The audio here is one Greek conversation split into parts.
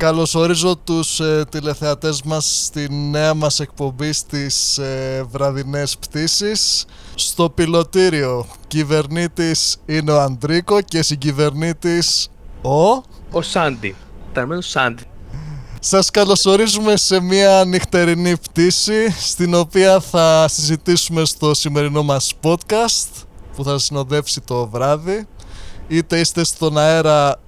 Καλωσορίζω τους τηλεθεατές μας στη νέα μας εκπομπή στις βραδινές πτήσεις. Στο πιλωτήριο κυβερνήτης είναι ο Αντρίκο και συγκυβερνήτης ο Σάντι. Ταρμένος Σάντι. Σας καλωσορίζουμε σε μια νυχτερινή πτήση στην οποία θα συζητήσουμε στο σημερινό μας podcast που θα συνοδεύσει το βράδυ. Είτε είστε στον αέρα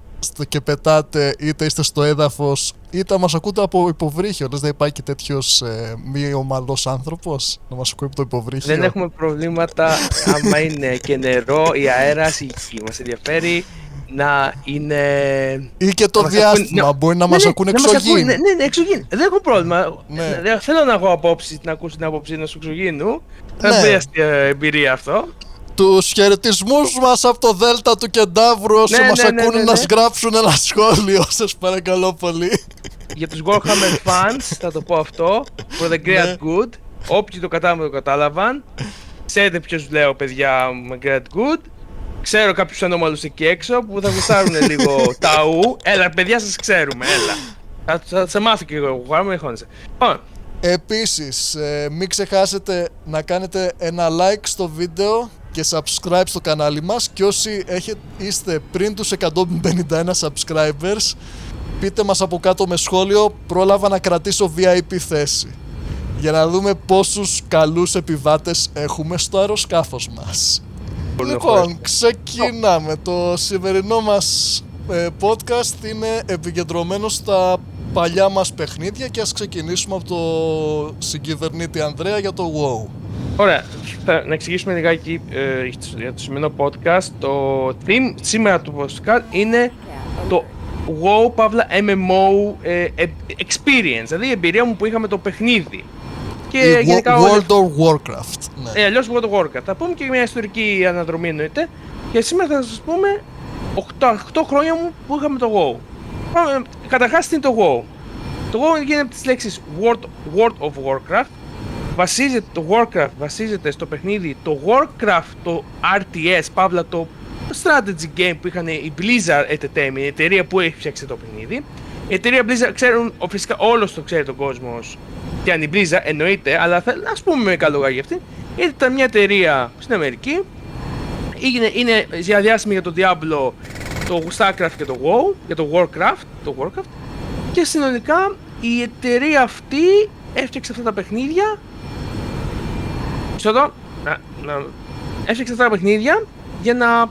και πετάτε, είτε είστε στο έδαφος, είτε μας ακούτε από υποβρύχιο. Λες, δεν υπάρχει τέτοιος μη ομαλός άνθρωπος να μας ακούει από το υποβρύχιο? Δεν έχουμε προβλήματα άμα είναι και νερό ή αέρας ή γη. Μας ενδιαφέρει να είναι... Ή και το διάστημα, μπορεί να μας ακούνε εξωγήινοι. Ναι, εξωγήινοι. Δεν έχω πρόβλημα. Δεν θέλω να έχω απόψη, να ακούσει την άποψη ενός εξωγήινου. Θα χρειαστεί εμπειρία αυτό. Τους χαιρετισμούς μας από το Δέλτα του Κεντάβρου όσοι μας ακούνε να γράψουν ένα σχόλιο, σας παρακαλώ πολύ. Για τους Warhammer fans θα το πω αυτό, for the great good. Όποιοι το κατάλαβαν, ξέρετε ποιος λέω, παιδιά, με great good. Ξέρω κάποιους ανώμαλους εκεί έξω που θα γουστάρουν λίγο ταού. Έλα παιδιά, σας ξέρουμε, έλα. Θα σε μάθω και εγώ, μην χώνεσαι. Επίσης, μην ξεχάσετε να κάνετε ένα like στο βίντεο και subscribe στο κανάλι μας, και όσοι είστε πριν τους 151 subscribers, πείτε μας από κάτω με σχόλιο «Πρόλαβα να κρατήσω VIP θέση», για να δούμε πόσους καλούς επιβάτες έχουμε στο αεροσκάφος μας. Λοιπόν, ξεκινάμε. Το σημερινό μας podcast είναι επικεντρωμένο στα παλιά μας παιχνίδια και ας ξεκινήσουμε από το συγκυβερνήτη Ανδρέα για το WoW. Ωραία, να εξηγήσουμε λιγάκι για το σημερινό podcast. Το theme σήμερα του podcast είναι το WoW παύλα MMO experience, δηλαδή η εμπειρία μου που είχαμε το παιχνίδι. Και γενικά World of Warcraft. Ναι. Αλλιώς World of Warcraft. Θα πούμε και μια ιστορική αναδρομή εννοείται. Και σήμερα θα σας πούμε 8 χρόνια μου που είχαμε το WoW. Καταρχάς τι είναι το WoW. Το WoW γίνεται από τις λέξεις World of Warcraft. Το Warcraft βασίζεται στο παιχνίδι το Warcraft, το RTS, παύλα το strategy game που είχαν η Blizzard Entertainment, η εταιρεία που έχει φτιάξει το παιχνίδι. Η εταιρεία Blizzard, ξέρουν, φυσικά όλος το ξέρει τον κόσμος και αν η Blizzard εννοείται, αλλά ας πούμε με καλό λόγο για αυτή. Ήταν μια εταιρεία στην Αμερική, είναι διάσημη για το Diablo, το StarCraft και το WoW, για το Warcraft, και συνολικά η εταιρεία αυτή έφτιαξε αυτά τα παιχνίδια. Έφτιαξε αυτά τα παιχνίδια για να...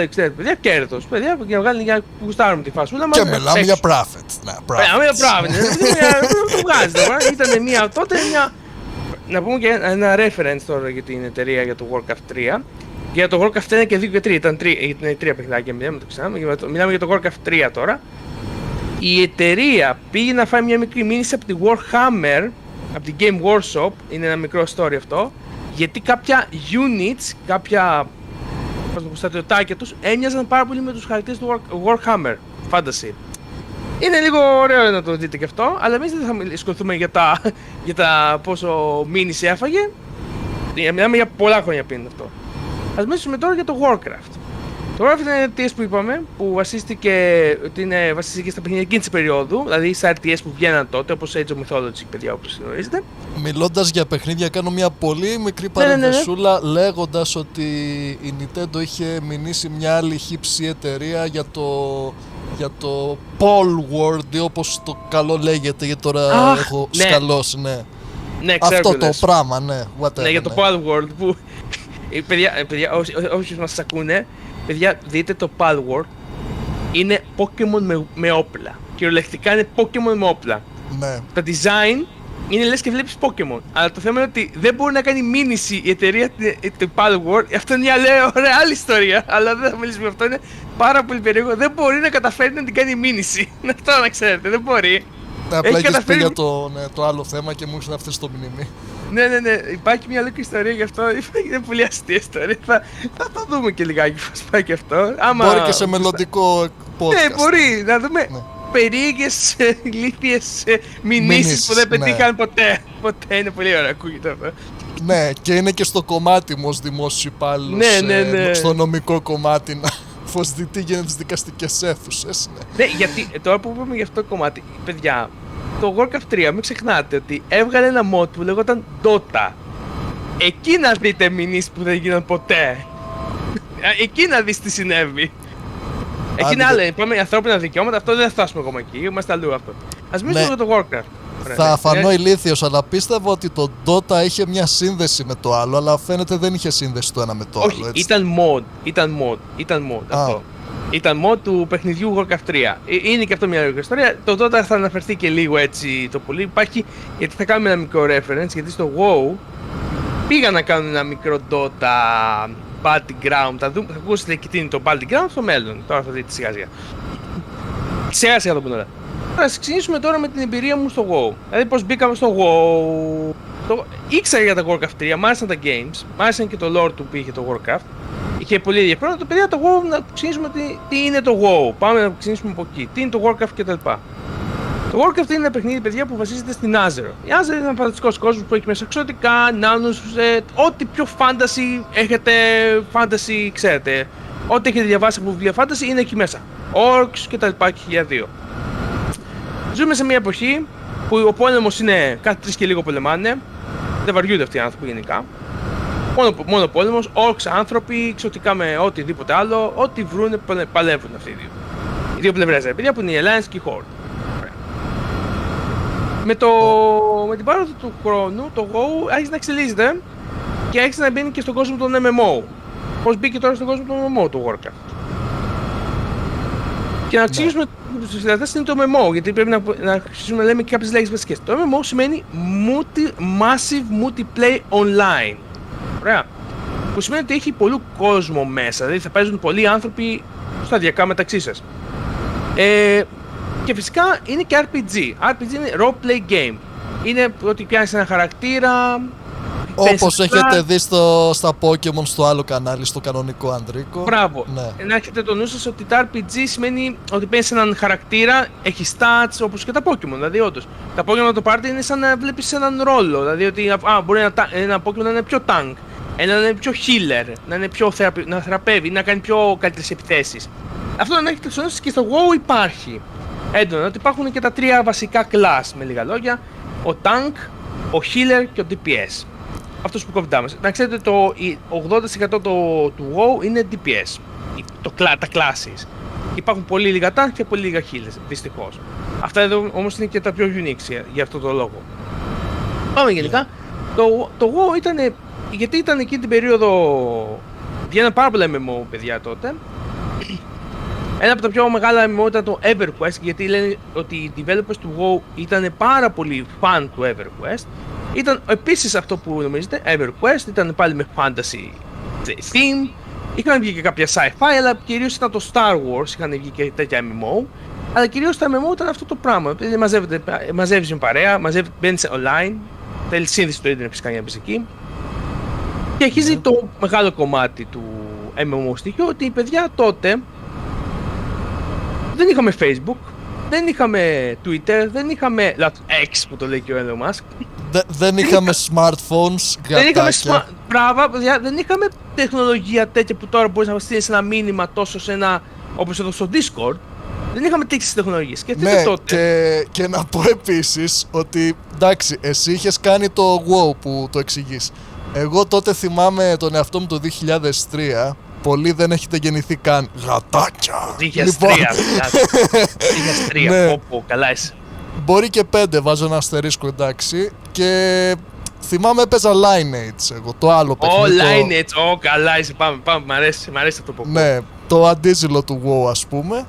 ξέρετε παιδιά, κέρδος, παιδιά, για να βγάλει, για να γουστάρουμε τη φασούλα μας. Και μιλάμε για profit. Μιλάμε για profit, το βγάζει τώρα. Ήταν μια τότε, να πούμε και ένα reference τώρα για την εταιρεία για το Warcraft 3. Για το Warcraft 1 και 2 και 3, ήταν 3 παιχνιδάκια, μιλάμε για το Warcraft 3 τώρα. Η εταιρεία πήγε να φάει μια μικρή μήνυση από τη Warhammer, από την Game Workshop, είναι ένα μικρό story αυτό, γιατί κάποια units, κάποια στρατιωτάκια τους έμοιαζαν πάρα πολύ με τους χαρακτήρες του Warhammer Fantasy. Είναι λίγο ωραίο να το δείτε και αυτό, αλλά εμείς δεν θα ασχοληθούμε για τα πόσο μήνυση έφαγε. Μιλάμε για πολλά χρόνια πριν αυτό. Ας μιλήσουμε τώρα για το Warcraft. Το Warcraft είναι ένα RTS που είπαμε, που βασίστηκε στα παιχνίδια εκείνης της περίοδου, δηλαδή στα RTS που βγαίναν τότε, όπως Age of Mythology, παιδιά, όπως γνωρίζετε. Μιλώντας για παιχνίδια, κάνω μια πολύ μικρή παρενθεσούλα, λέγοντας ότι η Nintendo είχε μηνύσει μια άλλη χύψη εταιρεία για το Polworld, όπως το καλό λέγεται, γιατί τώρα έχω σκαλώσει, Ναι, ξέρω αυτό το πράγμα, whatever. Ναι, για το Polworld που... παιδιά, όσοι μας ακούνε, παιδιά, δείτε το Palworld. Είναι Pokemon με όπλα. Κυριολεκτικά είναι Pokemon με όπλα. Ναι. Το design είναι λες και βλέπεις Pokemon. Αλλά το θέμα είναι ότι δεν μπορεί να κάνει μήνυση η εταιρεία του Palworld. Αυτό είναι μια ωραία άλλη ιστορία. Αλλά δεν θα μιλήσουμε αυτό. Είναι πάρα πολύ περίεργο. Δεν μπορεί να καταφέρει να την κάνει μήνυση. Αυτό να ξέρετε, δεν μπορεί. Απλά έχεις πει για το άλλο θέμα και μου ήρθε αυτό στο μνήμη. Ναι, υπάρχει μια λίγη ιστορία γι' αυτό. Είναι πολύ αστεία ιστορία. Θα το δούμε και λιγάκι πώς πάει και αυτό. Μπορεί και σε μελλοντικό podcast. Ναι, μπορεί να δούμε περίεργες, ηλίθιες μηνύσεις που δεν πετύχαν ποτέ. Ποτέ, είναι πολύ ωραία, ακούγεται αυτό. Ναι, και είναι και στο κομμάτι μου ως δημόσιος υπάλληλος, στο νομικό κομμάτι να Αδερφός δυτή γίνεται στις δικαστικές αίθουσες. Ναι, γιατί τώρα που είπαμε για αυτό το κομμάτι, παιδιά, το Warcraft 3, μην ξεχνάτε ότι έβγαλε ένα mod που λεγόταν Dota. Εκεί να δείτε μηνύσεις που δεν γίναν ποτέ. Εκεί να δεις τι συνέβη. Εκεί είναι άλλα, είπαμε ανθρώπινα δικαιώματα, αυτό δεν θα φτάσουμε ακόμα εκεί, είμαστε αλλού αυτό. Ας μιλήσουμε για το Warcraft. Θα φανώ ηλίθιος, αλλά πίστευα ότι το Dota είχε μια σύνδεση με το άλλο, αλλά φαίνεται δεν είχε σύνδεση το ένα με το άλλο. Όχι, ήταν mod αυτό. Ήταν mod του παιχνιδιού Warcraft 3. Είναι και αυτό μια ωραία ιστορία. Το Dota θα αναφερθεί και λίγο έτσι το πολύ. Υπάρχει, γιατί θα κάνουμε ένα μικρό reference, γιατί στο WoW πήγαν να κάνουν ένα μικρό Dota Battleground. Θα ακούσετε και τι είναι το Battleground στο μέλλον. Τώρα θα δείτε σιγά σιγά. Σιγά σιγά το πούμε τώρα. Θα ξεκινήσουμε τώρα με την εμπειρία μου στο WoW. Δηλαδή πώς μπήκαμε στο WoW. Ήξερα για τα Warcraft 3, μ' άρεσαν τα games, μ' άρεσαν και το lore του που είχε το Warcraft. Είχε πολύ ενδιαφέρον. Το παιδιά το WoW να ξεκινήσουμε τι είναι το WoW. Πάμε να ξεκινήσουμε από εκεί. Τι είναι το Warcraft κτλ. Το Warcraft είναι ένα παιχνίδι, παιδιά, που βασίζεται στην Azeroth. Η Azeroth είναι ένα φανταστικός κόσμος που έχει μέσα εξωτικά, νάνους, ό,τι πιο fantasy έχετε, fantasy ξέρετε. Ό,τι έχετε διαβάσει από βιβλία fantasy είναι εκεί μέσα. Orcs κτλ. Και 1002. Ζούμε σε μια εποχή που ο πόλεμος είναι κάθε 3 και λίγο πολεμάνε. Δεν βαριούνται αυτοί οι άνθρωποι γενικά. Μόνο πόλεμος, orcs, άνθρωποι, εξωτικά με οτιδήποτε άλλο, ό,τι βρούνε παλεύουν αυτοί οι δύο. Οι δύο πλευρές, παιδιά, που είναι η Alliance και η Horde. Με την πάροδο του χρόνου, το WoW άρχισε να εξελίσσεται και άρχισε να μπαίνει και στον κόσμο των MMO. Πώς μπήκε τώρα στον κόσμο των MMO το Warcraft. Και να αξίζουμε στους συνδετές είναι το MMO, γιατί πρέπει να αξίζουμε να λέμε και κάποιες λέξεις βασικές. Το MMO σημαίνει Massive Multiplayer Online. Ωραία. Που σημαίνει ότι έχει πολύ κόσμο μέσα, δηλαδή θα παίζουν πολλοί άνθρωποι σταδιακά μεταξύ σας. Και φυσικά είναι και RPG. RPG είναι role play game. Είναι ότι πιάνεις ένα χαρακτήρα. Όπως έχετε δει στα Pokemon στο άλλο κανάλι, στο κανονικό Αντρίκο. Μπράβο. Ναι. Να έχετε το νου σας ότι τα RPG σημαίνει ότι παίρνεις έναν χαρακτήρα, έχει stats όπως και τα Pokemon. Δηλαδή, όντως. Τα Pokemon το πάρτι είναι σαν να βλέπεις έναν ρόλο. Δηλαδή, ότι μπορεί ένα Pokemon να είναι πιο tank, ένα να είναι πιο healer, να είναι πιο να θεραπεύει, να κάνει πιο καλύτερες επιθέσεις. Αυτό να έχετε στο νου σας και στο WoW υπάρχει. Έντονα, ότι υπάρχουν και τα 3 βασικά class, με λίγα λόγια. Ο tank, ο healer και ο DPS. Αυτός που κοβιντάμε. Να ξέρετε το 80% του WoW είναι DPS. Τα classes. Υπάρχουν πολύ λίγα tank και πολύ λίγα healers, δυστυχώς. Αυτά εδώ όμως είναι και τα πιο unique για αυτό το λόγο. Πάμε γενικά. Το WoW ήταν, γιατί ήταν εκεί την περίοδο, βγαίναν πάρα πολλά MMO, παιδιά, τότε. Ένα από τα πιο μεγάλα MMO ήταν το EverQuest, γιατί λένε ότι οι developers του WoW ήταν πάρα πολύ fan του EverQuest. Ήταν επίσης αυτό που νομίζετε, EverQuest, ήταν πάλι με fantasy theme. Είχαν βγει και κάποια sci-fi, αλλά κυρίως ήταν το Star Wars, είχαν βγει και τέτοια MMO. Αλλά κυρίως τα MMO ήταν αυτό το πράγμα. Μαζεύεις με παρέα, μπαίνεις online, θέλεις σύνδεση στο ίντερνετ φυσικά για να μπεις εκεί. Και αρχίζει το μεγάλο κομμάτι του MMO στοιχείο, ότι οι παιδιά τότε δεν είχαμε Facebook, δεν είχαμε Twitter, δεν είχαμε X που το λέει και ο Elon Musk. Δεν είχαμε smartphones, γατάκια. Μπράβο, παιδιά, δεν είχαμε τεχνολογία τέτοια που τώρα μπορείς να στείλεις ένα μήνυμα τόσο σε ένα, όπως εδώ στο Discord. Δεν είχαμε τέτοιες τεχνολογίες. Και ναι, τότε. Και να πω επίσης ότι εντάξει, εσύ είχες κάνει το WoW που το εξηγείς. Εγώ τότε θυμάμαι τον εαυτό μου το 2003. Πολλοί δεν έχετε γεννηθεί καν. Γατάκια! 2003, ναι. Καλά είσαι. Μπορεί και 5, βάζω ένα αστερίσκο, εντάξει. Και θυμάμαι έπαιζα Lineage, εγώ, το άλλο παιχνίδι. Lineage, καλά είσαι, πάμε, μ' αρέσει αυτό το ναι, το αντίζηλο του WoW, ας πούμε.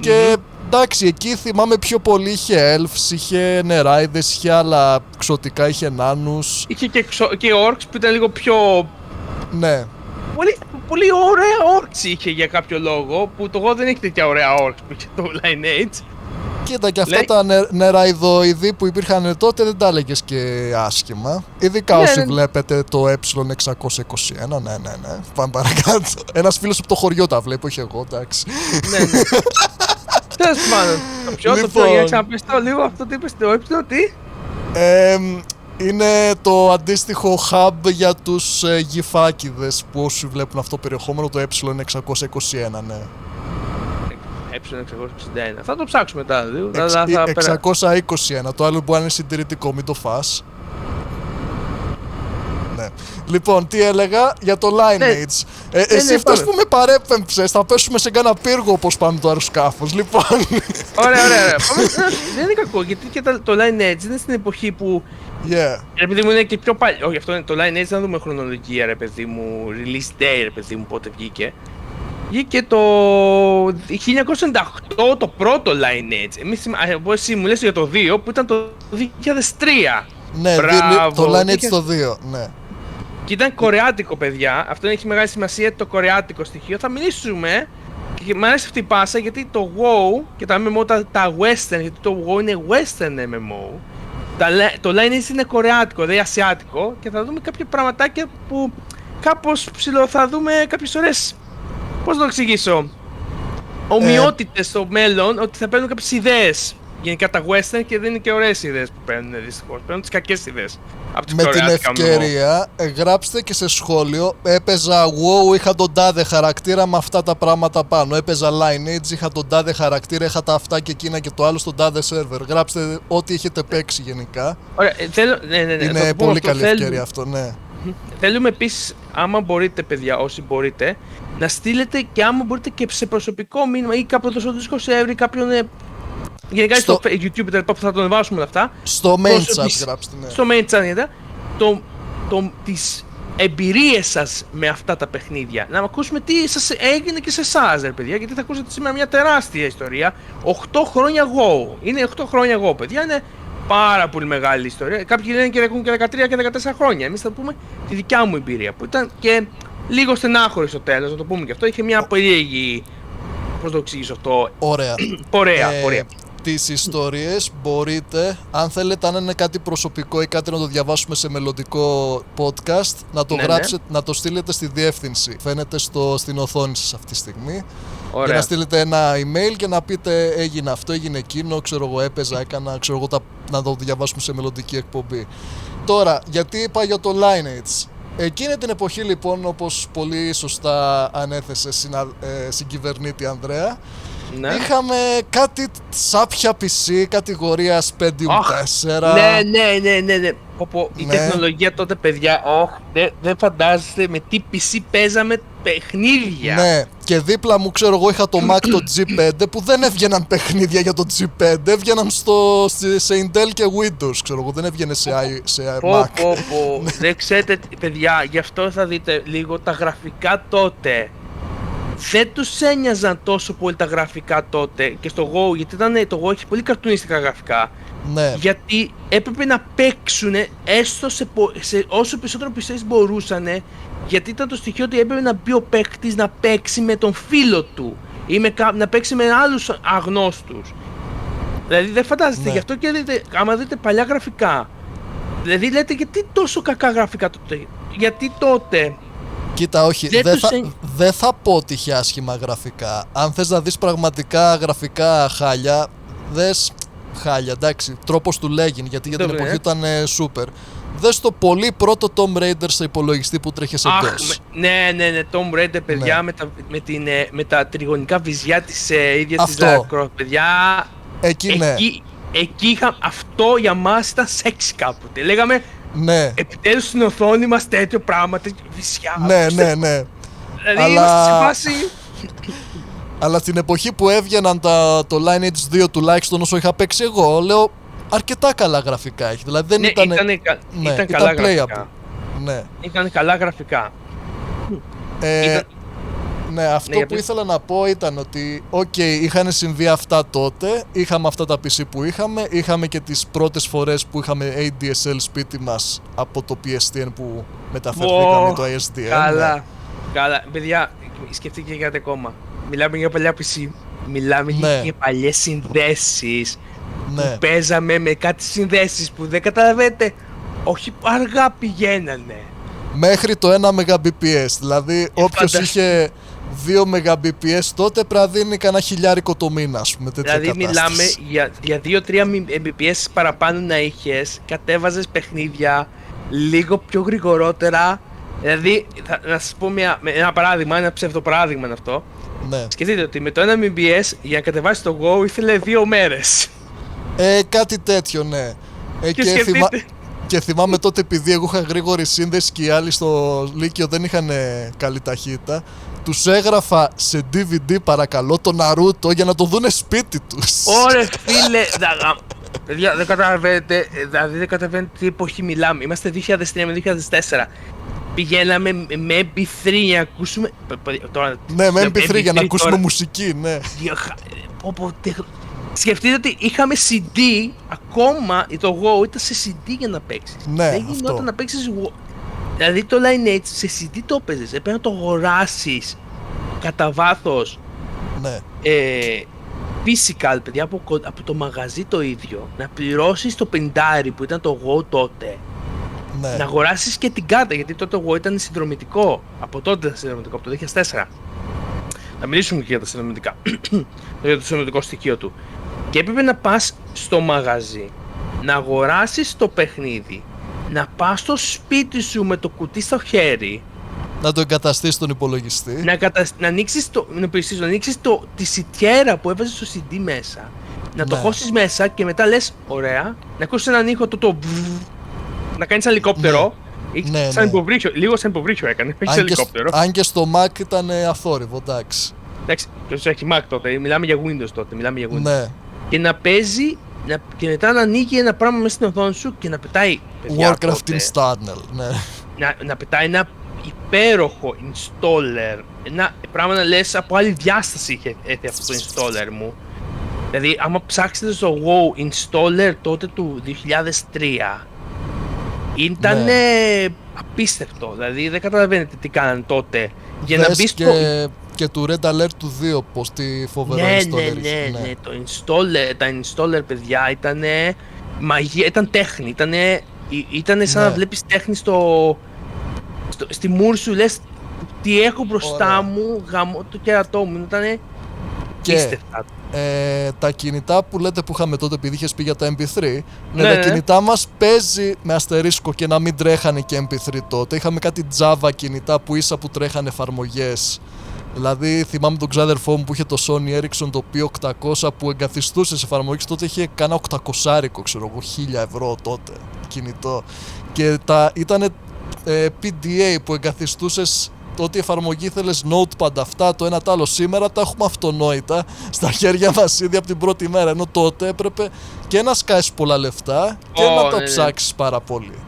Και εντάξει, εκεί θυμάμαι πιο πολύ είχε elves, είχε νεράιδες, είχε άλλα ξωτικά, είχε νάνους. Είχε και orcs που ήταν λίγο πιο... Ναι. Πολύ ωραία orcs είχε για κάποιο λόγο, που το WoW δεν έχει τέτοια ωραία orcs που είχε το Lineage. Κοίτα, και αυτά τα νεραϊδοειδή που υπήρχαν τότε δεν τα έλεγες και άσχημα. Ειδικά όσοι βλέπετε το E621. Ναι. Πάμε παρακάτω. Ένας φίλος από το χωριό τα βλέπει, όχι εγώ, εντάξει. Ναι. Τέλος πάντων. Το πιο, για να ξαναπείς το λίγο αυτό, τι είπες το E, τι? Είναι το αντίστοιχο hub για τους γυφάκηδες που όσοι βλέπουν αυτό το περιεχόμενο, το E621, ναι. ε661. Θα το ψάξουμε μετά. 621. Το άλλο μπορεί να είναι συντηρητικό, μην το φας. Ναι. Λοιπόν, τι έλεγα για το Lineage. Εσύ φταίς που με παρέπεμψες, θα πέσουμε σε κάνα πύργο όπως πάμε το αεροσκάφος. Λοιπόν. Ωραία. Δεν είναι κακό, γιατί και το Lineage είναι στην εποχή που. Ρε παιδί μου, είναι και πιο παλιό. Όχι, αυτό είναι το Lineage, να δούμε χρονολογία, ρε παιδί μου. Release day, ρε παιδί μου, πότε βγήκε. Βγήκε το 1998 το πρώτο Lineage. Εσύ μου λες για το 2 που ήταν το 2003. Ναι, το Lineage το 2, ναι. Και ήταν κορεάτικο, παιδιά. Αυτό έχει μεγάλη σημασία, το κορεάτικο στοιχείο. Θα μιλήσουμε. Και μου αρέσει αυτή η πάσα γιατί το WoW και τα MMO τα western, γιατί το WoW είναι western MMO. Το Lineage είναι κορεάτικο, δηλαδή ασιάτικο. Και θα δούμε κάποια πραγματάκια που κάπως θα δούμε κάποιες ώρες. Πώς να το εξηγήσω. Ομοιότητες στο μέλλον, ότι θα παίρνουν κάποιες ιδέες. Γενικά τα western και δεν είναι και ωραίες ιδέες που παίρνουν δυστυχώς. Παίρνουν τις κακές ιδέες. Με την ευκαιρία, γράψτε και σε σχόλιο. Έπαιζα WoW, είχα τον τάδε χαρακτήρα με αυτά τα πράγματα πάνω. Έπαιζα Lineage, είχα τον τάδε χαρακτήρα, είχα τα αυτά και εκείνα και το άλλο στον τάδε server. Γράψτε ό,τι έχετε παίξει γενικά. Ωραία, είναι πολύ καλή ευκαιρία αυτό, ναι. Θέλουμε επίσης, άμα μπορείτε, παιδιά, όσοι μπορείτε, να στείλετε και άμα μπορείτε και σε προσωπικό μήνυμα ή κάποιο στο Discord server ή κάποιον. Γενικά στο YouTube που θα το ανεβάσουμε αυτά. Στο main chat γράψτε, ναι. Στο main chat, τις εμπειρίες σας με αυτά τα παιχνίδια. Να ακούσουμε τι σας έγινε και σε εσάς, ρε παιδιά, γιατί θα ακούσετε σήμερα μια τεράστια ιστορία. 8 χρόνια Go. Είναι 8 χρόνια Go, παιδιά, είναι πάρα πολύ μεγάλη ιστορία. Κάποιοι λένε και 13 και 14 χρόνια. Εμείς θα πούμε τη δικιά μου εμπειρία, που ήταν και λίγο στενάχωρη στο τέλος, να το πούμε και αυτό. Είχε μια περίεργη. Πώς το εξηγήσω αυτό. Ωραία. Πορεία. Τις ιστορίες μπορείτε, αν θέλετε, αν είναι κάτι προσωπικό ή κάτι να το διαβάσουμε σε μελλοντικό podcast, να το γράψετε, να το στείλετε στη διεύθυνση. Φαίνεται στην οθόνη σας αυτή τη στιγμή. Ωραία. Και να στείλετε ένα email και να πείτε έγινε αυτό, έγινε εκείνο, ξέρω εγώ έπαιζα, έκανα, ξέρω εγώ να το διαβάσουμε σε μελλοντική εκπομπή. Τώρα, γιατί είπα για το Lineage. Εκείνη την εποχή λοιπόν, όπως πολύ σωστά ανέθεσε συγκυβερνήτη Ανδρέα, ναι. Είχαμε κάτι σάπια PC κατηγορίας Pentium 4. Ναι. Η τεχνολογία τότε, παιδιά, δεν φαντάζεστε με τι PC παίζαμε παιχνίδια. Ναι, και δίπλα μου, ξέρω εγώ, είχα το Mac το G5 που δεν έβγαιναν παιχνίδια για το G5, έβγαιναν σε Intel και Windows, ξέρω εγώ, δεν έβγαινε σε Mac. Δεν ξέρετε, παιδιά, γι' αυτό θα δείτε λίγο τα γραφικά τότε. Δεν τους ένοιαζαν τόσο πολύ τα γραφικά τότε και στο Go, γιατί το Go έχει πολύ καρτουνιστικά γραφικά. Ναι. Γιατί έπρεπε να παίξουν έστω σε όσο περισσότερο πιστεύεις μπορούσαν, γιατί ήταν το στοιχείο ότι έπρεπε να μπει ο παίκτης να παίξει με τον φίλο του ή να παίξει με άλλους αγνώστους. Δηλαδή δεν φαντάζεστε, ναι. Γι' αυτό και δείτε, άμα δείτε παλιά γραφικά, δηλαδή λέτε γιατί τόσο κακά γραφικά τότε, γιατί τότε. Κοίτα, όχι, δεν θα πω ότι είχε άσχημα γραφικά. Αν θες να δεις πραγματικά γραφικά χάλια, δες χάλια, εντάξει, τρόπος του λέγειν, γιατί για την εποχή ήταν super. Δες το πολύ πρώτο Tomb Raider σε υπολογιστή που τρέχει σε DOS. Ναι, Tomb Raider, παιδιά, ναι. με τα τριγωνικά βυζιά της ίδιας της Lara Croft, παιδιά. Εκεί ναι. Εκεί είχα, αυτό για μας ήταν σεξ κάποτε. Λέγαμε, ναι. Επιτέλους στην οθόνη μας τέτοιο πράγμα, τέτοιο βυσιά. Ναι. Δηλαδή είμαστε σε φάση. Αλλά στην εποχή που έβγαιναν το Lineage 2, τουλάχιστον όσο είχα παίξει εγώ, λέω αρκετά καλά γραφικά έχει. Δηλαδή δεν ήταν καλά γραφικά. Ναι. Ήταν καλά γραφικά. Ναι, αυτό που ήθελα να πω ήταν ότι είχαν συμβεί αυτά τότε, είχαμε αυτά τα PC που είχαμε και τις πρώτες φορές που είχαμε ADSL σπίτι μας από το PSTN που μεταφερθήκαμε το ISDN. Καλά, παιδιά, σκεφτείτε και κάτι ακόμα. Μιλάμε για παλιά PC, μιλάμε για παλιές συνδέσεις που παίζαμε με κάτι συνδέσεις που δεν καταλαβαίνετε, όχι αργά πηγαίνανε. Μέχρι το 1 Mbps, δηλαδή όποιος είχε 2 Mbps τότε πρέπει να δίνει κανένα χιλιάρικο το μήνα, ας πούμε, τέτοια δηλαδή κατάσταση. μιλάμε για 2-3 Mbps παραπάνω να είχες, κατέβαζες παιχνίδια λίγο πιο γρηγορότερα. Δηλαδή, να σας πω ένα παράδειγμα, ένα ψευδοπαράδειγμα είναι αυτό. Ναι. Σκεφτείτε ότι με το 1 Mbps για να κατεβάσει το Go ήθελε 2 μέρες. Κάτι τέτοιο, ναι. Και σκεφτείτε. Και θυμάμαι τότε, επειδή εγώ είχα γρήγορη σύνδεση και οι άλλοι στο Λύκειο δεν είχαν καλή ταχύτητα, τους έγραφα σε DVD παρακαλώ το Naruto για να το δούνε σπίτι τους. Ωρε φίλε, παιδιά, δεν καταλαβαίνετε, δηλαδή δεν καταλαβαίνετε τι εποχή μιλάμε. Είμαστε 2003 με 2004. Πηγαίναμε με MP3 για να ακούσουμε. Τώρα, ναι, με MP3 για να ακούσουμε τώρα μουσική, ναι. Σκεφτείτε ότι είχαμε CD, ακόμα το Go ήταν σε CD για να παίξεις. Ναι, δεν γινόταν να παίξεις Go. Δηλαδή το Lineage σε CD το έπαιζες, έπρεπε να το αγοράσεις κατά βάθος. Ναι. Physical, παιδιά, από το μαγαζί το ίδιο, να πληρώσεις το 50 που ήταν το Go τότε. Ναι. Να αγοράσεις και την κάρτα, γιατί τότε το Go ήταν συνδρομητικό. Από τότε ήταν συνδρομητικό, από το 2004. Να μιλήσουμε και για τα συνδρομητικά. Για το συνδρομητικό στοιχείο του. Και έπρεπε να πας στο μαγαζί, να αγοράσεις το παιχνίδι, να πας στο σπίτι σου με το κουτί στο χέρι, να το εγκαταστήσεις στον υπολογιστή, να ανοίξεις τη σιτιέρα που έβαζες στο CD μέσα, να το χώσεις μέσα και μετά λες ωραία, να ακούσεις έναν ήχο να κάνεις ελικόπτερο. Ναι, σαν υποβρύχιο, λίγο σαν υποβρύχιο έκανε, όχι ελικόπτερο. Αν και στο Mac ήταν αθόρυβο, εντάξει. Εντάξει, και όσο έχει Mac τότε, μιλάμε για Windows τότε, Ναι. Και να παίζει, και μετά να ανοίγει ένα πράγμα μέσα στην οθόνη σου και να πετάει, παιδιά, Warcraft τότε, installer, ναι. Να πετάει ένα υπέροχο installer, ένα πράγμα να λες από άλλη διάσταση είχε έρθει αυτό το installer μου. Δηλαδή, άμα ψάξετε στο WoW installer τότε του 2003, ήταν απίστευτο, δηλαδή δεν καταλαβαίνετε τι κάνανε τότε. Για να μπεις και του Red Alert του 2, πως τη φοβερό installer. Ναι, το installer, τα installer, παιδιά, ήταν μαγεία, ήταν τέχνη, ήταν σαν να βλέπεις τέχνη στη μούρη σου, λες τι έχω μπροστά μου, γαμώ το κερατό μου, ήταν πίστευτα. Τα κινητά που λέτε που είχαμε τότε, επειδή είχες πει για τα MP3, τα κινητά μας παίζει με αστερίσκο και να μην τρέχανε και MP3 τότε. Είχαμε κάτι Java κινητά που ίσα που τρέχανε εφαρμογές. Δηλαδή θυμάμαι τον ξάδερφό μου που είχε το Sony Ericsson το P800 που εγκαθιστούσε σε εφαρμογές, τότε είχε κάνα 800, ξέρω εγώ, 1.000 € τότε κινητό. Και ήταν PDA που εγκαθιστούσες ότι η εφαρμογή ήθελες notepad, αυτά το ένα τ' άλλο. Σήμερα τα έχουμε αυτονόητα στα χέρια μας ήδη από την πρώτη μέρα, ενώ τότε έπρεπε και να σκάσεις πολλά λεφτά και να τα ψάξεις πάρα πολύ.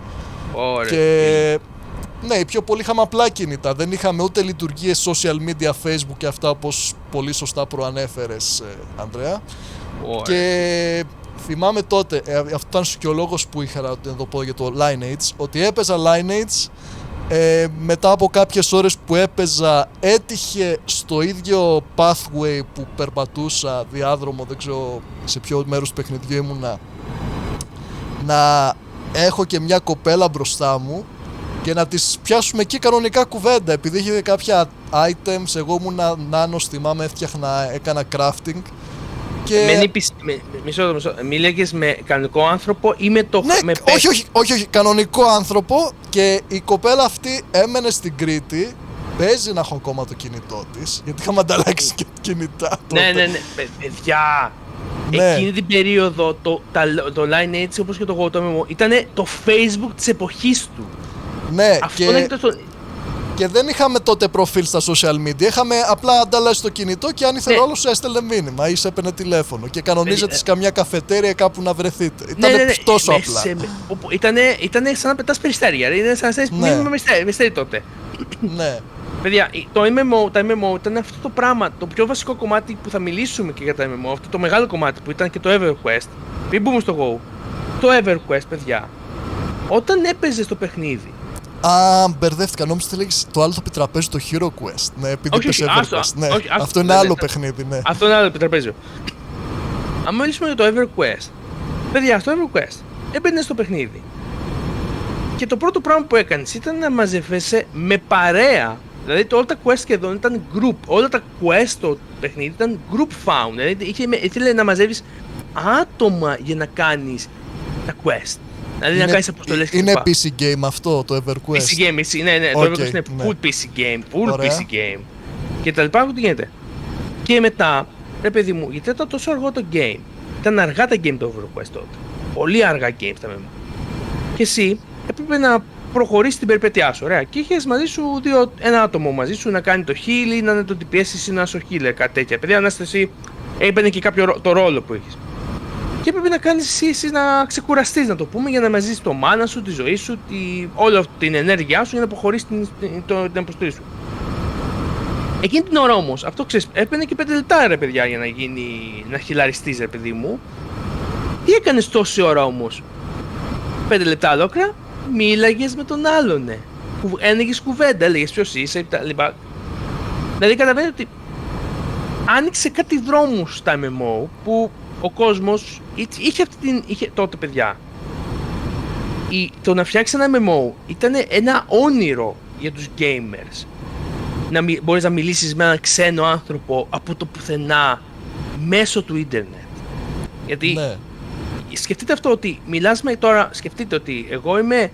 Και ναι, οι πιο πολλοί είχαμε απλά κινητά, δεν είχαμε ούτε λειτουργίες social media, Facebook και αυτά, όπως πολύ σωστά προανέφερες, Ανδρέα. Και θυμάμαι τότε, αυτό ήταν και ο λόγος που είχα να το πω για το Lineage, ότι έπαιζα Lineage. Μετά από κάποιες ώρες που έπαιζα, έτυχε στο ίδιο pathway που περπατούσα, διάδρομο, δεν ξέρω σε ποιο μέρος του παιχνιδιού ήμουνα, να έχω και μια κοπέλα μπροστά μου και να τις πιάσουμε εκεί κανονικά κουβέντα, επειδή είχε κάποια items. Εγώ ήμουνα νάνος, θυμάμαι, έφτιαχνα, έκανα crafting. Μισό. Μίλαγες με κανονικό άνθρωπο ή με το... Ναι, όχι, κανονικό άνθρωπο, και η κοπέλα αυτή έμενε στην Κρήτη. Παίζει να έχω ακόμα το κινητό της, γιατί είχαμε ανταλλάξει και κινητά τότε. Ναι, παιδιά. Εκείνη την περίοδο το Lineage, όπως και το GoToMeMo, ήταν το Facebook της εποχής του. Ναι, αυτό και δεν είχαμε τότε προφίλ στα social media. Είχαμε απλά ανταλλάσσει το κινητό και αν ήθελε όλος σου έστελνε μήνυμα ή σε έπαιρνε τηλέφωνο. Και κανονίζατε σε καμιά καφετέρια κάπου να βρεθείτε. Ήταν τόσο απλά. Ήτανε σαν να πετάς περιστέρια. Ήταν σαν να στέλνεις μήνυμα με στέλνει τότε. Ναι. Παιδιά, τα MMO ήταν αυτό το πράγμα. Το πιο βασικό κομμάτι που θα μιλήσουμε και για τα MMO. Αυτό το μεγάλο κομμάτι που ήταν και το EverQuest. Μην μπούμε στο Go. Το EverQuest, παιδιά. Όταν έπαιζε το παιχνίδι. Μπερδεύτηκα, νόμιζα ότι λέγεις το άλλο το επιτραπέζιο, το Hero Quest. Ναι, επειδή είπες EverQuest. Ναι, αυτό είναι άλλο παιχνίδι, ναι. Αυτό είναι άλλο επιτραπέζιο. Αν μιλήσουμε για το EverQuest, παιδιά, στο EverQuest έμπαινες στο παιχνίδι. Και το πρώτο πράγμα που έκανες ήταν να μαζεύεσαι με παρέα. Δηλαδή όλα τα quest σχεδόν ήταν group. Όλα τα quest στο παιχνίδι ήταν group found. Δηλαδή ήθελε να μαζεύεις άτομα για να κάνεις τα quest. Δηλαδή να κάνεις αποστολές και είναι PC game αυτό, το EverQuest. PC game, ναι, το EverQuest είναι full PC game, full PC game. Και τα λοιπά, τι γίνεται. Και μετά, ρε παιδί μου, γιατί ήταν τόσο αργό το game. Ήταν αργά τα game το EverQuest τότε. Πολύ αργά game τα MMO. Και εσύ έπρεπε να προχωρήσει την περιπέτειά σου. Ωραία. Και είχες μαζί σου ένα άτομο μαζί σου να κάνει το heal ή να είναι το DPS ή να είσαι ο healer, κάτι τέτοια. Παιδιά, να είστε εσύ, έμπαινε και κάποιο το ρόλο που έχεις. Και έπρεπε να κάνεις εσύ να ξεκουραστείς, να το πούμε, για να μαζίσεις το μάνα σου, τη ζωή σου, όλη την ενέργειά σου για να προχωρήσει την αποστολή σου. Εκείνη την ώρα όμως, αυτό ξέρεις, έπαιρνε και 5 λεπτά ρε παιδιά για να χιλαριστείς ρε παιδί μου. Τι έκανες τόση ώρα όμως? 5 λεπτά ολόκληρα, μίλαγες με τον άλλον. Ένεγες κουβέντα, έλεγες ποιος είσαι, λοιπά. Δηλαδή καταλαβαίνετε ότι άνοιξε κάτι δρόμους στα MMO που ο κόσμος είχε τότε παιδιά. Το να φτιάξει ένα MMO ήταν ένα όνειρο για τους gamers. Να μπορείς να μιλήσεις με έναν ξένο άνθρωπο από το πουθενά μέσω του ίντερνετ. Γιατί ναι. Σκεφτείτε αυτό ότι μιλάς με τώρα, σκεφτείτε ότι εγώ είμαι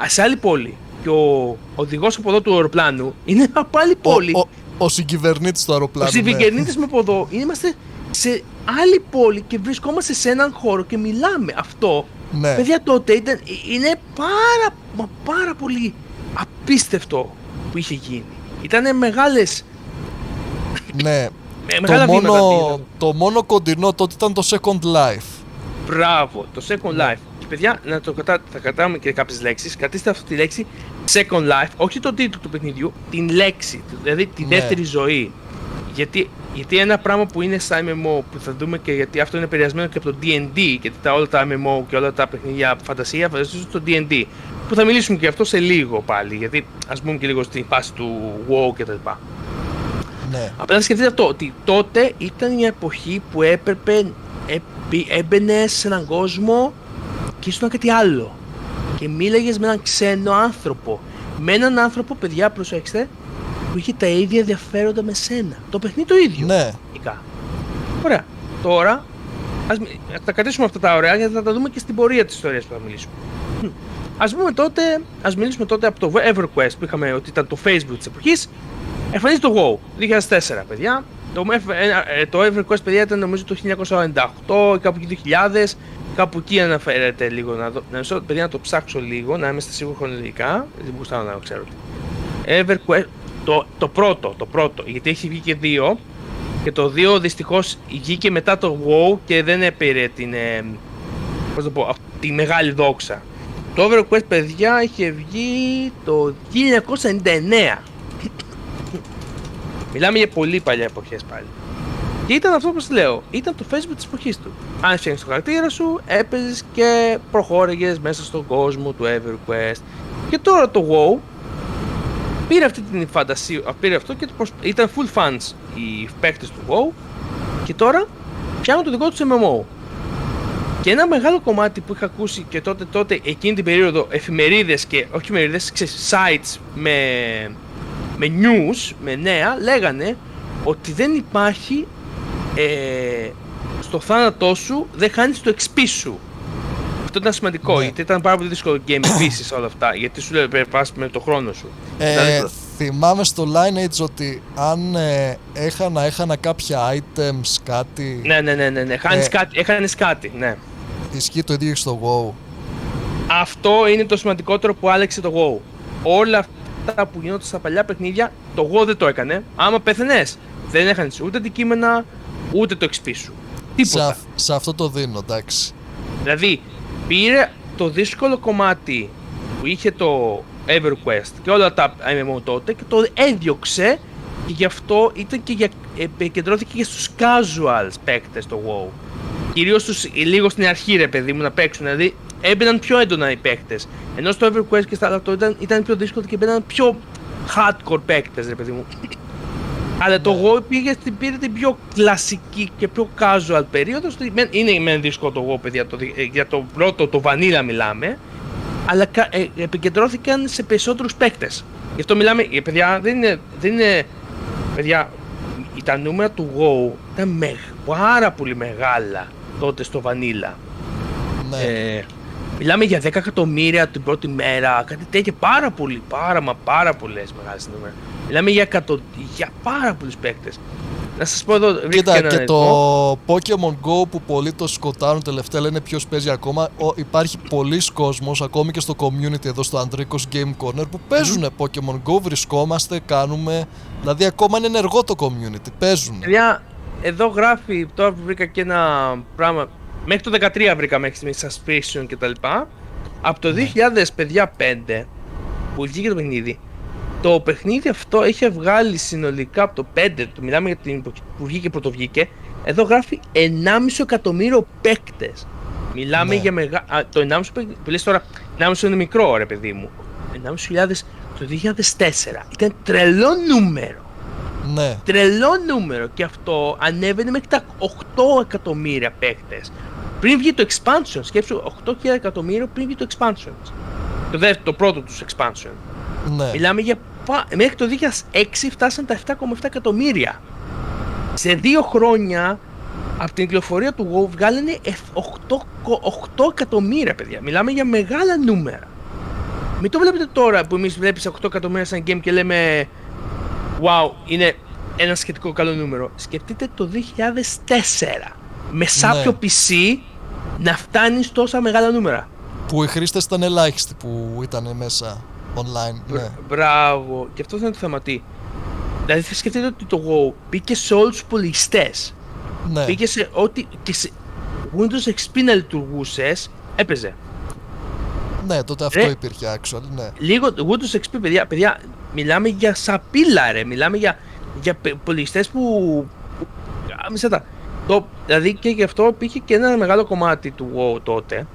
σε άλλη πόλη και ο οδηγός από εδώ του αεροπλάνου είναι από άλλη πόλη. Ο συγκυβερνήτης του αεροπλάνου. Ο συγκυβερνήτης με από εδώ. Είμαστε σε άλλη πόλη και βρισκόμαστε σε έναν χώρο και μιλάμε. Αυτό, ναι. Παιδιά, τότε είναι πάρα πολύ απίστευτο που είχε γίνει. Ήτανε μεγάλες... Ναι, μεγάλα το μόνο κοντινό τότε ήταν το Second Life. Μπράβο, το Second Life. Και παιδιά, θα κρατάμε και κάποιες λέξεις. Κρατήστε αυτή τη λέξη Second Life, όχι το τίτλο του παιχνιδιού, την λέξη, δηλαδή τη δεύτερη ζωή. Γιατί ένα πράγμα που είναι στα MMO που θα δούμε και γιατί αυτό είναι επηρεασμένο και από το D&D, γιατί όλα τα MMO και όλα τα παιχνίδια φαντασία φανταστούν στο D&D, που θα μιλήσουμε και αυτό σε λίγο πάλι, γιατί ας πούμε και λίγο στην φάση του WoW και τα λοιπά. Ναι. Απλά σκεφτείτε αυτό, ότι τότε ήταν μια εποχή που έπρεπε, έμπαινες σε έναν κόσμο και ήσουν κάτι άλλο και μίλαγες με έναν ξένο άνθρωπο, με έναν άνθρωπο, παιδιά, προσέξτε, που είχε τα ίδια ενδιαφέροντα με σένα. Το παιχνίδι το ίδιο. Ναι. Ωραία. Τώρα, ας τα κρατήσουμε αυτά τα ωραία γιατί θα τα δούμε και στην πορεία της ιστορίας που θα μιλήσουμε. Ας μιλήσουμε τότε από το EverQuest που είχαμε ότι ήταν το Facebook της εποχής. Εμφανίζεται το WoW, 2004 παιδιά. Το EverQuest παιδιά ήταν νομίζω το 1998 ή κάπου εκεί 2000. Κάπου εκεί αναφέρεται λίγο παιδιά, να το ψάξω λίγο, να είμαστε σίγουροι χρονολογικά. Δεν μπορούσα να ξέρω. EverQuest, το πρώτο, γιατί έχει βγει και 2 και το 2 δυστυχώς βγήκε μετά το WoW και δεν έπαιρε τη μεγάλη δόξα. Το EverQuest παιδιά είχε βγει το 1999. Μιλάμε για πολύ παλιά εποχές πάλι. Και ήταν αυτό που σας λέω, ήταν το Facebook της εποχής του. Αν φτιάχνεις το χαρακτήρα σου, έπαιζες και προχώρηγες μέσα στον κόσμο του EverQuest. Και τώρα το WoW πήρε αυτή την φαντασία, πήρε αυτό και ήταν full fans οι παίκτες του WoW και τώρα φτιάχνουν το δικό τους MMO. Και ένα μεγάλο κομμάτι που είχα ακούσει και τότε εκείνη την περίοδο εφημερίδες και όχι εφημερίδες, sites με news, με νέα, λέγανε ότι δεν υπάρχει στο θάνατό σου, δεν χάνεις το XP σου. Αυτό ήταν σημαντικό, γιατί ήταν πάρα πολύ δύσκολο game επίσης όλα αυτά, γιατί σου λέει πρέπει να πας με το χρόνο σου. Θυμάμαι στο Lineage ότι αν έχανα κάποια items, κάτι... Ναι, έχανες κάτι, ναι. Ισχύει το ίδιο στο WoW. Αυτό είναι το σημαντικότερο που άλλαξε το WoW. Όλα αυτά που γινόταν στα παλιά παιχνίδια, το WoW δεν το έκανε. Άμα πέθαινες, δεν έχανες ούτε αντικείμενα, ούτε το XP σου. Τίποτα. Σε αυτό το δίνω, εντάξει. Δηλαδή, πήρε το δύσκολο κομμάτι που είχε το EverQuest και όλα τα MMO τότε και το έδιωξε και γι' αυτό επικεντρώθηκε και στους casuals παίκτες το WoW. Κυρίως λίγο στην αρχή ρε παιδί μου να παίξουν, δηλαδή έμπαιναν πιο έντονα οι παίκτες. Ενώ στο EverQuest και στα άλλα ήταν πιο δύσκολο και μπαίναν πιο hardcore παίκτες ρε παιδί μου. Αλλά το WoW πήρε την πιο κλασική και πιο casual περίοδο. Είναι μεν δύσκολο το WoW παιδιά, για το πρώτο, το Vanilla μιλάμε, αλλά επικεντρώθηκαν σε περισσότερους παίκτες. Γι' αυτό μιλάμε, παιδιά, δεν είναι παιδιά, τα νούμερα του WoW ήταν πάρα πολύ μεγάλα τότε στο Vanilla. Ναι. Μιλάμε για 10 εκατομμύρια την πρώτη μέρα, κάτι τέτοια, πάρα πολλές μεγάλες νούμερα. Μιλάμε για πάρα πολλούς παίκτες. Να σας πω εδώ, Κοίτα, και το Pokemon Go που πολλοί το σκοτάρουν τελευταία, λένε ποιος παίζει ακόμα. Υπάρχει πολλής κόσμος, ακόμη και στο community εδώ στο Andrikos Game Corner, που παίζουν Pokemon Go, βρισκόμαστε, κάνουμε. Δηλαδή ακόμα είναι ενεργό το community, παίζουν. Παιδιά, εδώ γράφει, τώρα που βρήκα και ένα πράγμα, μέχρι το 13 βρήκα μέχρι στιγμής Suspicion κτλ. Από το 2005 που βγήκε το παιχνίδι, το παιχνίδι αυτό έχει βγάλει συνολικά από το 5, το μιλάμε για την εποχή που βγήκε πρωτοβγήκε, εδώ γράφει 1,5 εκατομμύριο παίκτες. Μιλάμε για το 1,5 που λες τώρα, 1,5 είναι μικρό ρε παιδί μου. 1,5 το 2004, ήταν τρελό νούμερο. Ναι. Τρελό νούμερο, και αυτό ανέβαινε μέχρι τα 8 εκατομμύρια παίκτες. Πριν βγει το expansion, σκέψου 8.000 εκατομμύρια πριν βγει το expansion. Το πρώτο τους expansion. Ναι. Μιλάμε για μέχρι το 2006 φτάσαν τα 7,7 εκατομμύρια. Σε 2 χρόνια από την κυκλοφορία του WoW βγάλανε 8 εκατομμύρια, παιδιά. Μιλάμε για μεγάλα νούμερα. Μην το βλέπετε τώρα που εμείς βλέπεις 8 εκατομμύρια σαν game και λέμε wow, είναι ένα σχετικό καλό νούμερο. Σκεφτείτε το 2004 με σάπιο PC να φτάνεις τόσα μεγάλα νούμερα. Που οι χρήστες ήταν ελάχιστοι που ήταν μέσα online. Ναι. Μπράβο. Και αυτό θα είναι το θέμα. Δηλαδή θα σκεφτείτε ότι το WoW μπήκε σε όλους τους πολιστές. Ναι. Μπήκε σε ό,τι και σε Windows XP να λειτουργούσες, έπαιζε. Ναι, τότε αυτό υπήρχε actually, ναι. Λίγο Windows XP, παιδιά, μιλάμε για σαπίλα ρε, μιλάμε για πολιστές που μισέτα. Δηλαδή και γι' αυτό υπήρχε και ένα μεγάλο κομμάτι του WoW τότε,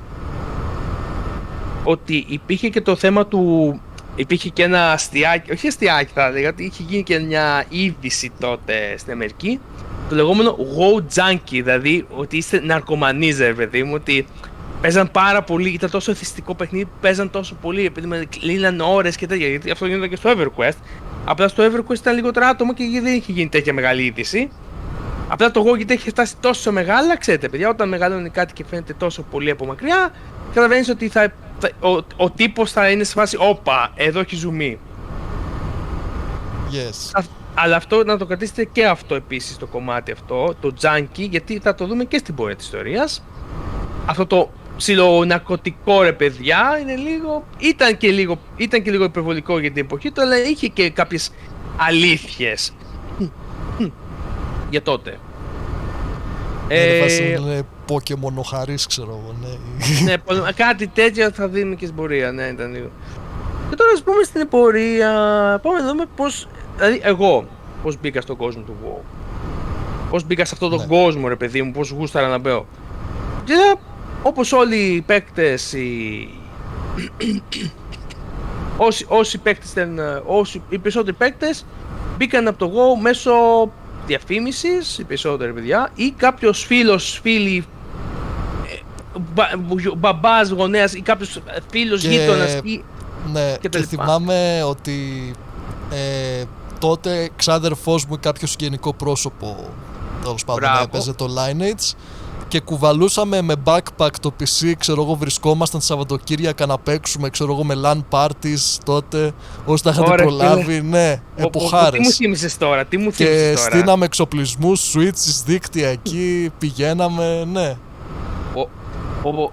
ότι υπήρχε και το θέμα του, υπήρχε και ένα αστιάκι, όχι αστιάκι θα έλεγα, γιατί είχε γίνει και μια είδηση τότε στην Αμερική, το λεγόμενο WoW Junkie, δηλαδή ότι είστε ναρκωμανείς ρε παιδί μου, ότι παίζαν πάρα πολύ, ήταν τόσο εθιστικό παιχνίδι που παίζαν τόσο πολύ, επειδή με κλείναν ώρες και τέτοια, γιατί αυτό γίνεται και στο EverQuest. Απλά στο EverQuest ήταν λιγότερα άτομα και δεν είχε γίνει τέτοια μεγάλη είδηση. Απλά το WoW γιατί έχει φτάσει τόσο μεγάλα, ξέρετε παιδιά, όταν μεγαλώνει κάτι και φαίνεται τόσο πολύ από μακριά, καταλαβαίνεις ότι ο τύπος θα είναι σε φάση όπα, εδώ έχει ζουμί. Yes. Αλλά αυτό να το κρατήσετε και αυτό επίσης το κομμάτι αυτό, το junkie, γιατί θα το δούμε και στην πορεία της ιστορίας. Αυτό το ψιλοναρκωτικό ρε παιδιά είναι λίγο, ήταν και λίγο υπερβολικό για την εποχή του, αλλά είχε και κάποιες αλήθειες για τότε. Είναι Pokemon ξέρω εγώ, ναι. Ναι, κάτι τέτοιο θα δίνει και στην πορεία, ναι, ήταν λίγο. Και τώρα ας πούμε στην πορεία, πάμε να δούμε πώς, δηλαδή εγώ, πώς μπήκα στον κόσμο του WoW. Πώς μπήκα σε αυτόν τον κόσμο ρε παιδί μου, πώς γούσταρα να μπω. Και όπως όλοι οι παίκτες, όσοι παίκτες ήταν, οι περισσότεροι παίκτες μπήκαν από το WoW μέσω διαφήμισης, οι περισσότεροι παιδιά, ή κάποιος φίλοι, μπαμπάς, γονέας ή κάποιος φίλος γείτονας ναι, και θυμάμαι ότι τότε ξάδερφός μου ή κάποιος γενικό πρόσωπο τέλος πάντων έπαιζε το Lineage και κουβαλούσαμε με backpack το PC, ξέρω εγώ, βρισκόμασταν Σαββατοκύριακα να παίξουμε, ξέρω εγώ, με LAN parties τότε, όσοι τα είχατε προλάβει, ναι, εποχάρες. Τι μου θύμισες τώρα, και στείναμε εξοπλισμούς, switches, δίκτυα εκεί, πηγαίναμε, ναι.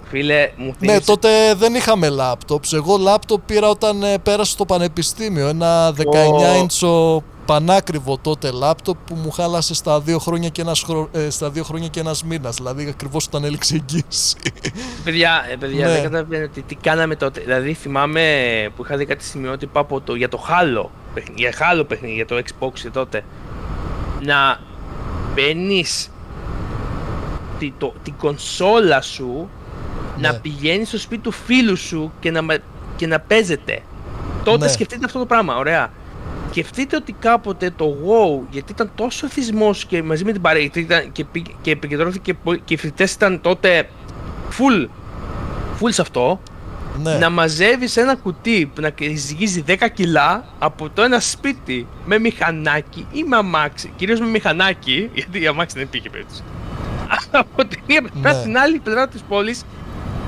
Φίλε, μου θύμισες. Ναι, τότε δεν είχαμε laptops, εγώ laptop πήρα όταν πέρασα στο πανεπιστήμιο, ένα 19 πανάκριβο τότε λάπτοπ που μου χάλασε στα 2 χρόνια και ένας μήνας, δηλαδή ακριβώς όταν έληξε εγγύηση. Παιδιά, ναι. Δεν καταλαβαίνετε τι κάναμε τότε. Δηλαδή θυμάμαι που είχα δει κάτι σημειότυπα για το Halo παιχνίδι, για το Xbox και τότε. Να μπαίνεις την κονσόλα σου, να πηγαίνεις στο σπίτι του φίλου σου και να παίζετε. Τότε σκεφτείτε αυτό το πράγμα, ωραία. Σκεφτείτε ότι κάποτε το WoW, γιατί ήταν τόσο εθισμός και μαζί με την παρέα και επικεντρώθηκε και οι φοιτητές ήταν τότε full σε αυτό, να μαζεύεις ένα κουτί που να ζυγίζει 10 κιλά από το ένα σπίτι με μηχανάκι ή με αμάξι, κυρίως με μηχανάκι, γιατί η αμάξι δεν υπήρχε περίπτωση, από την μία πλευρά στην άλλη πλευρά της πόλης,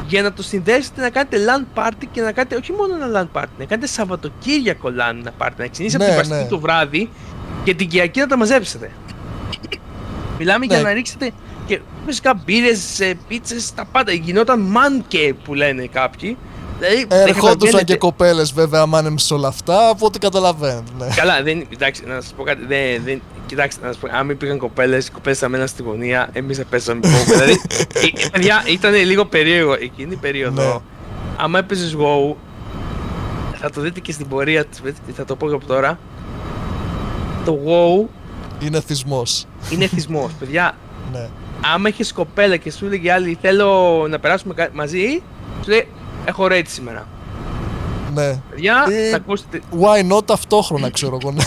για να το συνδέσετε να κάνετε LAN party και να κάνετε όχι μόνο ένα LAN party, να κάνετε Σαββατοκύριακο LAN party, να ξεκινήσετε από την Παρασκευή το βράδυ και την Κυριακή να τα μαζέψετε. Μιλάμε για να ρίξετε και φυσικά μπύρες, πίτσες, τα πάντα. Γινόταν man cave που λένε κάποιοι. Δηλαδή, ερχόντουσαν και κοπέλες βέβαια, άμα είναι σε όλα αυτά, από ό,τι καταλαβαίνουν. Ναι. Καλά, εντάξει, να σας πω κάτι. Κοιτάξτε, να σας πω, αν μην πήγαν κοπέλες, οι κοπέλες θα μέναν στη γωνία, εμείς θα πέσαμε πόδι. Δηλαδή, παιδιά, ήταν λίγο περίεργο εκείνη η περίοδο. Ναι. Άμα έπαιζες WoW, θα το δείτε και στην πορεία, θα το πω από τώρα. Το WoW είναι θυσμός. Είναι θυσμός, παιδιά. Ναι. Άμα έχεις κοπέλα και σου λέγει άλλη, θέλω να περάσουμε μαζί, σου λέει, έχω raid σήμερα. Ναι. Παιδιά, θα ακούσετε. Why not ταυτόχρονα, ξέρω εγώ. Ναι.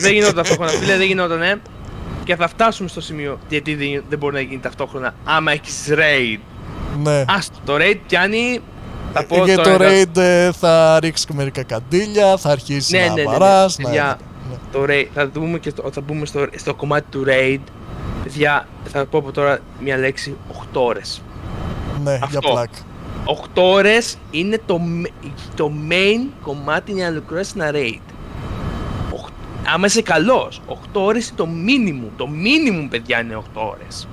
Δεν γινόταν ταυτόχρονα, φίλε, δεν γινόταν, ναι. Και θα φτάσουμε στο σημείο γιατί δεν μπορεί να γίνει ταυτόχρονα άμα έχεις raid. Ναι. Άστο, το raid πιάνει. Για το raid θα ρίξει και μερικά καντήλια, θα αρχίσει να βαράς. Παιδιά, το raid, θα δούμε και θα μπούμε στο κομμάτι του raid. Παιδιά, θα πω από τώρα μια λέξη, 8 ώρες. Ναι, για πλάκα. 8 ώρες είναι το main κομμάτι για να ολοκληρώσεις ένα raid. Άμα είσαι καλός, 8 ώρες είναι το minimum. Το minimum, παιδιά, είναι 8 ώρες.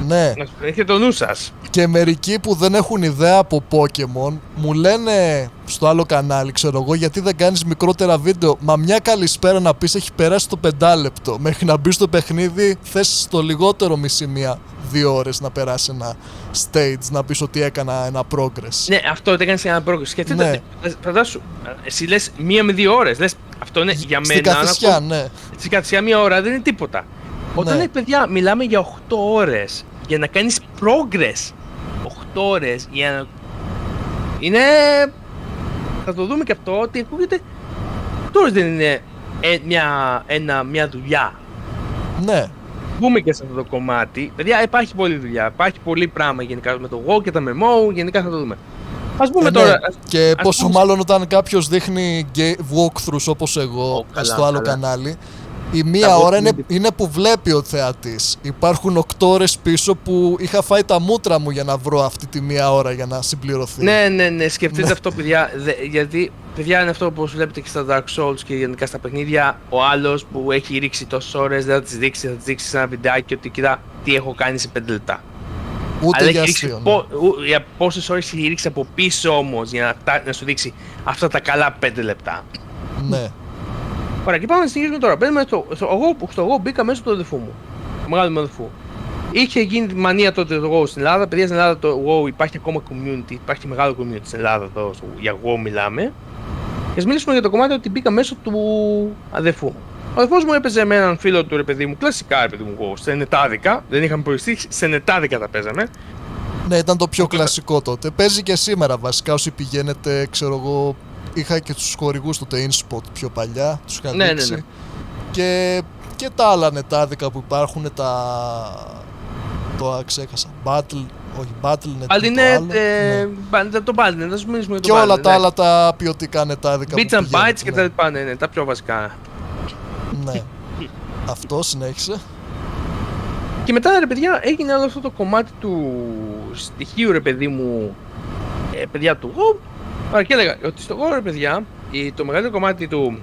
Ναι. Να σου έχετε το νου σας. Και μερικοί που δεν έχουν ιδέα από Pokemon μου λένε στο άλλο κανάλι, ξέρω εγώ, γιατί δεν κάνεις μικρότερα βίντεο. Μα μια καλησπέρα να πεις έχει περάσει το 5 λεπτό. Μέχρι να μπει στο παιχνίδι θες στο λιγότερο μισή μία 2 ώρες να περάσει ένα stage, να πεις ότι έκανα ένα progress. Ναι, αυτό ότι έκανες ένα progress. Σκεφτείτε, ναι. Φαντάσου, εσύ λες 1 με 2 ώρες. Λες, αυτό είναι για μένα. Στην καθησιά, ναι. Στην καθησιά 1 ώρα δεν είναι τίποτα. Ναι. Όταν λέει, παιδιά, μιλάμε για 8 ώρες για να κάνεις progress. 8 ώρες για να... Είναι... Θα το δούμε και αυτό, ότι ακούγεται... 8 ώρες δεν είναι μια δουλειά. Ναι. Μπούμε και σε αυτό το κομμάτι. Παιδιά, υπάρχει πολλή δουλειά. Υπάρχει πολύ πράγμα γενικά με το WoW και τα MMO. Γενικά θα το δούμε. Ας πούμε τώρα. Ναι. Και πόσο μάλλον όταν κάποιος δείχνει walkthroughs όπως εγώ στο άλλο κανάλι. Η μία ώρα είναι που βλέπει ο θεατής. Υπάρχουν 8 ώρες πίσω που είχα φάει τα μούτρα μου για να βρω αυτή τη μία ώρα για να συμπληρωθεί. Ναι. Σκεφτείτε αυτό, παιδιά. Γιατί, παιδιά, είναι αυτό που βλέπετε και στα Dark Souls και γενικά στα παιχνίδια. Ο άλλος που έχει ρίξει τόσες ώρες δεν θα τις δείξει. Θα τις δείξει σε ένα βιντεάκι ότι κοιτά τι έχω κάνει σε 5 λεπτά. Ούτε για αστείο. Για πόσες ώρες έχει ρίξει από πίσω όμως για να σου δείξει αυτά τα καλά 5 λεπτά. Ναι. Ωραία, και πάμε να συνεχίσουμε τώρα. Μπαίνουμε στο εγώ μπήκα μέσα στο αδερφού μου. Το μεγάλο μου αδερφού. Είχε γίνει τη μανία τότε το WoW στην Ελλάδα. Παιδιά, στην Ελλάδα το WoW υπάρχει ακόμα community. Υπάρχει μεγάλο community στην Ελλάδα εδώ, για WoW μιλάμε. Και ας μιλήσουμε για το κομμάτι ότι μπήκα μέσω του αδερφού μου. Ο αδερφός μου έπαιζε με έναν φίλο του, ρε παιδί μου, κλασικά ρε παιδί μου WoW, σε νετάδικα. Δεν είχαμε προηγηθεί, σε νετάδικα τα παίζαμε. Ναι, ήταν το πιο κλασικό τότε. Παίζει και σήμερα βασικά όσοι πηγαίνετε, ξέρω εγώ. Είχα και τους χορηγούς του InSpot πιο παλιά, τους είχα δείξει. Ναι. Και τα άλλα νετάδικα που υπάρχουν, το ξέχασα, Battle.net. Το Battle.net, ας μιλήσουμε για το και Battle.net. όλα τα άλλα τα ποιοτικά νετάδικα Bits and Bytes και τα λοιπά, ναι, τα πιο βασικά. Ναι, αυτό συνέχισε. Και μετά, ρε παιδιά, έγινε όλο αυτό το κομμάτι του στοιχείου, ρε παιδί μου, παιδιά του WoW. Άρα και έλεγα ότι στο WoW, ρε παιδιά, το μεγαλύτερο κομμάτι του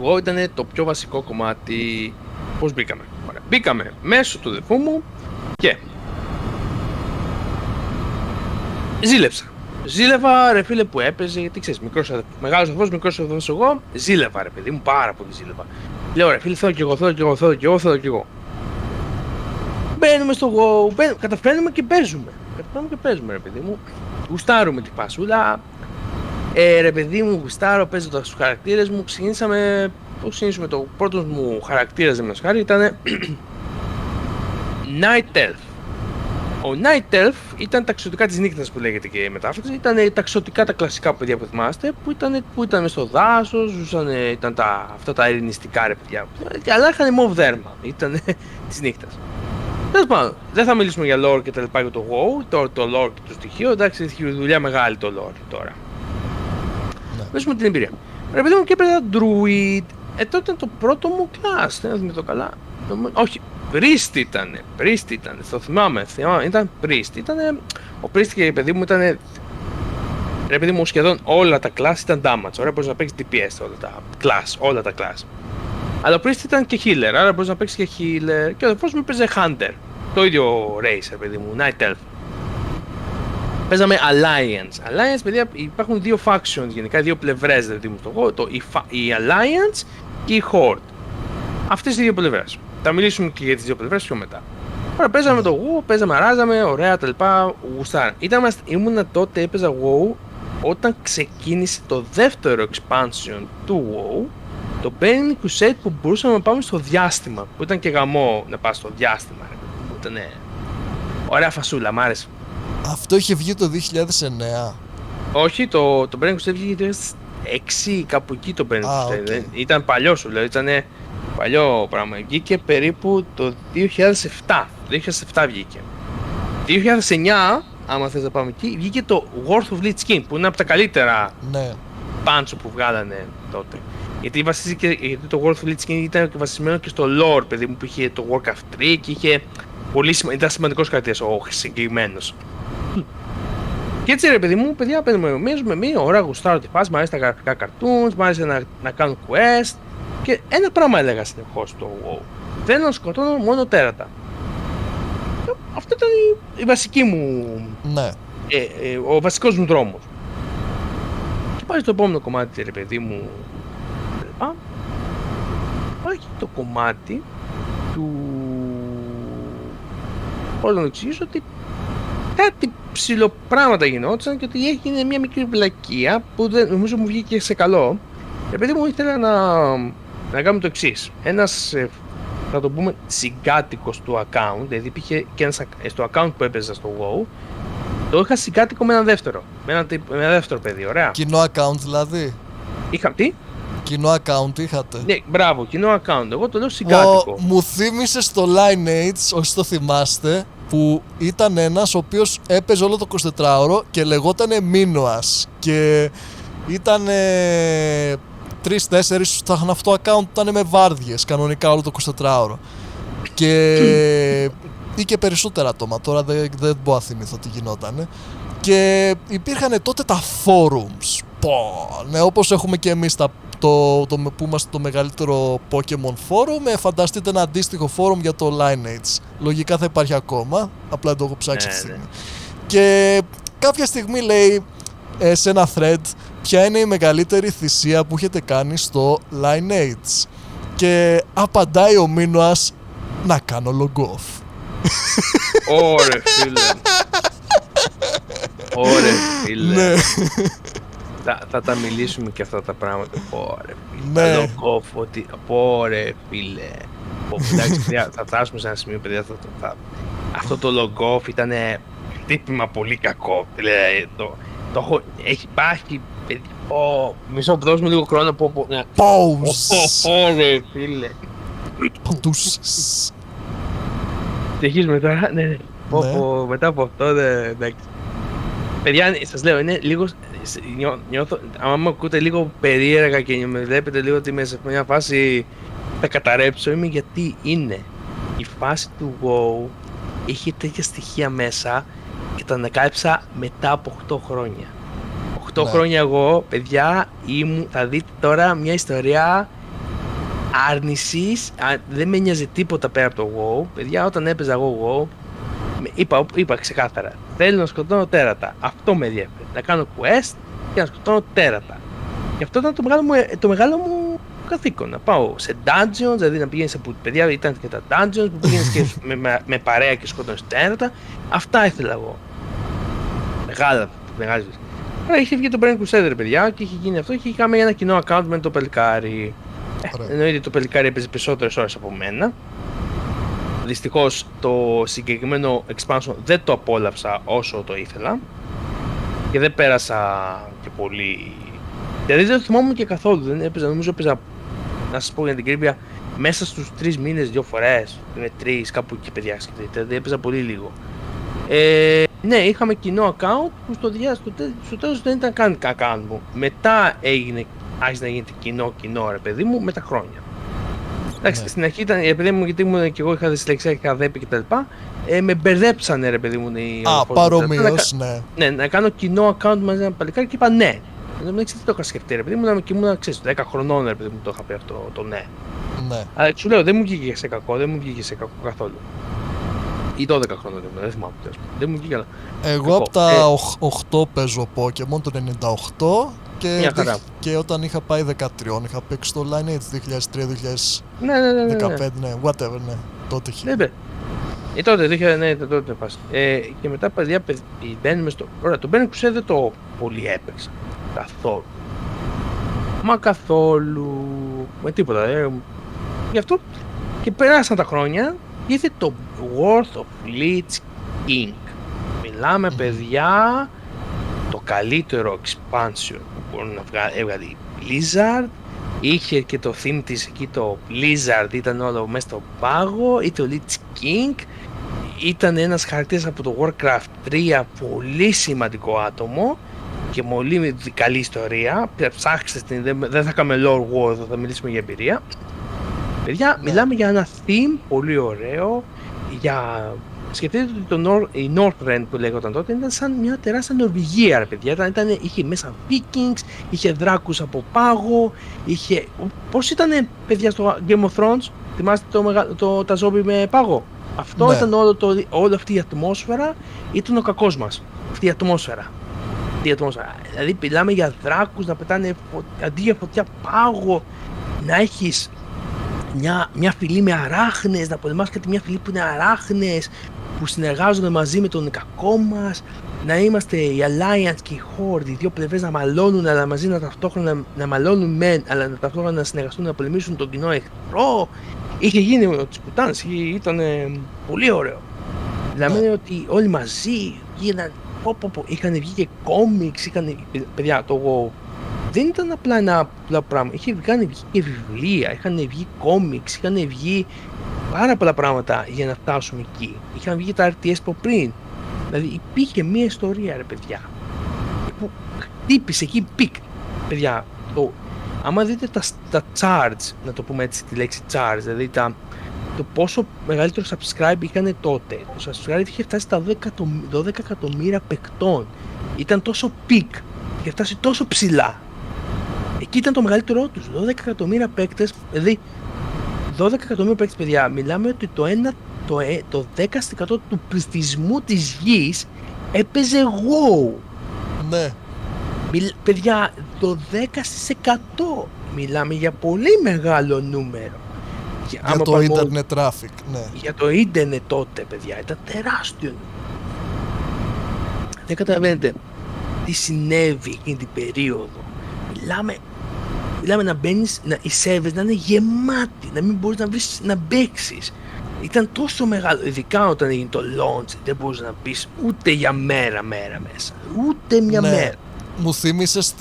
WoW ήταν το πιο βασικό κομμάτι. Πώς μπήκαμε? Ωραία. Μπήκαμε μέσω του αδερφού μου και ζήλευα ρε φίλε που έπαιζε, γιατί ξέρεις, μεγάλος αδερφός, μικρός αδερφός εγώ, ζήλευα ρε παιδί μου, πάρα πολύ ζήλευα. Λέω ρε φίλε, θέλω κι εγώ. Μπαίνουμε στο WoW, καταφέρνουμε και παίζουμε ρε παιδί μου. Γουστάρουμε την πασούλα. Ρε παιδί μου, γουστάρω, παίζω τους χαρακτήρες μου. Ξεκινήσαμε το πρώτος μου χαρακτήρας, δεν μας χάρη, ήταν Night Elf. Ο Night Elf ήταν τα εξωτικά της νύχτας που λέγεται και η μετάφραση. Ήταν τα εξωτικά τα κλασικά παιδιά που θυμάστε, που ήταν στο δάσος, ήταν αυτά τα ειρηνιστικά ρε παιδιά. Αλλά είχαν μοβ δέρμα, ήταν της νύχτας. Τέλος πάντων, δεν θα μιλήσουμε για lore και τα λοιπά για το WoW, το lore και το στοιχείο, εντάξει, έχει δουλειά μεγάλη το lore τώρα. Βρίσκουμε την εμπειρία. Ρε παιδί μου, και έπαιρνα Druid. Τότε ήταν το πρώτο μου class, δεν θυμάμαι καλά. Όχι, Priest ήτανε, το θυμάμαι, ήταν Priest. Ο Priest και παιδί μου ήταν, ρε παιδί μου, σχεδόν όλα τα class ήταν damage. Ωραία, μπορείς να παίξεις DPS όλα τα class. Αλλά ο Priest ήταν και healer, άρα μπορείς να παίξεις και healer. Και ο αδερφός μου παίζε hunter. Το ίδιο racer, παιδί μου, Night Elf. Παίζαμε Alliance. Alliance, παιδιά, υπάρχουν δύο factions γενικά, δύο πλευρές δηλαδή μου στο η Alliance και η Horde. Αυτές οι δύο πλευρές. Θα μιλήσουμε και για τις δύο πλευρές πιο μετά. Τώρα παίζαμε το WoW, παίζαμε, αράζαμε, ωραία τα λοιπά, γουστάρα. Ήμουνα τότε, έπαιζα WoW όταν ξεκίνησε το δεύτερο expansion του WoW, το Burning Crusade, που μπορούσαμε να πάμε στο διάστημα, που ήταν και γαμό να πας στο διάστημα. Ήταν ωραία φασούλα, μ' άρεσε. Αυτό είχε βγει το 2009. Όχι, το Burning Crusade βγήκε το 2006, κάπου εκεί το Burning Crusade. Okay. Ήταν παλιό σου, δηλαδή ήταν παλιό πράγμα. Βγήκε περίπου το 2007. Το 2007 βγήκε. Το 2009, άμα θες να πάμε εκεί, βγήκε το Worth of Lich King, που είναι από τα καλύτερα πάντσο που βγάλανε τότε. Γιατί γιατί το Worth of Lich King ήταν βασισμένο και στο lore, παιδί μου, που είχε το Warcraft 3 και είχε ήταν σημαντικός χαρακτήρας ο συγκεκριμένος. Και έτσι ρε παιδί μου, παιδιά, παίζουμε μία ώρα, γουστάρω τη φάση, μου αρέσει τα γραφικά cartoons, μου άρεσε να κάνω quest. Και ένα πράγμα έλεγα συνεχώς στο WoW. Θέλω να σκοτώνω μόνο τέρατα. Αυτό ήταν η βασική μου... Ναι. Ο βασικός μου δρόμος. Και πάει στο επόμενο κομμάτι, ρε παιδί μου. Υπάρχει το κομμάτι του... Πώς να το εξηγήσω, ότι κάτι ψιλοπράγματα γινόντουσαν και ότι έγινε μια μικρή βλακεία που δεν, νομίζω μου βγήκε σε καλό. Επειδή μου ήθελα να κάνουμε το εξής. Ένας, θα το πούμε, συγκάτοικος του account, δηλαδή υπήρχε και ένας στο account που έπαιζα στο WoW, το είχα συγκάτοικο με ένα δεύτερο. Με ένα δεύτερο παιδί, ωραία. Κοινό account δηλαδή. Είχα τι? Κοινό account είχατε. Ναι, μπράβο, κοινό account. Εγώ το λέω συγκάτοικο. Μου θύμισε στο Lineage, όσοι το θυμάστε, που ήταν ένας ο οποίος έπαιζε όλο το 24ωρο και λεγότανε Minoas. Και ήταν 3-4 θα είχαν αυτό account, ήταν με βάρδιες κανονικά όλο το 24ωρο. Και ή και περισσότερα άτομα, τώρα δεν μπορώ να θυμηθώ τι γινότανε. Και υπήρχαν τότε τα forums. Ναι, όπως έχουμε και εμείς που είμαστε το μεγαλύτερο Pokemon Forum, φανταστείτε ένα αντίστοιχο forum για το Lineage. Λογικά θα υπάρχει ακόμα, απλά το έχω ψάξει τη στιγμή. Και κάποια στιγμή λέει σε ένα thread ποια είναι η μεγαλύτερη θυσία που έχετε κάνει στο Lineage. Και απαντάει ο Minoas, να κάνω log-off. Ωρε φίλε. Ωρε φίλε. Ναι. Θα τα μιλήσουμε και αυτά τα πράγματα. Ωρε φίλε. Ναι. Log-off, ότι... Ωρε φίλε. Εντάξει, θα φτάσουμε σε ένα σημείο, παιδιά. Αυτό το log-off ήταν χτύπημα πολύ κακό. Έχει υπάρχει, παιδιά. Μισό που δώσουμε λίγο χρόνο. Ωρε φίλε. Συνεχίζουμε τώρα. Ναι. Μετά από αυτό, εντάξει. Παιδιά, σας λέω, είναι λίγο... Νιώθω, άμα με ακούτε λίγο περίεργα και με βλέπετε λίγο ότι είμαι σε μια φάση θα καταρρέψω, είμαι γιατί είναι. Η φάση του WoW είχε τέτοια στοιχεία μέσα και τα ανακάλυψα μετά από 8 χρόνια. 8 χρόνια εγώ, παιδιά, θα δείτε τώρα μια ιστορία άρνησης, δεν με νοιάζει τίποτα πέρα από το WoW. Παιδιά, όταν έπαιζα εγώ WoW, είπα ξεκάθαρα, θέλω να σκοτώνω τέρατα. Αυτό με ενδιαφέρει. Να κάνω quest και να σκοτώνω τέρατα. Και αυτό ήταν το μεγάλο μου καθήκον. Να πάω σε dungeons, δηλαδή να πηγαίνεις από παιδιά, ήταν και τα dungeons που πήγαινες και με παρέα και σκοτώνεις τέρατα. Αυτά ήθελα εγώ. Μεγάλη. Άρα είχε βγει το Burning Crusade, παιδιά, και είχε γίνει αυτό και είχαμε ένα κοινό account με το Πελικάρι. Εννοείται το Πελικάρι έπαιζε περισσότερες ώρες από μένα. Δυστυχώς το συγκεκριμένο expansion δεν το απόλαυσα όσο το ήθελα και δεν πέρασα και πολύ. Δηλαδή δεν το θυμόμουν και καθόλου, δεν έπαιζα, νομίζω έπαιζα, να σας πω για την κρύβεια, μέσα στους 3 μήνες 2 φορές, με 3 κάπου εκεί παιδιά, δηλαδή έπαιζα πολύ λίγο. Ναι, είχαμε κοινό account που στο τέλος δεν ήταν καν account μου. Μετά άρχισε να γίνεται κοινό ρε παιδί μου με τα χρόνια. Εντάξει, στην αρχή ήταν, επειδή μου, γιατί ήμουν και εγώ είχα δυσλεξία και είχα δέπη και τα λοιπά, με μπερδέψανε ρε παιδί μου. Παρομοίως, ναι. Ναι, να κάνω κοινό account μαζί με ένα παλικάρι και είπα ναι. Δεν το είχα σκεφτεί, ρε παιδί μου, και ήμουν, ξέρεις, 10 χρονών, ρε παιδί μου, το είχα πει αυτό το ναι. Ναι. Αλλά σου λέω, δεν μου βγήκε σε κακό, δεν μου βγήκε σε κακό καθόλου. Ή 12 χρονών ήμουν, δεν θυμάμαι τέλος. Δεν μου βγήκε, αλλά. Εγώ από τα 8 παίζω Pokemon το 98 και όταν είχα πάει 13 είχα παίξει το Lineage 2003-2015, ναι, whatever, ναι, τότε είχε. Ναι, τότε πας. Και μετά, παιδιά, μπαίνουμε στο. Ωραία, το Burning Crusade δεν το πολύ έπαιξα. Καθόλου. Μα καθόλου. Με τίποτα. Γι' αυτό και περάσαν τα χρόνια και ήρθε το World of Lich King. Μιλάμε, παιδιά, το καλύτερο expansion που μπορεί να έβγαλε η Blizzard. Είχε και το theme της εκεί, το Blizzard, ήταν όλο μέσα στο πάγο, ή το Lich King. Ήταν ένας χαρακτήρας από το Warcraft 3, πολύ σημαντικό άτομο και πολύ καλή ιστορία. Ψάξτε την, δεν θα κάνουμε lore war, θα μιλήσουμε για εμπειρία. Παιδιά, μιλάμε για ένα theme πολύ ωραίο. Σκεφτείτε ότι η Northrend που λέγονταν τότε ήταν σαν μια τεράστια Νορβηγία, ρε παιδιά. Είχε μέσα Vikings, είχε δράκους από πάγο, είχε. Πώς ήτανε, παιδιά, στο Game of Thrones, θυμάστε τα ζόμπι με πάγο? Αυτό ήταν όλη αυτή η ατμόσφαιρα, ήταν ο κακός μας. Αυτή η ατμόσφαιρα. Δηλαδή, μιλάμε για δράκους να πετάνε αντί για φωτιά πάγο, να έχεις μια φυλή με αράχνες, να πολεμάς κάτι μια φυλή που είναι αράχνες, που συνεργάζονται μαζί με τον κακό μας, να είμαστε η Alliance και η Horde, οι δύο πλευρές να μαλώνουν, αλλά μαζί ταυτόχρονα να μαλώνουν μεν, αλλά ταυτόχρονα να συνεργαστούν να πολεμήσουν τον κοινό εχθρό. Είχε γίνει ο της πουτάνας, ήταν πολύ ωραίο. Δηλαδή ότι όλοι μαζί είχαν βγει και κόμιξ, παιδιά, δεν ήταν απλά ένα απλό πράγμα. Είχαν βγει και βιβλία, είχαν βγει κόμιξ, είχαν βγει πάρα πολλά πράγματα για να φτάσουμε εκεί. Είχαν βγει τα RTS από πριν. Δηλαδή υπήρχε μια ιστορία, ρε παιδιά, που χτύπησε εκεί πικ. Παιδιά, άμα δείτε τα charts, να το πούμε έτσι τη λέξη charts, δηλαδή το πόσο μεγαλύτερο subscribe είχαν τότε. Το subscribe είχε φτάσει στα 12 εκατομμύρια παικτών. Ήταν τόσο πικ, είχε φτάσει τόσο ψηλά. Εκεί ήταν το μεγαλύτερό τους, 12 εκατομμύρια παίκτες, δηλαδή 12 εκατομμύρια παίκτες, παιδιά, μιλάμε ότι το 10% του πληθυσμού της γης έπαιζε WoW. Ναι. Παιδιά, το 10%, μιλάμε για πολύ μεγάλο νούμερο. Για το internet traffic, ναι. Για το ίντερνετ τότε, παιδιά, ήταν τεράστιο. Δεν καταλαβαίνετε τι συνέβη εκείνη την περίοδο. Μιλάμε να μπαίνεις, οι servers να είναι γεμάτοι, να μην μπορείς να βρεις να παίξεις. Ήταν τόσο μεγάλο, ειδικά όταν έγινε το launch, δεν μπορείς να μπεις ούτε για μέρα μέσα, ούτε μια μέρα. Μου θύμισες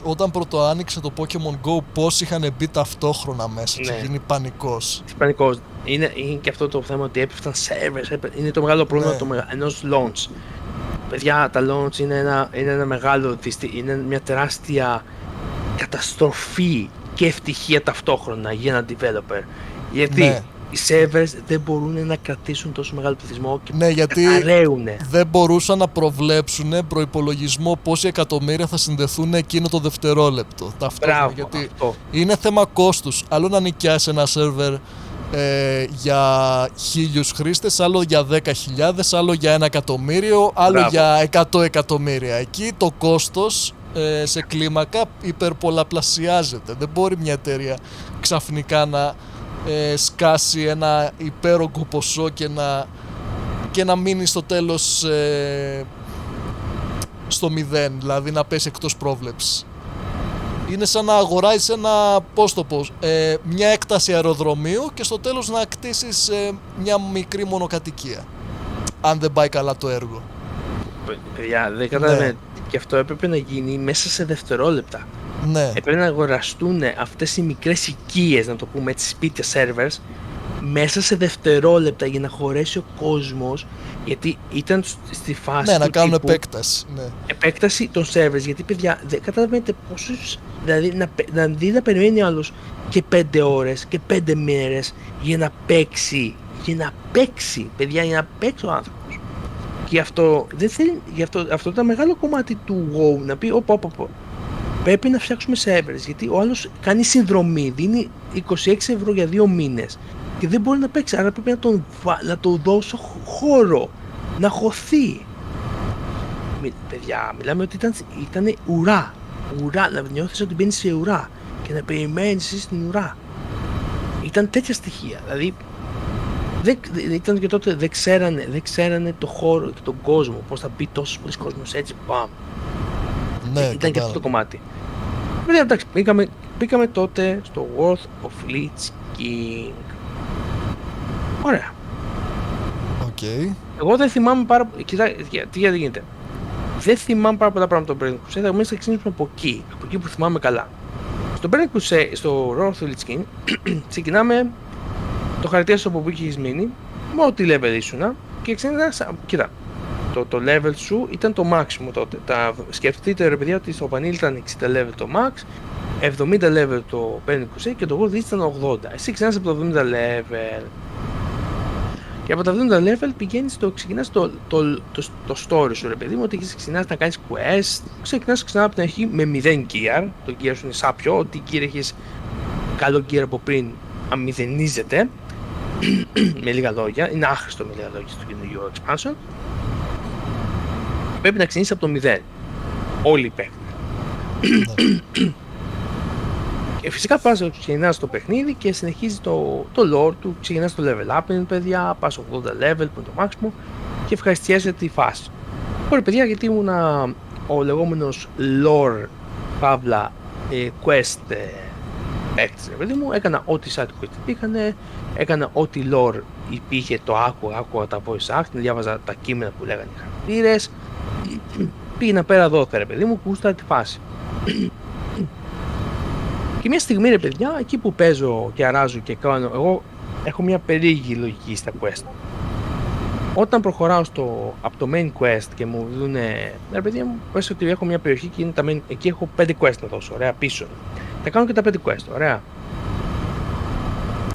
όταν πρώτο άνοιξε το Pokemon Go πώς είχαν μπει ταυτόχρονα μέσα, είχε γίνει πανικός. Πανικός. Είναι και αυτό το θέμα ότι έπεφταν servers, είναι το μεγάλο πρόβλημα ενός launch. Παιδιά, τα launch είναι ένα μεγάλο, είναι μια τεράστια καταστροφή και ευτυχία ταυτόχρονα για έναν developer. Γιατί οι servers δεν μπορούν να κρατήσουν τόσο μεγάλο πληθυσμό και γιατί καταραίουνε. Δεν μπορούσαν να προβλέψουν προϋπολογισμό πόσοι εκατομμύρια θα συνδεθούν εκείνο το δευτερόλεπτο. Μπράβο, γιατί είναι θέμα κόστους. Άλλο να νοικιάσει ένα server για 1.000 χρήστες, άλλο για 10.000, άλλο για 1 εκατομμύριο, άλλο για 100 εκατομμύρια. Εκεί το κόστος σε κλίμακα υπερπολαπλασιάζεται. Δεν μπορεί μια εταιρεία ξαφνικά να σκάσει ένα υπέρογκο ποσό και να μείνει στο τέλος στο μηδέν, δηλαδή να πέσει εκτός πρόβλεψης. Είναι σαν να αγοράσεις μια έκταση αεροδρομίου και στο τέλος να κτίσεις μια μικρή μονοκατοικία, αν δεν πάει καλά το έργο. Παιδιά, δεν καταλαβαίνετε. Και αυτό έπρεπε να γίνει μέσα σε δευτερόλεπτα. Ναι. Έπρεπε να αγοραστούν αυτές οι μικρές οικίες, να το πούμε έτσι, σπίτια servers, μέσα σε δευτερόλεπτα για να χωρέσει ο κόσμος, γιατί ήταν στη φάση να κάνουν επέκταση. Ναι. Επέκταση των servers, γιατί παιδιά δεν καταλαβαίνετε πόσους, δηλαδή να περιμένει άλλος και 5 ώρες και 5 μέρες για να παίξει, παιδιά, για να παίξει ο άνθρωπος. Και αυτό δεν θέλει, αυτό ήταν μεγάλο κομμάτι του WoW, να πει πρέπει να φτιάξουμε servers, γιατί ο άλλος κάνει συνδρομή, δίνει 26 ευρώ για 2 μήνες και δεν μπορεί να παίξει, άρα πρέπει να τον δώσω χώρο, να χωθεί. Παιδιά, μιλάμε ότι ήταν ουρά, να νιώθεις ότι μπαίνεις σε ουρά και να περιμένεις εσύ στην ουρά. Ήταν τέτοια στοιχεία, δηλαδή ήταν και τότε δεν ξέρανε το χώρο και τον κόσμο, πώς θα μπει τόσος πολλής κόσμος έτσι, μπαμ. Ναι, ήταν και αυτό το κομμάτι. Βέβαια, εντάξει, πήγαμε τότε στο World of Lich King. Ωραία. Okay. Εγώ δεν θυμάμαι πάρα πολύ. Κοιτά, τι γίνεται. Δεν θυμάμαι πάρα πολλά πράγματα από τον Burning Crusade. Εμείς θα ξεκινήσουμε από εκεί που θυμάμαι καλά. Στο Burning Crusade, στο World of Lich King, ξεκινάμε το χαρακτήρα σου από που είχες μείνει, με ό,τι level ήσουνα και ξεκινάς. Κοίτα, το level σου ήταν το maximum τότε. Σκεφτείτε ρε παιδιά ότι στο Vanilla ήταν 60 level το max, 70 level το Burning Crusade και το World ήταν 80. Εσύ ξεκινάς από το 70 level. Και από τα 70 level πηγαίνεις ξεκινάς το story σου ρε παιδί μου, ότι ξεκινάς να κάνεις quest, ξεκινάς ξανά από την αρχή με 0 gear, το gear σου είναι σάπιο, ότι gear έχεις καλό gear από πριν αμηδενίζεται, με λίγα λόγια, είναι άχρηστο με λίγα λόγια στο καινούργιο expansion. Πρέπει να ξεκινήσεις από το 0, όλοι οι παίκτες. Και φυσικά πας, ξεκινάς το παιχνίδι και συνεχίζει το lore του, ξεκινάς το level up, παιδιά, πας 80 level που είναι το maximum και ευχαριστιέσαι τη φάση. Ωραία παιδιά, γιατί ήμουνα ο λεγόμενος lore παύλα quest παίκτης, ρε παιδί μου, έκανα ό,τι side quest υπήρχανε, έκανα ό,τι lore υπήρχε, το άκουγα τα voice act, διάβαζα τα κείμενα που λέγανε οι χαρακτήρες, πήγαινα πέρα δόθε ρε παιδί μου, γούσταρα τη φάση. Και μια στιγμή ρε παιδιά, εκεί που παίζω και αράζω και κάνω, εγώ έχω μια περίεργη λογική στα quest. Όταν προχωράω από το main quest και μου δούνε, ρε παιδιά μου, πες ότι έχω μια περιοχή και είναι εκεί έχω 5 quest να δώσω, ωραία, πίσω. Θα κάνω και τα 5 quest, ωραία.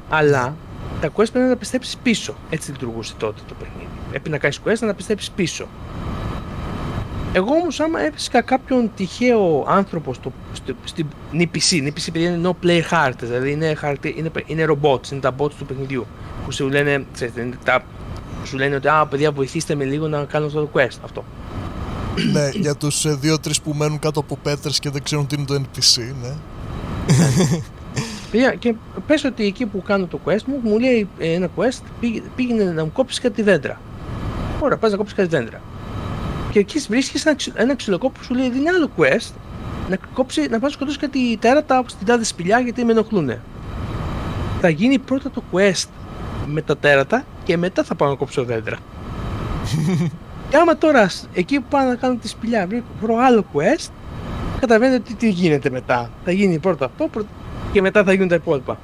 Αλλά τα quest πρέπει να τα πιστέψεις πίσω, έτσι λειτουργούσε τότε το παιχνίδι. Πρέπει να κάνεις quest να τα πιστέψεις πίσω. Εγώ όμως άμα έβρισκα κάποιον τυχαίο άνθρωπο στην NPC παιδιά είναι no play characters, δηλαδή είναι robots, είναι τα bots του παιχνιδιού που σου λένε, σου λένε ότι παιδιά βοηθήστε με λίγο να κάνω αυτό το quest, αυτό. Ναι, για τους 2-3 που μένουν κάτω από πέτρες και δεν ξέρουν τι είναι το NPC, ναι. Παιδιά, και πες ότι εκεί που κάνω το quest μου λέει ένα quest, πήγαινε να μου κόψεις κάτι δέντρα. Ωραία, πας να κόψεις κάτι δέντρα. Και εκεί βρίσκεις ένα ξυλοκόπο που σου λέει δίνει άλλο quest να πας να σκοτώσεις κάτι τέρατα στην τάδε σπηλιά γιατί με ενοχλούνε. Θα γίνει πρώτα το quest με τα τέρατα και μετά θα πάω να κόψω δέντρα. Και άμα τώρα εκεί που πάω να κάνω τη σπηλιά βρω άλλο quest, καταλαβαίνετε τι γίνεται μετά. Θα γίνει πρώτα αυτό και μετά θα γίνουν τα υπόλοιπα.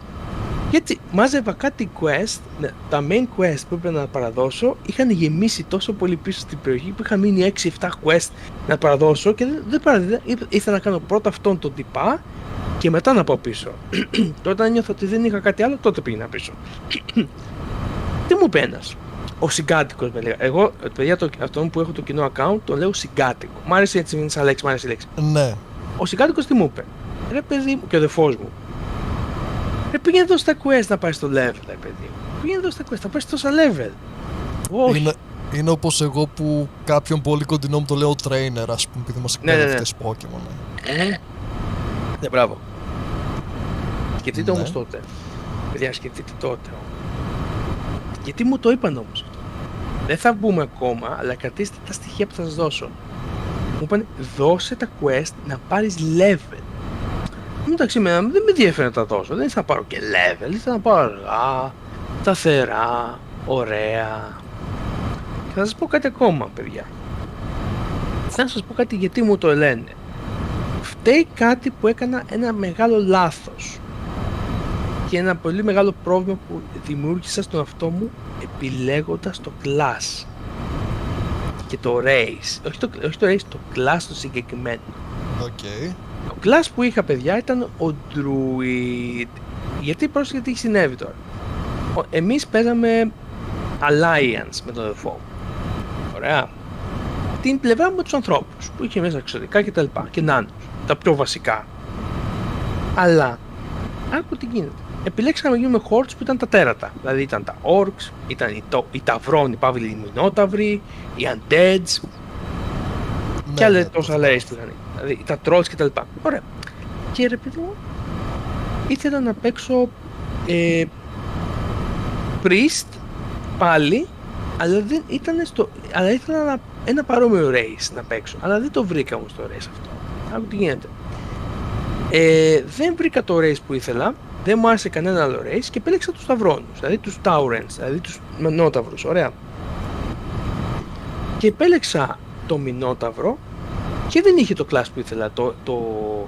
Και έτσι μάζευα κάτι quest, τα main quest που έπρεπε να παραδώσω είχαν γεμίσει τόσο πολύ πίσω στην περιοχή που είχα μείνει 6-7 quest να παραδώσω και δεν παραδίδα, ήθελα να κάνω πρώτα αυτόν τον τυπά και μετά να πάω πίσω. Τότε όταν νιώθω ότι δεν είχα κάτι άλλο, τότε πήγαινα πίσω. Τι μου είπε ένας, ο συγκάτοικος με λέγα. Εγώ, παιδιά, αυτόν που έχω το κοινό account, τον λέω συγκάτοικο. Μ' άρεσε έτσι, είναι σαν λέξη, μ' άρεσε η λέξη. Ναι. Ο συγκάτοικος τι μου είπε, ρε παιδί μου, και ο δεφός μου. Πήγαινε εδώ στα quest να πάει στο level, παιδί. Πήγαινε εδώ στα quest, θα πάει τόσα level. Όχι. Είναι όπως εγώ που κάποιον πολύ κοντινό μου το λέω trainer, ας πούμε, επειδή μας εκπαίδευτες Pokemon. Ναι, μπράβο. Σκεφτείτε όμως τότε. Παιδιά, σκεφτείτε τότε. Γιατί μου το είπαν όμως. Δεν θα μπούμε ακόμα, αλλά κρατήστε τα στοιχεία που θα σας δώσω. Μου είπαν, δώσε τα quest να πάρεις level. Εντάξει, δεν με ενδιαφέρει να τα δώσω, δεν ήθελα να πάρω και level, ήθελα να πάρω αργά, σταθερά, ωραία. Και θα σας πω κάτι ακόμα, παιδιά. Θα σας πω κάτι γιατί μου το λένε. Φταίει κάτι που έκανα ένα μεγάλο λάθος και ένα πολύ μεγάλο πρόβλημα που δημιούργησα στον εαυτό μου επιλέγοντας το class και το race, όχι το race, το class το συγκεκριμένο. Okay. Το class που είχα, παιδιά, ήταν ο Druid. Γιατί πρόσεχε τι συνέβη τώρα. Εμείς παίζαμε Alliance με τον αδερφό μου. Ωραία. την πλευρά με τους ανθρώπους που είχε μέσα εξωτερικά και τα λοιπά και νάνους, τα πιο βασικά. Αλλά, άκου τι γίνεται. Επιλέξαμε να γίνουμε hordes που ήταν τα τέρατα. Δηλαδή ήταν τα orcs, ήταν οι ταυρών, οι παύλοι οι μηνόταυροι, οι undeads και άλλα τόσα άλλα που είχαν. Δηλαδή τα trolls και τα λοιπά. Ωραία. Και ρε παιδί μου, ήθελα να παίξω priest πάλι, αλλά δεν ήταν αλλά ήθελα ένα παρόμοιο race να παίξω. Αλλά δεν το βρήκα όμως το race αυτό. Άκου τι γίνεται. Δεν βρήκα το race που ήθελα, δεν μου άρεσε κανένα άλλο race και επέλεξα τους ταυρώνους, δηλαδή τους Taurens, δηλαδή τους Μηνόταυρους, ωραία. Και επέλεξα το Μηνόταυρο και δεν είχε το class που ήθελα, το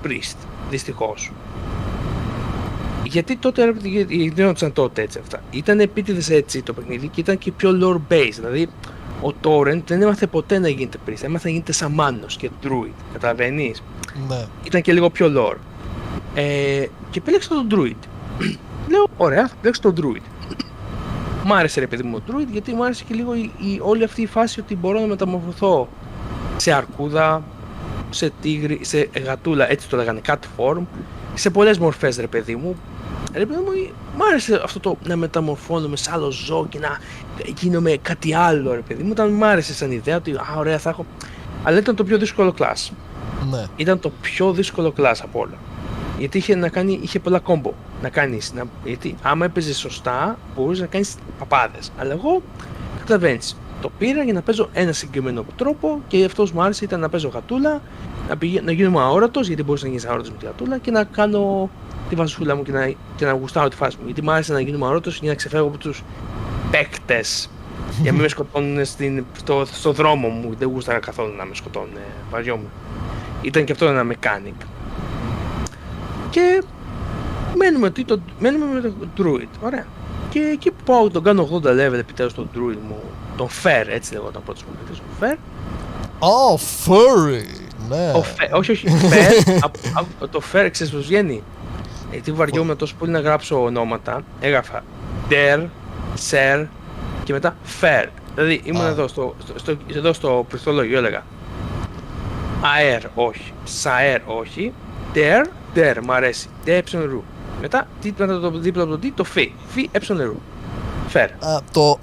Priest, δυστυχώς. Γιατί τότε γινόντουσαν τότε έτσι αυτά. Ήταν επίτηδες έτσι το παιχνίδι και ήταν και πιο lore based, δηλαδή ο Torrent δεν έμαθε ποτέ να γίνεται Priest, έμαθε να γίνεται Σαμάνος και Druid, καταλαβαίνεις. Ναι. Ήταν και λίγο πιο lore. Και επέλεξα τον Druid. Λέω, ωραία, θα επιλέξω τον Druid. Μ' άρεσε ρε παιδί μου ο Druid, γιατί μου άρεσε και λίγο όλη αυτή η φάση ότι μπορώ να μεταμορφωθώ σε αρκούδα, σε τίγρη, σε γατούλα, έτσι το λέγανε, cat form, σε πολλές μορφές ρε παιδί μου. Ρε παιδί μου άρεσε αυτό το να μεταμορφώνομαι σε άλλο ζώο και να γίνομαι κάτι άλλο ρε παιδί μου. Μ' άρεσε σαν ιδέα ότι ωραία θα έχω. Αλλά ήταν το πιο δύσκολο class. Ναι. Ήταν το πιο δύσκολο class από όλα. Γιατί είχε πολλά combo να κάνεις. Γιατί άμα έπαιζες σωστά, μπορείς να κάνεις παπάδες. Αλλά εγώ, καταλαβαίνεις, το πήρα για να παίζω ένα συγκεκριμένο τρόπο και αυτός μου άρεσε ήταν να παίζω γατούλα, να γίνομαι αόρατος, γιατί μπορείς να γίνεις αόρατος με τη γατούλα και να κάνω τη βασούλα μου και να γουστάω τη φάση μου. Γιατί μου άρεσε να γίνομαι αόρατος για να ξεφεύγω από τους παίκτες. Για να μην με σκοτώνουν στο δρόμο μου. Δεν γούσταρα καθόλου να με σκοτώνουν. Βαριόμουν. Ήταν και αυτό ένα mechanic. Και μένουμε με τον Druid. Ωραία. Και εκεί που πάω τον κάνω 80 level επιτέλους τον Druid μου. Τον Fair, έτσι λέγονταν πρώτος μου. Τον Fair. Oh, furry! Ναι. Όχι, Fair. Το Fair, ξέρεις πως βγαίνει. Γιατί βαριόμουν τόσο πολύ να γράψω ονόματα. Έγραφα Der, Ser και μετά Fair. Δηλαδή ήμουν εδώ στο πληκτρολόγιο, έλεγα Aer όχι, Saer όχι, Der, μ' αρέσει, De ρου. Μετά το δίπλα από το D, το Φι ρου. Fair.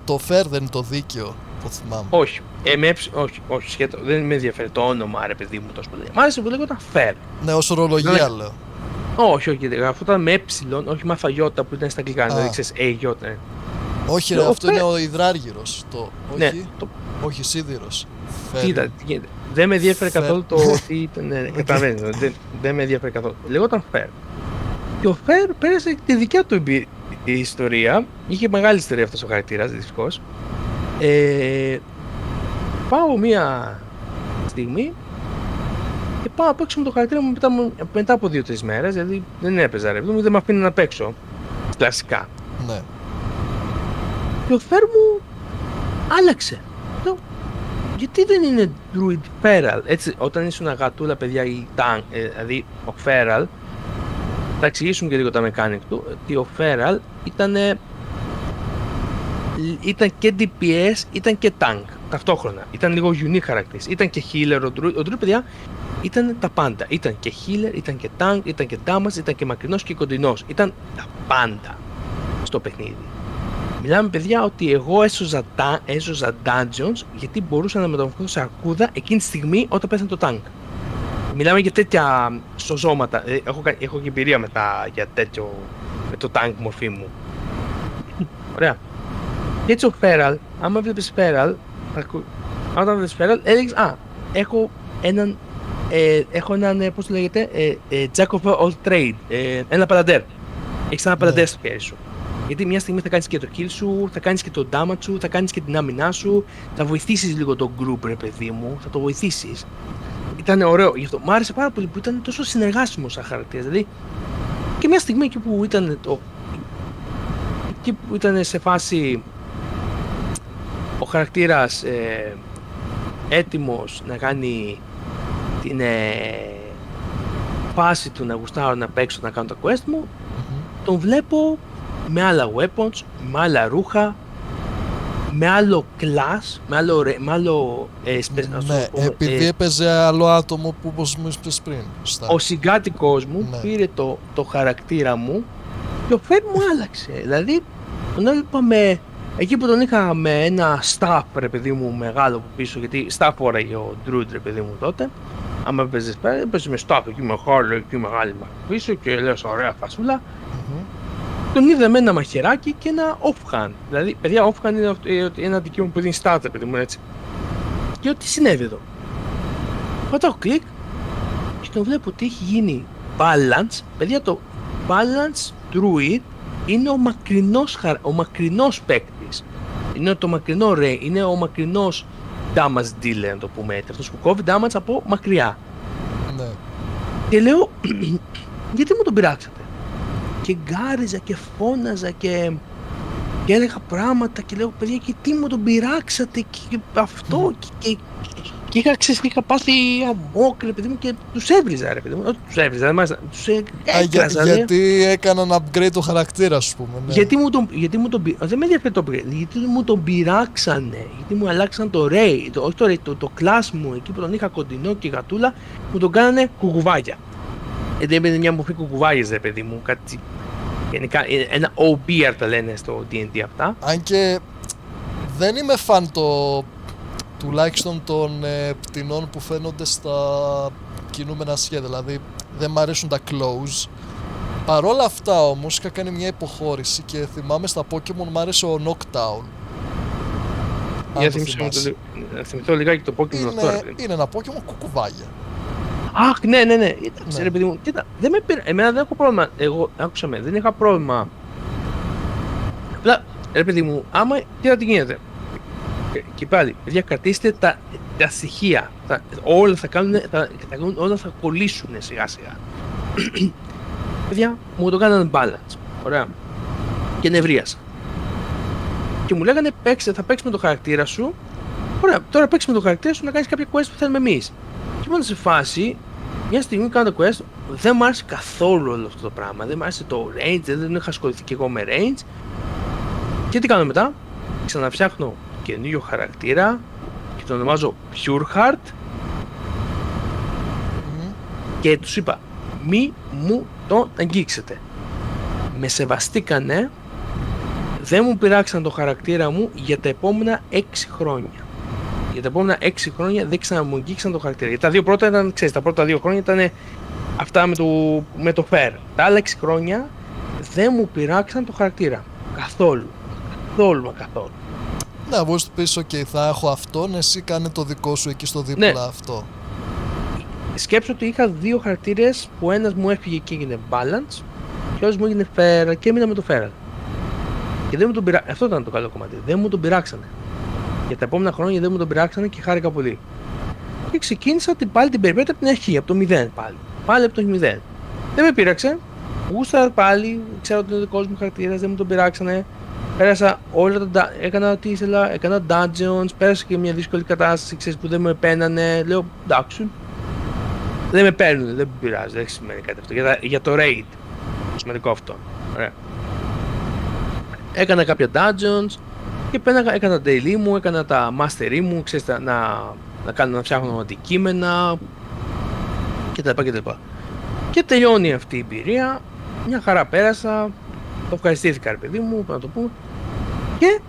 Το fair δεν είναι το δίκαιο, το θυμάμαι. Όχι, όχι, σχέτο, δεν με ενδιαφέρει το όνομα ρε παιδί μου τόσο πολύ. Μ' άρεσε που λέγονταν Fair. Ναι, ως ορολογία λέω. Όχι, αυτό ήταν με όχι με αφαγιώτα που ήταν στα αγγλικά, δηλαδή ξέρεις, αγιώτα. Όχι ρε, αυτό είναι ο υδράργυρος. Ναι, όχι, σίδηρος. Κοίτα, δεν με ενδιαφέρει καθόλου το ότι ήταν. Καταλαβαίνεις, δεν με ενδιαφέρει καθόλου. Λεγόταν Fair. Και ο Fair πέρασε τη δικιά του ιστορία. Είχε μεγάλη ιστορία αυτός ο χαρακτήρας, δυστυχώς. Πάω μία στιγμή και πάω να παίξω με το χαρακτήρα μου μετά από 2-3 μέρες. Δηλαδή δεν έπαιζα ρε, δεν με αφήνει να παίξω. Κλασικά. Ναι. Και ο Fair μου άλλαξε. Γιατί δεν είναι Druid Feral, έτσι, όταν ήσουν γατούλα παιδιά ή tank, δηλαδή ο Feral, θα εξηγήσουν και λίγο τα mechanic του, ότι ο Feral ήταν και DPS, ήταν και tank, ταυτόχρονα, ήταν λίγο unique χαρακτήρας, ήταν και healer ο Druid, παιδιά, ήταν τα πάντα, ήταν και healer, ήταν και tank, ήταν και damage, ήταν και μακρινός και κοντινός, ήταν τα πάντα στο παιχνίδι. Μιλάμε παιδιά ότι εγώ έσωζα dungeons γιατί μπορούσα να μεταμορφωθώ σε αρκούδα εκείνη τη στιγμή όταν πέθανε το tank. Μιλάμε για τέτοια σωζώματα, έχω και εμπειρία με το tank μορφή μου. Ωραία. Και έτσι ο Feral, άμα βλέπεις Feral, όταν βλέπεις Feral έλεγες έχω έναν, πώς το λέγεται, Jack of all trade, ένα παλαντέρ. Έχεις ένα παλαντέρ στο χέρι σου. Γιατί μια στιγμή θα κάνεις και το kill σου, θα κάνεις και το damage σου, θα κάνεις και την άμυνά σου, θα βοηθήσεις λίγο τον group ρε παιδί μου, θα το βοηθήσεις. Ήταν ωραίο, γι' αυτό μ' άρεσε πάρα πολύ που ήταν τόσο συνεργάσιμο σαν χαρακτήρας. Δηλαδή και μια στιγμή εκεί που ήταν σε φάση ο χαρακτήρας έτοιμος να κάνει την φάση του να γουστάρω να παίξω, να κάνω τα quest μου, τον βλέπω με άλλα weapons, με άλλα ρούχα, με άλλο class, με άλλο Ναι, επειδή έπαιζε άλλο άτομο που όπως μου είπες πριν. Ο συγκάτοικός μου πήρε το χαρακτήρα μου και ο Φερ μου άλλαξε. Δηλαδή, τον έβλεπα εκεί που τον είχα με ένα staff, ρε παιδί μου, μεγάλο από πίσω, γιατί staff φόραγε ο Druid, ρε παιδί μου, τότε. Άμα έπαιζες πέρα, έπαιζε με staff εκεί μεγάλο, εκεί μεγάλη πίσω και λες ωραία φασούλα. Τον είδα με ένα μαχαιράκι και ένα off-hand. Δηλαδή, παιδιά, off-hand είναι ένα αντικείμενο που δίνει starter, παιδί μου, έτσι. Και ό,τι συνέβη εδώ. Πατάω κλικ και τον βλέπω ότι έχει γίνει balance. Παιδιά, το balance druid είναι ο μακρινός παίκτης. Είναι το μακρινό Ray, είναι ο μακρινός damage dealer, να το πούμε έτσι. Αυτός που κόβει damage από μακριά. Ναι. Και λέω, γιατί μου τον πειράξατε? Και γκάριζα και φώναζα και έλεγα πράγματα και λέω, παιδιά, και τι μου τον πειράξατε και αυτό και είχα πάθει αμόκ, ρε παιδί μου, και τους έβριζα, ρε παιδί μου. Όχι τους έβριζα, τους έκραζα. Γιατί έκαναν upgrade το χαρακτήρα, ας πούμε. Ναι. Γιατί μου τον δεν με ενδιαφέρει το upgrade, γιατί μου τον πειράξανε, γιατί μου αλλάξαν το Ray, όχι το Ray, το class μου, εκεί που τον είχα κοντινό και γατούλα, μου τον κάνανε κουκουβάγια. Γιατί έμπαινε μια μορφή κουκουβάγιας, ρε παιδί μου, κάτι γενικά, ένα OBR τα λένε στο D&D αυτά. Αν και δεν είμαι φαν τουλάχιστον των πτηνών που φαίνονται στα κινούμενα σχέδια, δηλαδή δεν μ' αρέσουν τα close. Παρόλα αυτά όμως είχα κάνει μια υποχώρηση και θυμάμαι στα Pokemon μ' άρεσε ο Noctowl. Για θυμηθώ λιγάκι το Pokemon αυτό. Είναι ένα Pokemon κουκουβάγια. Αχ, ναι. Κοίταξε, ρε παιδί μου, κοίτα, δεν με πήρα, εμένα δεν έχω πρόβλημα, άκουσα με, δεν είχα πρόβλημα. Απλά, ρε παιδί μου, άμα, κοίτα τι γίνεται. Και πάλι, παιδιά, κρατήστε τα στοιχεία, όλα όλα θα κολλήσουν σιγά σιγά. Παιδιά, μου το κάνανε balance, ωραία, και νευρίασα. Και μου λέγανε, θα παίξεις με το χαρακτήρα σου, ωραία, τώρα παίξεις με το χαρακτήρα σου να κάνεις κάποια quest που θέλουμε εμείς. Και ήμουν σε φάση, μια στιγμή κάνω το quest, δεν μου άρεσε καθόλου όλο αυτό το πράγμα. Δεν μου άρεσε το range, δεν είχα ασχοληθεί και εγώ με range. Και τι κάνω μετά? Ξαναφτιάχνω καινούριο χαρακτήρα και τον ονομάζω Pure Heart. Και τους είπα, μη μου τον αγγίξετε. Με σεβαστήκανε, δεν μου πειράξαν το χαρακτήρα μου για τα επόμενα 6 χρόνια. Για τα επόμενα 6 χρόνια δεν ξαναμου αγγίξαν το χαρακτήρα. Γιατί τα δύο πρώτα ήταν, ξέρεις, τα πρώτα 2 χρόνια ήταν αυτά με το fair. Τα άλλα 6 χρόνια δεν μου πειράξαν το χαρακτήρα. Καθόλου. Καθόλου. Ναι, εγώ σου πεις, ok, θα έχω αυτόν, εσύ κάνε το δικό σου εκεί στο δίπλα, ναι. Αυτό. Σκέψω ότι είχα 2 χαρακτήρες που ένας μου έφυγε και έγινε balance και άλλος μου έγινε fair και έμεινα με το fair. Και δεν μου τον αυτό ήταν το καλό κομμάτι. Δεν μου τον πειράξανε. Για τα επόμενα χρόνια δεν μου τον πειράξανε και χάρηκα πολύ. Και ξεκίνησα πάλι την περιπέτεια από την αρχή, από το 0 πάλι. Πάλι από το 0. Δεν με πείραξε. Γούσταρα πάλι, ξέρω ότι είναι ο δικός μου χαρακτήρας, δεν μου τον πειράξανε. Πέρασα όλα έκανα ό,τι ήθελα, έκανα dungeons, πέρασα και μια δύσκολη κατάσταση, ξέρεις, που δεν με επένανε. Λέω, εντάξει, δεν με παίρνουν, δεν με πειράζει, δεν σημαίνει κάτι αυτό. Για το raid, σημαντικό αυτό. Ωραία. Έκανα κάποια dungeons και έκανα τα daily μου, έκανα τα mastery μου, ξέρεις, να φτιάχνω αντικείμενα κτλ. Και τελειώνει αυτή η εμπειρία, μια χαρά πέρασα, το ευχαριστήθηκα, ρε παιδί μου, να το πούμε. Και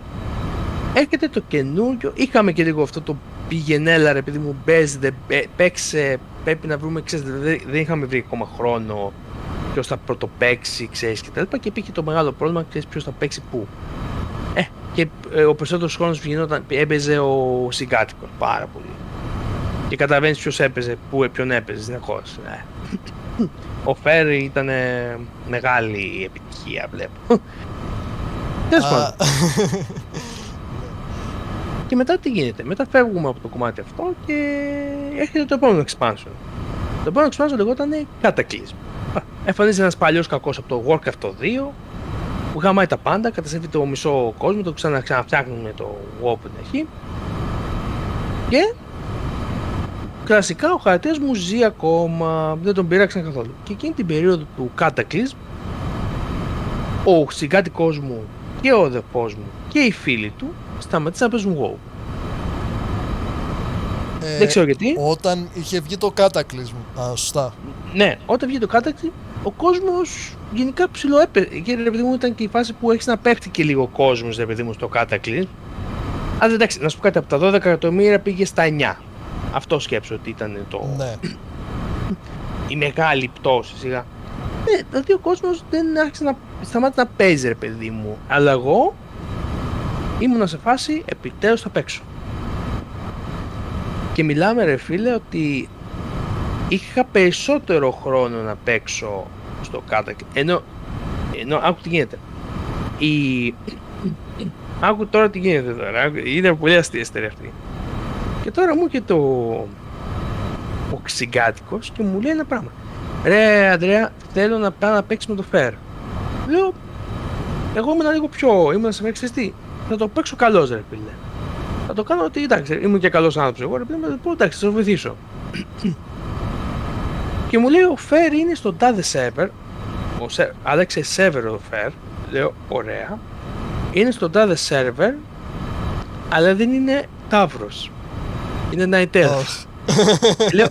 έρχεται το καινούριο, είχαμε και λίγο αυτό το πηγενέλα, ρε παιδί μου, παίξε, πρέπει να βρούμε, ξέρεις, δεν είχαμε βρει ακόμα χρόνο ποιος θα πρωτοπαίξει, ξέρεις, κτλ. Και υπήρχε το μεγάλο πρόβλημα, ξέρεις, ποιος θα παίξει πού. Και ο περισσότερος χρόνος που γινόταν, έπαιζε ο συγκάτοικος, πάρα πολύ. Και καταλαβαίνεις ποιος έπαιζε, ποιον έπαιζε, συνεχώς. Ο Φέρι ήταν μεγάλη επιτυχία, βλέπω. Τέλος πάντων. Και μετά τι γίνεται? Μετά φεύγουμε από το κομμάτι αυτό και έρχεται το επόμενο expansion. Το επόμενο expansion λεγόταν Cataclysm. Εμφανίζεται ένας παλιός κακός από το Warcraft 2 που γαμάει τα πάντα, καταστρέφει το μισό κόσμο, το ξαναφτιάχνουμε το WoW που είναι εκεί. Και κλασικά ο χαρακτήρας μου ζει ακόμα, δεν τον πειράξαν καθόλου. Και εκείνη την περίοδο του Cataclysm, ο συγκάτοικός μου και ο αδερφός μου και οι φίλοι του σταματήσαν να παίζουν WoW. Δεν ξέρω γιατί. Όταν είχε βγει το Cataclysm. Σωστά. Ναι, όταν βγήκε το Cataclysm, ο κόσμος γενικά ψιλοέπαιζε. Και ρε παιδί μου, ήταν και η φάση που έχεις να πέφτει και λίγο ο κόσμος, ρε παιδί μου, στο Cataclysm. Αλλά εντάξει, να σου πω κάτι, από τα 12 εκατομμύρια πήγε στα 9. Αυτό σκέψω ότι ήταν το... Ναι. η μεγάλη πτώση σιγά. Δηλαδή ο κόσμος δεν άρχισε να σταμάτησε να παίζει, ρε παιδί μου. Αλλά εγώ ήμουνα σε φάση, επιτέλους θα παίξω. Και μιλάμε, ρε φίλε, ότι είχα περισσότερο χρόνο να παίξω στο Cataclysm. Ενώ άκου τι γίνεται. Άκου τώρα τι γίνεται τώρα. Είναι πολύ αστεία ιστορία αυτή. Και τώρα μου και ο ξυγκάτικος και μου λέει ένα πράγμα. Ρε Ανδρέα, θέλω να πάω να παίξει με το Fair. Λέω, εγώ ήμουν λίγο πιο, ήμουν σε μέχρι τι, θα το παίξω καλός, ρε φίλε. Θα το κάνω ότι εντάξει, ήμουν και καλός άνθρωπος εγώ, ρε φίλε, θα πω εντάξει, θα το βοηθήσω. Και μου λέει ο Fair είναι στο τάδε server, άλλαξε server ο Fair, λέω ωραία, είναι στο τάδε server, αλλά δεν είναι Ταύρος, είναι Night Elf. Λέω,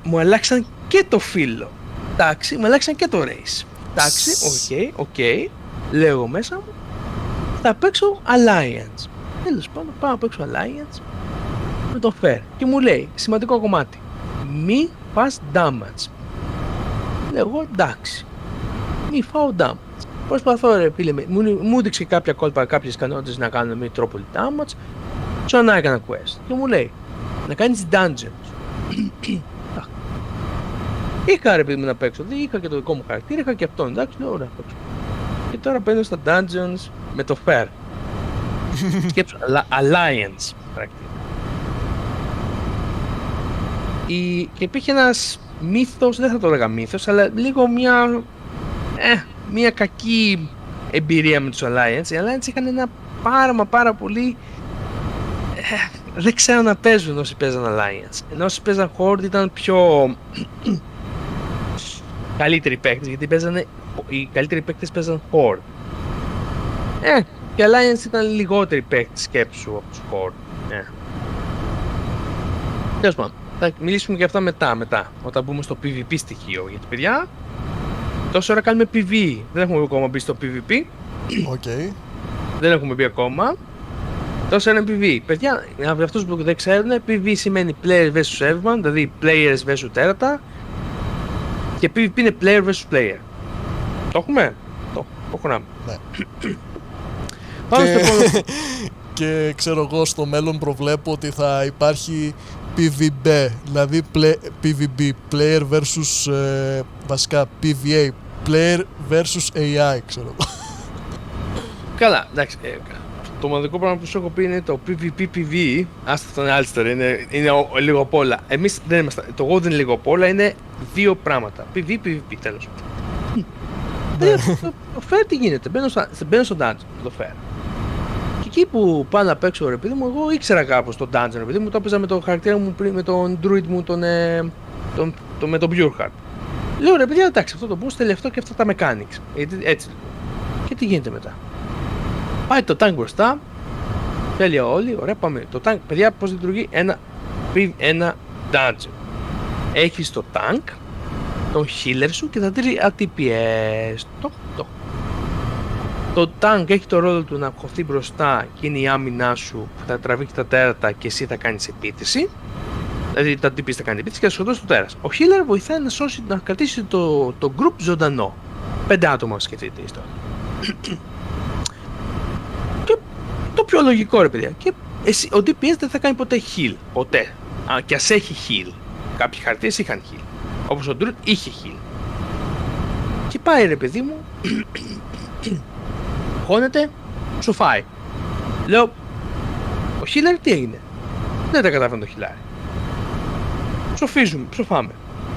μου αλλάξαν και το φύλλο, εντάξει, μου αλλάξαν και το race. Εντάξει, οκ, λέω μέσα μου, θα παίξω Alliance. Τέλος πάντων, πάω να παίξω Alliance με το Fair. Και μου λέει, σημαντικό κομμάτι, μη φας damage. Λέω εγώ, εντάξει, μη φάω damage. Προσπαθώ, ρε φίλε, μου έδειξε κάποια κόλπα, κάποιες ικανότητες να κάνω με τρόπο damage. Ξανά έκανα quest. Και μου λέει, να κάνεις dungeons. Είχα, ρε παιδί μου, να παίξω, είχα και το δικό μου χαρακτήρα, είχα και αυτόν, εντάξει, λέω, ωραία, παίξω. Και τώρα μπαίνω στα dungeons με το Fair. Σκέψω, Alliance, πρακτικά. Και υπήρχε ένας μύθος, δεν θα το έλεγα μύθος, αλλά λίγο μια κακή εμπειρία με τους Alliance. Οι Alliance είχαν ένα πάρα πολύ... δεν ξέρω να παίζουν όσοι παίζαν Alliance. Ενώ όσοι παίζαν Horde ήταν πιο... καλύτεροι παίκτες, γιατί οι καλύτεροι παίκτες παίζαν Horde. Και Alliance ήταν λιγότεροι παίκτες, σκέψου, από τους Horde. Τέλος πάντων, θα μιλήσουμε για αυτά μετά, όταν μπούμε στο PvP στοιχείο. Γιατί παιδιά, τόση ώρα κάνουμε PvE, δεν έχουμε ακόμα μπει στο PvP. Okay. Δεν έχουμε μπει ακόμα. Τόση ώρα είναι PvE. Παιδιά, για αυτούς που δεν ξέρουν, PvE σημαίνει Players vs Everyone, δηλαδή Players vs Terrata. Και PvP είναι Player vs Player. Το έχουμε? Το χωράμε. Ναι. Πάμε στο επόμενο. Και ξέρω εγώ, στο μέλλον προβλέπω ότι θα υπάρχει PvB, δηλαδή PvB, Player vs βασικά PvA, Player vs AI, ξέρω εγώ. Καλά, εντάξει. Το μοναδικό πράγμα που σου έχω πει είναι το PvP-PvE. Άστα, αυτό είναι άλλη ιστορία, είναι λίγο απ' όλα. Εμείς δεν είμαστε, το WoW δεν είναι λίγο απ' όλα, είναι δύο πράγματα. PvP, τέλος. Το Fair τι γίνεται, μπαίνω στο dungeon, το Fair. Και εκεί που πάω να παίξω, ρε παιδί μου, εγώ ήξερα κάπως το dungeon, ρε παιδί μου, το έπαιζα με το χαρακτήρα μου πριν, με τον druid μου, με τον Pureheart. Λέω, ρε παιδιά, εντάξει, αυτό το boost θέλει αυτό και αυτά τα mechanics. Έτσι. Και τι γίνεται μετά? Πάει το tank μπροστά, τέλεια όλοι, ωραία, πάμε. Το tank, παιδιά, πώς λειτουργεί? Ένα dungeon. Έχεις το tank, τον healer σου και τα 3 ATPS. Το tank έχει το ρόλο του να χωθεί μπροστά και είναι η άμυνά σου που θα τραβήξει τα τέρατα και εσύ θα κάνεις επίθεση. Δηλαδή τα ATPS θα κάνει επίθεση και θα σκοτώσει το τέρας. Ο healer βοηθάει να κρατήσει το group ζωντανό. 5 άτομα σκεφτείτε η ιστορία. Και το πιο λογικό, ρε παιδιά. Και εσύ, ο DPS δεν θα κάνει ποτέ heal. Ποτέ. Και ας έχει heal. Κάποιοι χαρακτήρες είχαν heal. Όπως ο Druid είχε heal. Και πάει, ρε παιδί μου. Χώνεται, σου φάει. Λέω, ο healer τι έγινε? Δεν τα κατάφερε το healer. Ψοφάμε.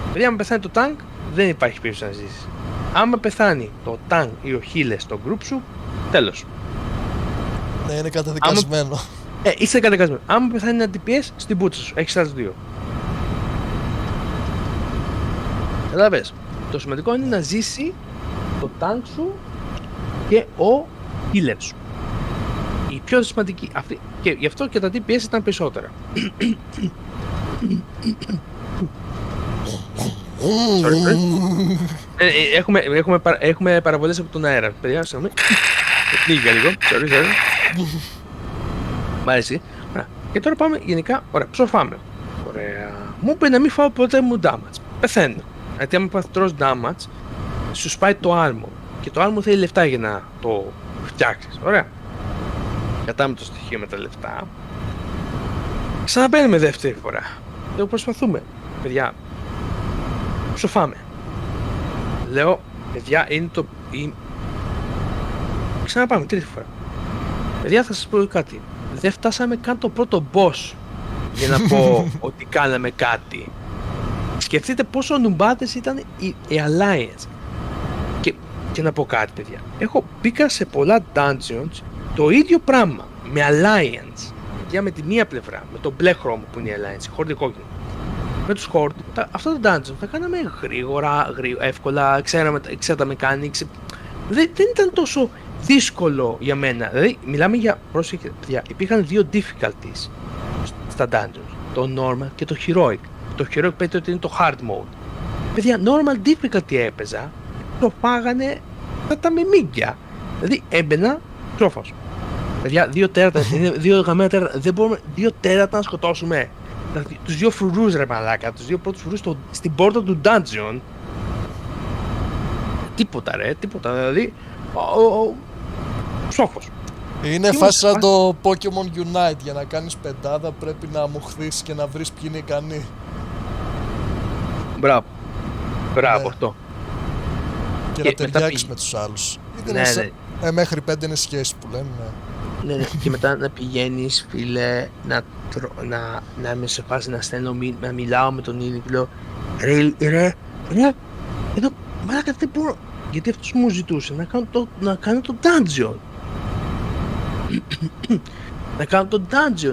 Δηλαδή, άμα πεθάνει το tank, δεν υπάρχει περίπτωση να ζήσει. Άμα πεθάνει το tank ή ο healer στο group σου, τέλος. Ναι, είναι καταδικασμένο. Είσαι καταδικασμένο. Άμα πεθάνει ένα DPS, στην πούτσα σου. Έχεις άλλους 2. Καταλαβες. Το σημαντικό είναι να ζήσει το tank σου και ο healer σου. Οι πιο σημαντική. Και γι' αυτό και τα DPS ήταν περισσότερα. Έχουμε παραβολές από τον αέρα. Παιδιά, συγγνώμη. Λίγα λίγο. Sorry. Μ' αρέσει. Και τώρα πάμε γενικά. Ωραία, ψοφάμε. Ωραία. Μου είπε να μην φάω ποτέ μου damage. Πεθαίνω. Γιατί άμα τρως damage, σου σπάει το armor. Και το armor θέλει λεφτά για να το φτιάξεις. Ωραία. Κατάμε το στοιχείο με τα λεφτά. Ξαναμπαίνουμε δεύτερη φορά. Λέω προσπαθούμε. Παιδιά, ψοφάμε. Λέω, παιδιά, είναι το... Ξαναπάμε τρίτη φορά. Παιδιά, θα σας πω κάτι. Δεν φτάσαμε καν το πρώτο boss για να πω ότι κάναμε κάτι. Σκεφτείτε πόσο νουμπάτες ήταν η Alliance. Και να πω κάτι, παιδιά. Μπήκα σε πολλά dungeons το ίδιο πράγμα με Alliance. Για με τη μία πλευρά, με το μπλε χρώμο που είναι η Alliance, Horde κόκκινο. Με τους Horde, αυτό το dungeon θα κάναμε γρήγορα, εύκολα, ξέραμε τα mechanics. Δεν ήταν τόσο δύσκολο για μένα. Δηλαδή, μιλάμε για, πρόσεχε, παιδιά, υπήρχαν δύο difficulties στα dungeons. Το normal και το heroic. Το heroic πέτει ότι είναι το hard mode. Παιδιά, normal difficulty έπαιζα, το φάγανε τα μιμίγκια. Δηλαδή, έμπαινα, τρόφος. Παιδιά, 2 τέρατα, 2 γαμμένα τέρατα, δεν μπορούμε 2 τέρατα να σκοτώσουμε. Τους 2 φρουρούς ρε μαλάκα, τους 2 πρώτους φρουρούς στην πόρτα του dungeon. Τίποτα, δηλαδή, ψόφος. Είναι φάση σαν το Pokemon Unite, για να κάνεις πεντάδα πρέπει να μοχθείς και να βρεις ποιοι είναι ικανοί. Μπράβο, αυτό. Και να ταιριάξεις με τους άλλους. Μέχρι 5 είναι σχέση που λένε. Ναι, και μετά να πηγαίνεις, φίλε, να είμαι σε φάση να μιλάω με τον ίδιο και λέω ρε, εδώ, μαλάκα δεν μπορώ. Γιατί αυτός μου ζητούσε να κάνω το dungeon.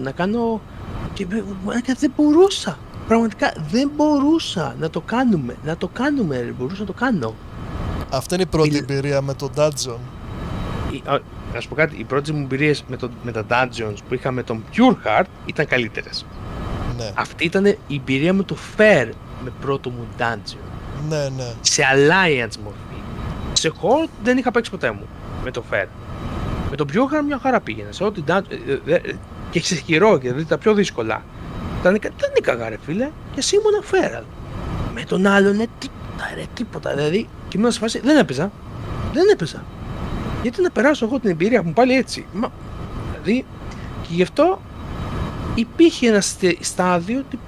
να κάνω και μαλάκα δεν μπορούσα. Πραγματικά δεν μπορούσα να το κάνουμε, ρε, μπορούσα να το κάνω. Αυτή είναι η πρώτη εμπειρία με το dungeon. Να σου πω κάτι, οι πρώτες μου εμπειρίες με τα dungeons που είχα με τον Pure Heart ήταν καλύτερες. Ναι. Αυτή ήταν η εμπειρία με το Fair, με πρώτο μου dungeon. Ναι. Σε Alliance μορφή. Σε Horde δεν είχα παίξει ποτέ μου με το Fair. Με τον Pure Heart μια χαρά πήγαινε. Σε ό,τι dungeon. Και σε χειρό, δηλαδή τα πιο δύσκολα. Δεν έκαγα ρε φίλε, και εσύ ήμουν Feral. Με τον άλλον τίποτα. Δηλαδή, και ήμουν σε φάση, δεν έπαιζα. Γιατί να περάσω εγώ την εμπειρία μου πάλι έτσι. Δηλαδή, και γι' αυτό υπήρχε ένα στάδιο ότι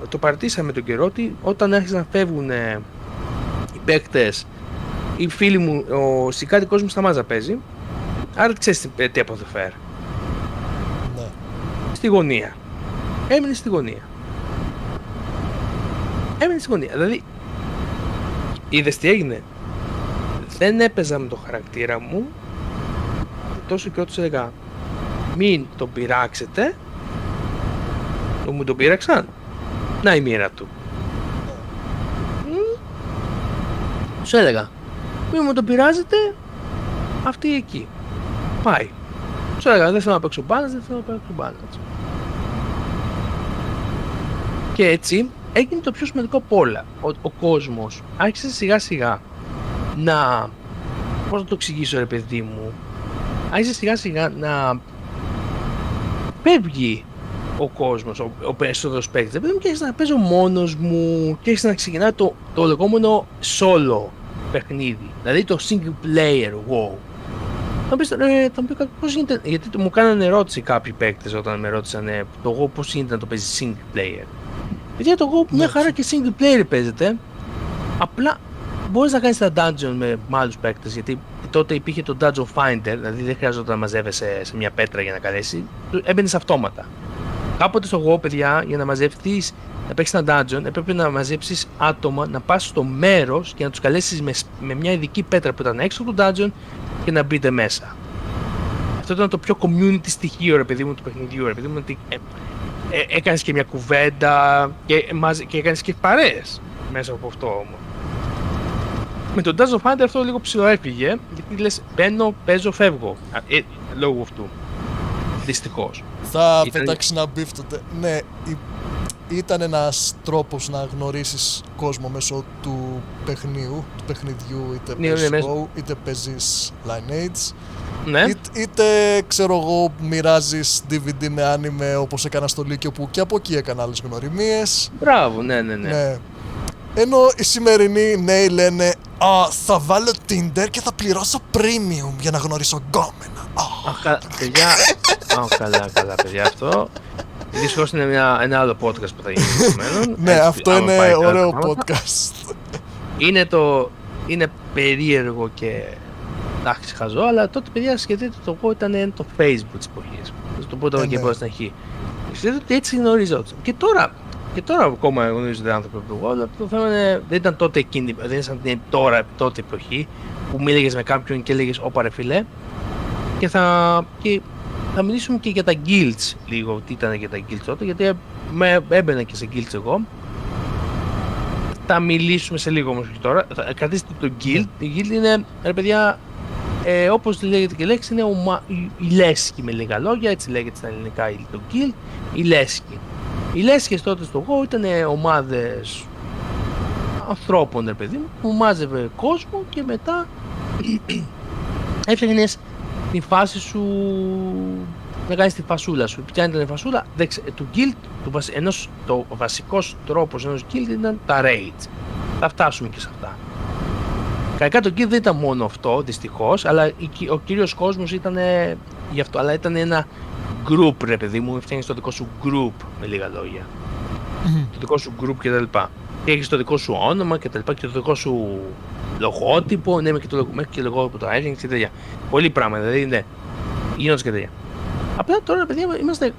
το παρατήσαμε τον καιρό, ότι όταν άρχισαν να φεύγουν οι παίκτες, οι φίλοι μου, ο συγκάτοικός μου σταμάζα παίζει, άρα ξέρεις τι αποθεφέρ. Ναι. Στη γωνία. Έμεινε στη γωνία. Δηλαδή, είδες τι έγινε. Δεν έπαιζα με το χαρακτήρα μου, τόσο και ό,τι έλεγα μην τον πειράξετε, μου τον πείραξαν, να η μοίρα του. Σου έλεγα, μην μου τον πειράζετε, αυτή εκεί, πάει. Σου έλεγα, δεν θέλω να παίξω μπάλας, Και έτσι έγινε το πιο σημαντικό από όλα. Ο κόσμος άρχισε σιγά σιγά πώς να το εξηγήσω ρε παιδί μου, άρχισε σιγά σιγά να φεύγει ο κόσμος, ο περισσότερος παίκτης, ρε παιδί μου, και άρχισε να παίζω μόνος μου και άρχισε να ξεκινάει το λεγόμενο solo παιχνίδι, δηλαδή το single player WoW. Θα μου πει πώς γίνεται, γιατί μου κάνανε ερώτηση κάποιοι παίκτες όταν με ρώτησαν το WoW πώς γίνεται να το παίζει single player. Γιατί το WoW μια χαρά και single player παίζεται, απλά μπορείς να κάνεις τα dungeon με άλλους παίκτες, γιατί τότε υπήρχε το dungeon finder, δηλαδή δεν χρειάζεται να μαζεύεσαι σε μια πέτρα για να καλέσει, έμπαινες αυτόματα. Κάποτε στο WoW, παιδιά, για να μαζευτείς, να παίξεις ένα dungeon, έπρεπε να μαζέψεις άτομα, να πας στο μέρος και να τους καλέσεις με μια ειδική πέτρα που ήταν έξω από το dungeon και να μπείτε μέσα. Αυτό ήταν το πιο community στοιχείο, ρε παιδί μου, του παιχνιδιού, ρε παιδί μου, ότι έκανες και μια κουβέντα και έκανες και παρέες μέσα από αυτό όμως. Με τον Dungeon Finder αυτό λίγο ψηλοέφυγε, γιατί λες μπαίνω, παίζω, φεύγω, λόγω αυτού. Δυστυχώς. Θα πετάξει ένα μπιφ τότε. Ναι, ήταν ένας τρόπος να γνωρίσεις κόσμο μέσω του παιχνιδιού, είτε παίζεις Go, είτε παίζεις Lineage. Ναι. Είτε ξέρω εγώ μοιράζεις DVD με άνιμε όπως έκανα στο Λύκειο, που και από εκεί έκανα άλλες γνωριμίες. Μπράβο, ναι. Ενώ οι σημερινοί νέοι λένε θα βάλω Tinder και θα πληρώσω premium για να γνωρίσω γκόμενα. Παιδιά, καλά παιδιά αυτό. Δυστυχώς είναι ένα άλλο podcast που θα γίνει στο μέλλον. Ναι, αυτό είναι ωραίο podcast. Είναι περίεργο και εντάξει χαζό, αλλά τότε παιδιά σκεφτείτε το εγώ ήταν το Facebook της εποχής. Το πω τώρα και εγώ στην αρχή. Σκεφτείτε ότι έτσι γνωρίζονταν. Και τώρα ακόμα γνωρίζονται άνθρωποι από το εγώ, αλλά το θέμα είναι, δεν ήταν τότε εκείνη, δεν ήταν σαν τότε εποχή που μίληγες με κάποιον και έλεγες όπα ρε φίλε. Και θα μιλήσουμε και για τα guilds λίγο, τι ήταν για τα guilds τότε, γιατί έμπαινα και σε guilds εγώ. Θα μιλήσουμε σε λίγο όμως και τώρα. Κρατήστε το guild. Η guild είναι, ρε παιδιά, όπως λέγεται και η λέξη, είναι η λέσχη με λίγα λόγια, έτσι λέγεται στα ελληνικά το guild, η λέσχη. Οι λέσχες τότε στο WoW ήταν ομάδες ανθρώπων, ρε παιδί μου, που μάζευε κόσμο και μετά έφτιαχνες τη φάση σου, να κάνεις τη φασούλα σου. Ποια ήταν η φασούλα του guild, ο βασικός τρόπος ενός guild ήταν τα raids. Θα φτάσουμε και σε αυτά. Κανονικά το guild δεν ήταν μόνο αυτό, δυστυχώς, αλλά ο κύριος κόσμος ήταν γι' αυτό, αλλά ήταν ένα group, ρε παιδί μου, φτιάχνεις το δικό σου group, με λίγα λόγια. Το δικό σου group και τα λοιπά. Και έχεις το δικό σου όνομα και τα λοιπά και το δικό σου λογότυπο, ναι, μέχρι και λογότυπο το έδινε και τέτοια. Πολύ πράγματα, δηλαδή, ναι, γίνονται και τέτοια. Απλά τώρα, παιδιά,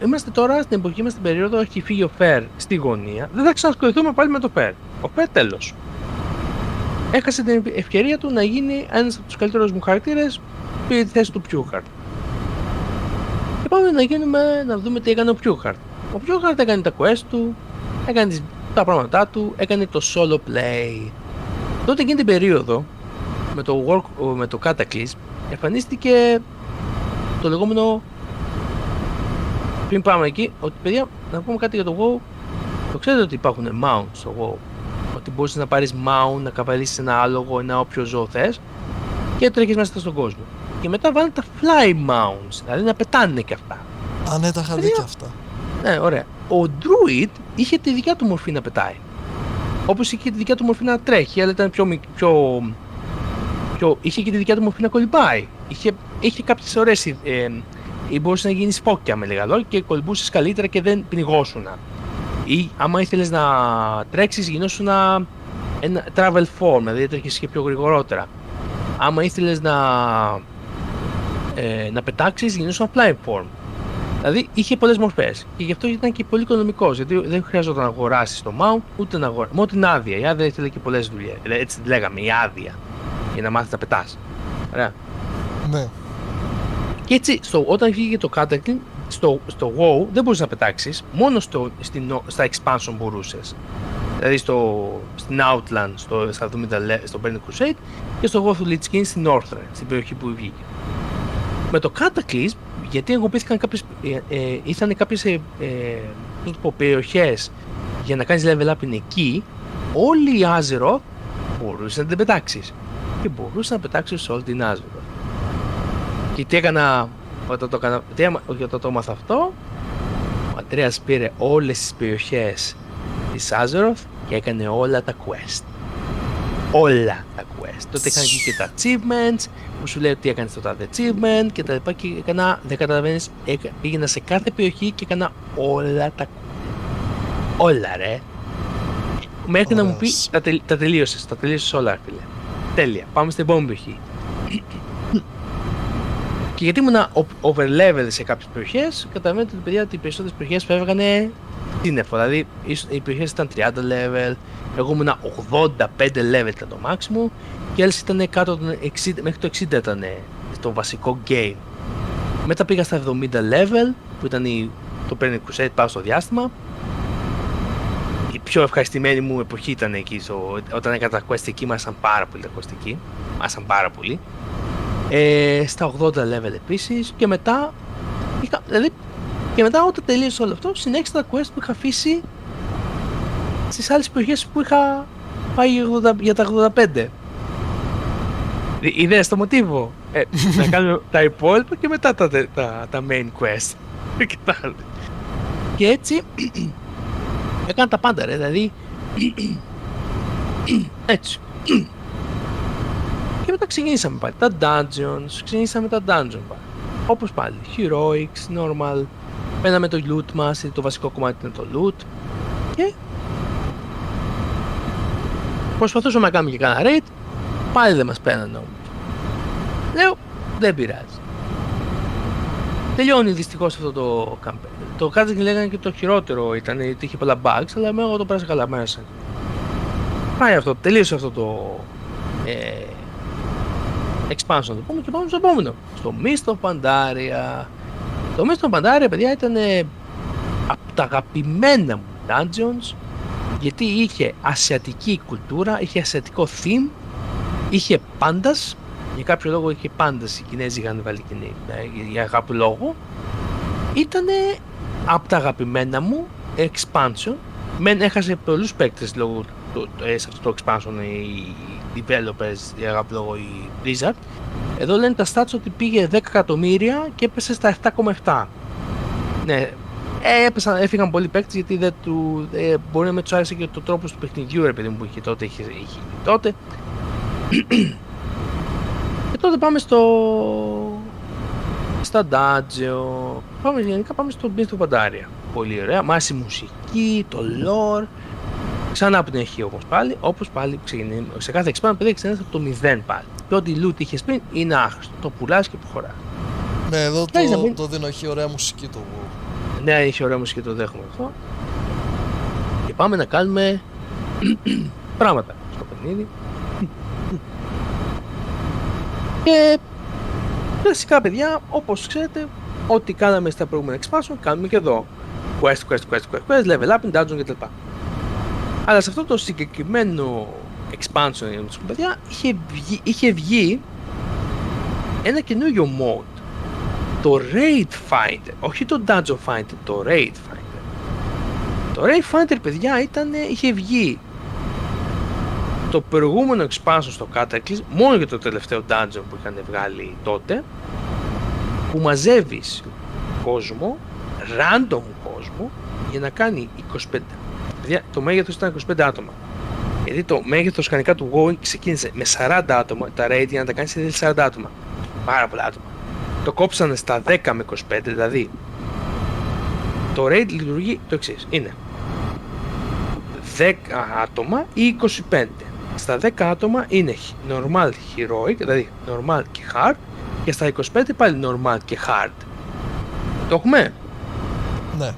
είμαστε τώρα στην εποχή μας, στην περίοδο, έχει φύγει ο Φερ στη γωνία. Δεν θα ξανασχοληθούμε πάλι με το Φερ. Ο Φερ τέλος. Έχασε την ευκαιρία του να γίνει ένας από τους καλύτερους μου χαρακτήρες, πήρε τη θέση του Πιούχαρτ. Και πάμε να δούμε τι έκανε ο Πιούχαρτ. Ο Πιούχαρτ έκανε τα quest του, έκανε τα πράγματά του, έκανε το solo play. Τότε εκείνη την περίοδο, με το Cataclysm, εμφανίστηκε το λεγόμενο. Πριν πάμε εκεί, ότι παιδιά, να πούμε κάτι για το WoW. Το ξέρετε ότι υπάρχουν mounts στο WoW. Ότι μπορείς να πάρεις mount, να καβαλήσεις ένα άλογο, ένα όποιο ζώο θες και τρέχεις μέσα στον κόσμο. Και μετά βάλουν τα fly mounts, δηλαδή να πετάνε και αυτά. Ναι, τα είχα δει και αυτά. Ναι, ωραία. Ο Druid είχε τη δικιά του μορφή να πετάει. Όπως είχε τη δικιά του μορφή να τρέχει, αλλά ήταν είχε και τη δικιά του μορφή να κολυμπάει. Είχε κάποιες ωραίες μπορούσε να γίνει φώκια με λίγα λόγια και κολυμπούσες καλύτερα και δεν πνιγώσουνα. Ή άμα ήθελες να τρέξεις γινόσουν ένα travel form, δηλαδή τρέχεις και πιο γρηγορότερα. Άμα ήθελες να πετάξεις γινόσουν flying form. Δηλαδή είχε πολλές μορφές και γι' αυτό ήταν και πολύ οικονομικός, γιατί δεν χρειαζόταν να αγοράσεις το mount ούτε να αγοράσεις. Μόνο την άδεια, η άδεια ήθελε και πολλές δουλειές, έτσι λέγαμε, η άδεια για να μάθεις να πετάς. Ωραία. Ναι. Και έτσι, όταν βγήκε το Cataclysm, στο WoW δεν μπορούσες να πετάξεις, μόνο στα expansion μπορούσες. Δηλαδή στην Outland, στο Burning Crusade και στο War of the Lich King στην Northrend, στην περιοχή που βγήκε. Με το Cataclysm, γιατί εγωπήθηκαν ήρθαν κάποιες περιοχές για να κάνεις level up εκεί, όλοι οι Azeroth μπορούσαν να την πετάξεις. Και μπορούσαν να πετάξεις σε όλη την Azeroth. Και τι έκανα όταν το έμαθα αυτό, ο Αντρέας πήρε όλες τις περιοχές της Azeroth και έκανε όλα τα quest. Όλα τα quest. Τότε είχαν και τα achievements, που σου λέει ότι έκανες το τάδε achievement και τα λοιπά και έκανα, δεν καταλαβαίνεις, πήγαινα σε κάθε περιοχή και έκανα όλα τα quest. Όλα ρε. Μέχρι να μου πει, τα τελείωσες όλα φίλε. Τέλεια, πάμε στην επόμενη περιοχή. Και γιατί ήμουν overlevel σε κάποιες περιοχές, καταλαβαίνετε ότι παιδιά, οι περισσότερες περιοχές φεύγανε σύννεφο. Δηλαδή οι περιοχές ήταν 30 level, εγώ ήμουν 85 level ήταν το maximum και άλλες ήταν κάτω των 60, μέχρι το 60 ήταν το βασικό game. Μετά πήγα στα 70 level που ήταν το Burning Crusade, πάω στο διάστημα. Η πιο ευχαριστημένη μου εποχή ήταν εκεί, όταν έκανα τα quest εκεί, μ' πάρα πολύ τα quest εκεί, πάρα πολύ. Στα 80 level επίσης και μετά Δηλαδή, και μετά όταν τελείωσε όλο αυτό, συνέχισα τα quest που είχα αφήσει στις άλλες περιοχές που είχα πάει για τα 85. Ιδέα στο μοτίβο. Να κάνω τα υπόλοιπα και μετά τα main quest. Και έτσι έκανα τα πάντα, ρε, δηλαδή έτσι. Και μετά ξεκινήσαμε πάλι τα dungeons, όπως πάλι heroics, normal, παίρναμε το loot μας, το βασικό κομμάτι είναι το loot και προσπαθούσαμε να κάνουμε και κάνα raid, πάλι δεν μας παίρνανε όμως. Λέω, δεν πειράζει. Τελειώνει δυστυχώς αυτό το campaign. Το κάτι λέγανε και το χειρότερο ήταν, γιατί είχε πολλά bugs, αλλά εγώ το πέρασα καλά μέσα. Πάει αυτό, τελείωσε αυτό το expansion, το πούμε, και πάμε στο επόμενο. Στο Mist of Pandaria. Το Mist of Pandaria, παιδιά, ήταν από τα αγαπημένα μου dungeons, γιατί είχε ασιατική κουλτούρα, είχε ασιατικό theme, είχε πάντας. Για κάποιο λόγο είχε πάντας, οι Κινέζοι είχαν βάλει για κάποιο λόγο. Ήτανε από τα αγαπημένα μου expansion. Μεν έχασε πολλούς παίκτες λόγω σε αυτό το expansion οι developers, για κάποιο λόγο η Blizzard. Εδώ λένε τα stats ότι πήγε 10 εκατομμύρια και έπεσε στα 7,7. Ναι, έφυγαν πολλοί παίκτες γιατί μπορεί να με τους άρεσε και το τρόπος του παιχνιδιού, ρε παιδί μου, που είχε τότε. Και τότε πάμε στα dungeon, γενικά πάμε στο Mist of Pandaria. Πολύ ωραία, μ' άρεσε η μουσική, το lore, ξανά από την αρχή όπως πάλι ξεκινάμε. Σε κάθε expansion παιδί ξεκινάς από το 0 πάλι. Και ό,τι loot είχες πριν είναι άχρηστο, το πουλάς και προχωράς. Ναι, εδώ το δίνω, έχει ωραία μουσική το WoW. Ναι, έχει ωραία μουσική, το δέχομαι αυτό. Και πάμε να κάνουμε πράγματα στο παιχνίδι. Και κλασικά, παιδιά, όπως ξέρετε, ό,τι κάναμε στα προηγούμενα expansion, κάνουμε και εδώ. Quest, level up, dungeon κτλ. Αλλά σε αυτό το συγκεκριμένο expansion, παιδιά, είχε βγει ένα καινούριο mode. Το Raid Finder, όχι το Dungeon Finder, το Raid Finder. Το Raid Finder, παιδιά, είχε βγει το προηγούμενο expansion στο Cataclysm, μόνο για το τελευταίο dungeon που είχαν βγάλει τότε, που μαζεύεις κόσμο, random κόσμο, για να κάνει 25. Δηλαδή, το μέγεθος ήταν 25 άτομα. Γιατί το μέγεθος κανονικά του WoW ξεκίνησε με 40 άτομα, τα raid για να τα κάνεις είναι 40 άτομα. Πάρα πολλά άτομα. Το κόψανε στα 10 με 25, δηλαδή το raid λειτουργεί το εξής, είναι 10 άτομα ή 25. Στα 10 άτομα είναι normal, heroic, δηλαδή normal και hard, και στα 25 πάλι normal και hard. Το έχουμε? Ναι.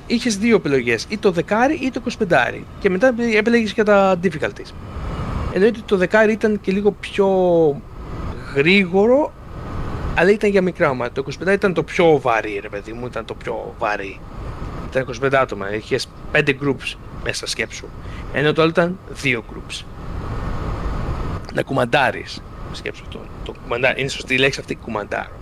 Είχες δύο επιλογές, ή το 10 ή το 25, και μετά επιλέγεις και τα difficulties. Εννοείται ότι το 10 ήταν και λίγο πιο γρήγορο, αλλά ήταν για μικρά ομάδα. Το 25 ήταν το πιο βαρύ, ρε παιδί μου, ήταν το πιο βαρύ. Ήταν 25 άτομα, είχες 5 groups μέσα σκέψου. Ενώ το άλλο ήταν 2 groups. Να κουμαντάρεις, σκέψου το κουμαντάρι, είναι σωστή η λέξη αυτή, κουμαντάρω.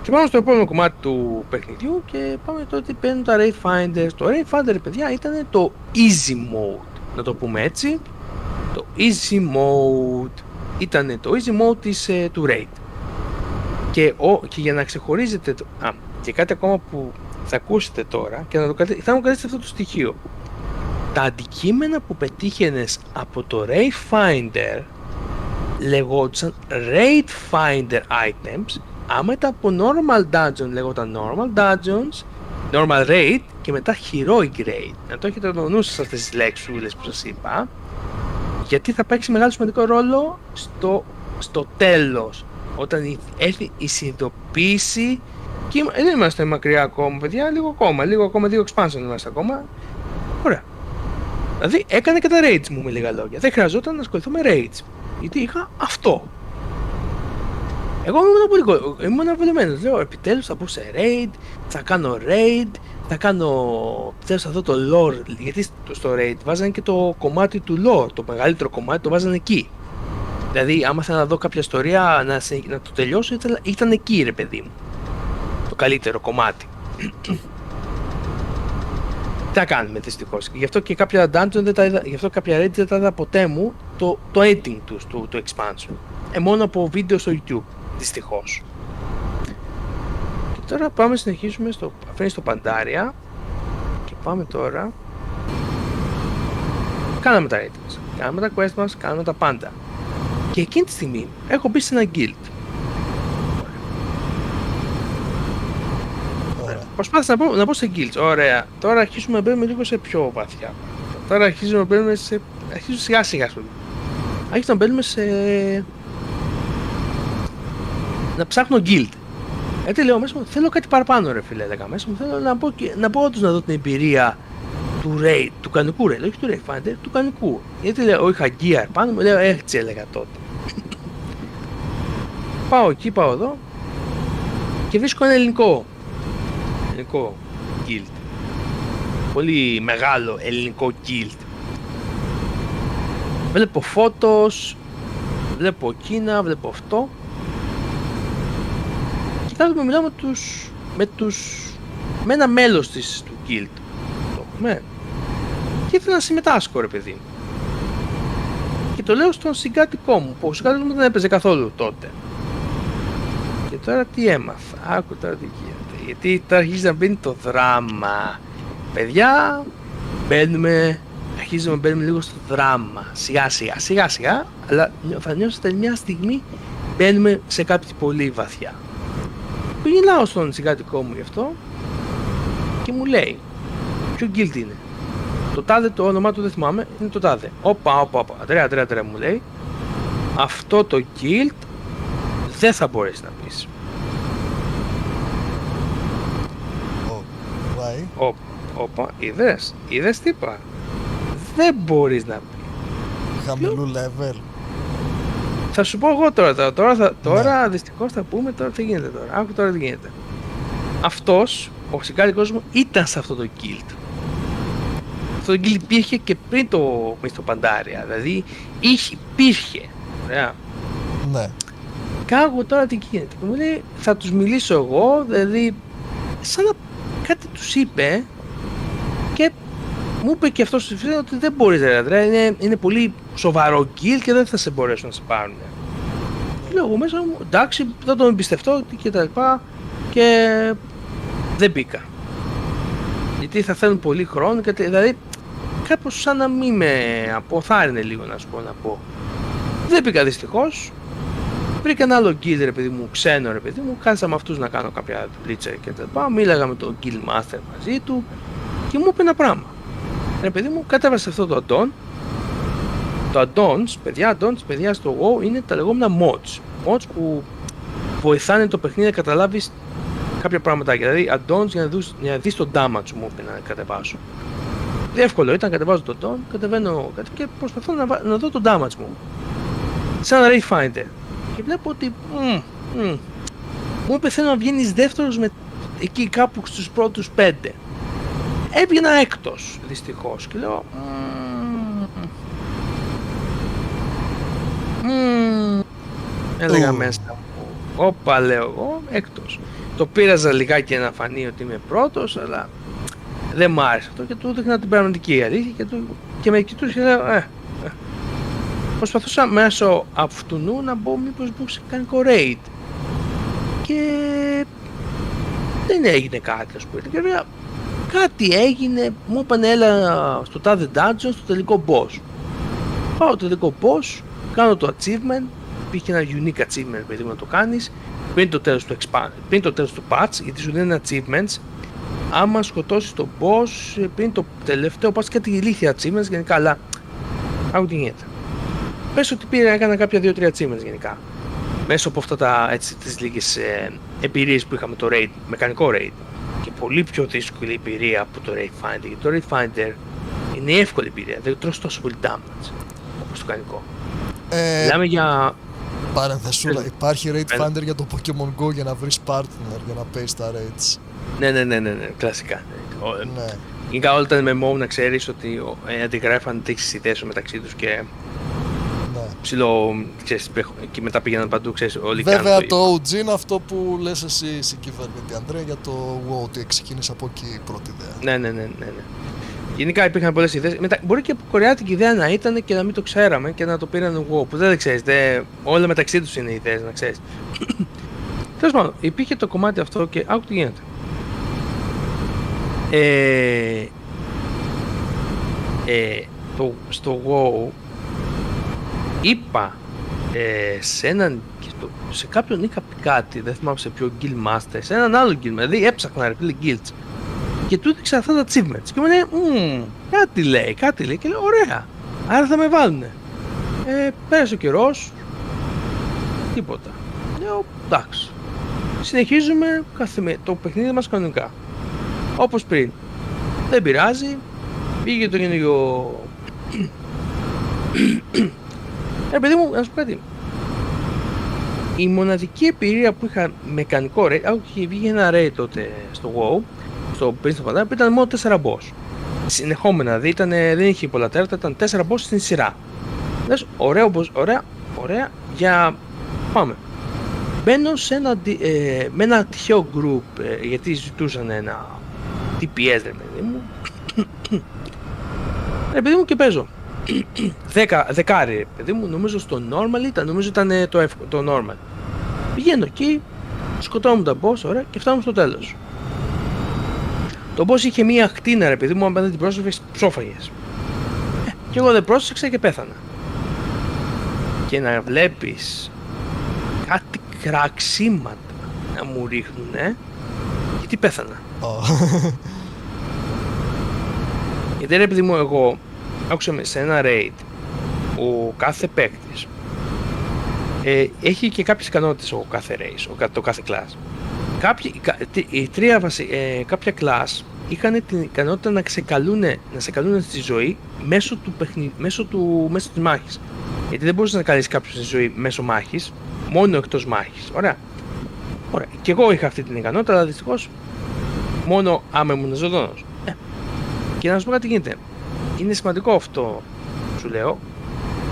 Και πάμε στο επόμενο κομμάτι του παιχνιδιού και πάμε το ότι παίρνουν τα Raid Finders. Το Raid Finder, παιδιά, ήταν το Easy Mode, να το πούμε έτσι. Το Easy Mode ήταν το Easy Mode του Raid. Και για να ξεχωρίζετε και κάτι ακόμα που θα ακούσετε τώρα και θα μου κρατήσετε αυτό το στοιχείο. Τα αντικείμενα που πετύχαινες από το Raid Finder λεγόντουσαν Raid Finder Items, άμα ήταν από Normal Dungeon λεγόταν Normal Dungeons, Normal Raid και μετά Heroic Raid. Να το έχετε το νου σας αυτές τις λέξουλες που σας είπα, γιατί θα παίξει μεγάλο σημαντικό ρόλο στο τέλος, όταν έρθει η συνειδητοποίηση. Και δεν είμαστε μακριά ακόμα, παιδιά, λίγο ακόμα, 2 expansion είμαστε ακόμα. Ωραία. Δηλαδή έκανα και τα raids μου, με λίγα λόγια. Δεν χρειαζόταν να ασχοληθώ με raids, γιατί είχα αυτό. Εγώ ήμουν βολεμένος, λέω επιτέλους θα μπω σε raid, θα κάνω raid, επιτέλους θα δω το lore, γιατί στο raid βάζανε και το κομμάτι του lore, το μεγαλύτερο κομμάτι το βάζανε εκεί. Δηλαδή, άμα θέλω να δω κάποια ιστορία να το τελειώσω, ήταν εκεί, ρε παιδί μου. Το καλύτερο κομμάτι. Τι θα κάνουμε δυστυχώς. Γι' αυτό και κάποια dungeon γι' αυτό κάποια Reddit δεν τα είδα ποτέ μου το editing του expansion. Μόνο από βίντεο στο YouTube, δυστυχώς. Και τώρα πάμε, συνεχίσουμε αφήνει στο Pandaria και πάμε τώρα. Κάναμε τα ratings, κάναμε τα quest μας, κάναμε τα πάντα. Και εκείνη τη στιγμή έχω μπει σε ένα guild. Προσπάθησα να μπω σε guilds. Ωραία. Τώρα αρχίζουμε να μπαίνουμε λίγο σε πιο βαθιά. Τώρα αρχίζουμε να μπαίνουμε σε. Αρχίζουμε σιγά σιγά. Αρχίζουμε να μπαίνουμε σε. Να ψάχνω guild. Έτσι λέω μέσα μου, θέλω κάτι παραπάνω, ρε φίλε. Έλεγα μέσα μου, θέλω να πω όντως να δω την εμπειρία του raid, του κανονικού raid, όχι του raid finder, του κανονικού. Γιατί λέω, είχα gear πάνω μου, λέω έτσι έλεγα τότε. Πάω εκεί, πάω εδώ και βρίσκω ένα ελληνικό guild. Πολύ μεγάλο ελληνικό guild. Βλέπω φώτος, βλέπω Κίνα, βλέπω αυτό. Και κάθομαι μιλάω με ένα μέλος του guild. Και ήθελα να συμμετάσχω, ρε παιδί. Και το λέω στον συγκάτοικό μου, που ο συγκάτοικός μου δεν έπαιζε καθόλου τότε. Και τώρα τι έμαθα, άκου τώρα τι γίνεται. Γιατί τώρα αρχίζει να μπαίνει το δράμα. Παιδιά, αρχίζουμε να μπαίνουμε λίγο στο δράμα. Σιγά σιγά, αλλά θα νιώσετε μια στιγμή μπαίνουμε σε κάτι πολύ βαθιά. Που γυρνάω στον συγκάτοικό μου γι' αυτό και μου λέει, ποιο guild είναι? Το τάδε, το όνομά του δεν θυμάμαι, είναι το τάδε. Όπα, Αντρέα μου λέει, αυτό το guild δεν θα μπορέσει να πεις. Όπα, είδες τι είπα. Δεν μπορείς να πει. Χαμηλού level. Θα σου πω εγώ τώρα δυστυχώς θα πούμε τώρα τι γίνεται τώρα. Άκου τώρα τι γίνεται. Αυτός, ο συγκάτοικός μου, ήταν σε αυτό το guild. Αυτό το guild υπήρχε και πριν το Pandaria. Δηλαδή υπήρχε. Ωραία. Ναι. Κάγω τώρα τι γίνεται. Και μου λέει, θα τους μιλήσω εγώ, δηλαδή σαν να κάτι τους είπε και μου είπε και αυτός του φίλου ότι δεν μπορείς, δηλαδή είναι πολύ σοβαρό guild και δεν θα σε μπορέσουν να σε πάρουν. Λέω εγώ μέσα μου, εντάξει, θα τον εμπιστευτώ και τα λοιπά και δεν μπήκα. Γιατί θα θέλουν πολύ χρόνο και δηλαδή κάπως σαν να μην με αποθάρρυνε λίγο να πω. Δεν μπήκα δυστυχώς. Βρήκα ένα άλλο guild, ρε παιδί μου, ξένο ρε παιδί μου, κάθισα με αυτούς να κάνω κάποια δουλίτσα και τα λοιπά, μίλαγα με τον guild master μαζί του και μου είπε ένα πράγμα. Ρε παιδί μου, κατέβασε αυτό το add-on. Το add-ons, παιδιά στο WoW είναι τα λεγόμενα mods. Mods που βοηθάνε το παιχνίδι να καταλάβεις κάποια πραγματάκια. Δηλαδή add-ons για να δεις το damage μου είπε να κατεβάσω. Εύκολο ήταν, κατεβάζω το add-on, κατεβαίνω και προσπαθώ να δω το damage μου. Σαν ένα Raid Finder. Και βλέπω ότι μου είπε θέλω να βγαίνεις δεύτερος εκεί κάπου στους πρώτους 5. Έβγαινα έκτος δυστυχώς και λέω έλεγα μέσα μου, όπα λέω εγώ έκτος. Το πήραζα λιγάκι να φανεί ότι είμαι πρώτος, αλλά δεν μ' άρεσε αυτό και του έδειχνα την πραγματική αλήθεια και με κοιτούσε και λέω προσπαθούσα μέσω αυτού να μπω μήπως μπω σε κανονικό raid και δεν έγινε κάτι, ας πούμε. Και βέβαια κάτι έγινε, μου είπαν έλα στο τάδε dungeon, στο τελικό boss. Πάω στο τελικό boss, κάνω το achievement, υπήρχε ένα unique achievement παιδί μου να το κάνεις πριν το τέλος του patch, γιατί σου δίνει achievements άμα σκοτώσεις τον boss πριν το τελευταίο patch, κάτι ηλίθια achievements γενικά, αλλά άκου τι γίνεται. Πες ότι έκανα κάποια 2-3 achievements γενικά. Μέσω από αυτά τις λίγες εμπειρίες που είχαμε το raid, μεκανικό raid. Και πολύ πιο δύσκολη εμπειρία από το Raid Finder. Γιατί το Raid Finder είναι η εύκολη εμπειρία, δεν τρως τόσο πολύ damage όπως το κανονικό. Μιλάμε για... Παρενθεσούλα, υπάρχει Raid Finder για το Pokemon Go για να βρεις partner, για να παίζεις τα raids. Ναι, κλασικά. Ναι. Γενικά όλα ήταν με MMO να ξέρεις ότι αντιγράφαν τις ιδέες μεταξύ τους και ξέρεις, και μετά πήγαιναν παντού, ξέρεις, όλοι Βέβαια κάνουν το OG είναι αυτό που λες εσύ Σικίβερνητη Ανδρέα για το WoW, ότι ξεκίνησε από εκεί η πρώτη ιδέα. Ναι. Γενικά υπήρχαν πολλές ιδέες. Μετά, μπορεί και από κορεάτικη ιδέα να ήταν και να μην το ξέραμε και να το πήραν WoW, που δεν ξέρεις, όλα μεταξύ τους είναι ιδέες, να ξέρεις. Τέλος πάντων, υπήρχε το κομμάτι αυτό και άκου τι γίνεται. Στο WoW είπα σε κάποιον είχα πει κάτι, δεν θυμάμαι σε ποιο Guild Master, σε έναν άλλο Guild, δηλαδή έψαχνα ρε Guilds και του έδειξα αυτά τα achievements και μου λέει κάτι λέει και λέω ωραία, άρα θα με βάλουνε. Πέρασε ο καιρός, τίποτα. Λέω εντάξει, συνεχίζουμε το παιχνίδι μας κανονικά, όπως πριν, δεν πειράζει. Πήγε το καινούργιο. Παιδί μου, να σου πω κάτι. Η μοναδική εμπειρία που είχα μεκανικό raid, είχε βγει ένα raid τότε στο WoW, πριν στο Φαντάζ, που ήταν μόνο 4 boss. Συνεχόμενα, δεν είχε πολλά τέρματα, ήταν 4 boss στην σειρά. Λες, ωραίο boss, ωραία, για πάμε. Μπαίνω με ένα τυχαίο group, γιατί ζητούσαν ένα TPS, ρε παιδί μου. Παιδί μου και παίζω. Δεκάρι, παιδί μου, νομίζω στο normal νομίζω ήταν το normal. Πηγαίνω εκεί, σκοτώνω τα boss, ωραία, και φτάνουμε στο τέλος. Το boss είχε μία ακτίνα, ρε παιδί μου, αν δεν την πρόσφυγες, ψόφαγες. Και εγώ δεν πρόσεξα και πέθανα. Και να βλέπεις κάτι κραξίματα να μου ρίχνουνε, γιατί πέθανα. Γιατί ρε παιδί μου, εγώ άκουσα σε ένα raid, ο κάθε παίκτης έχει και κάποιες ικανότητες ο κάθε race, το κάθε class. Κάποια class είχαν την ικανότητα να σε καλούν στη ζωή μέσω της μάχης. Γιατί δεν μπορούσε να καλείς κάποιον στη ζωή μέσω μάχης, μόνο εκτός μάχης. Ωραία. Και εγώ είχα αυτή την ικανότητα, αλλά δυστυχώς μόνο άμα ήμουν ζωντανός. Και να σου πω κάτι γίνεται. Είναι σημαντικό αυτό, σου λέω.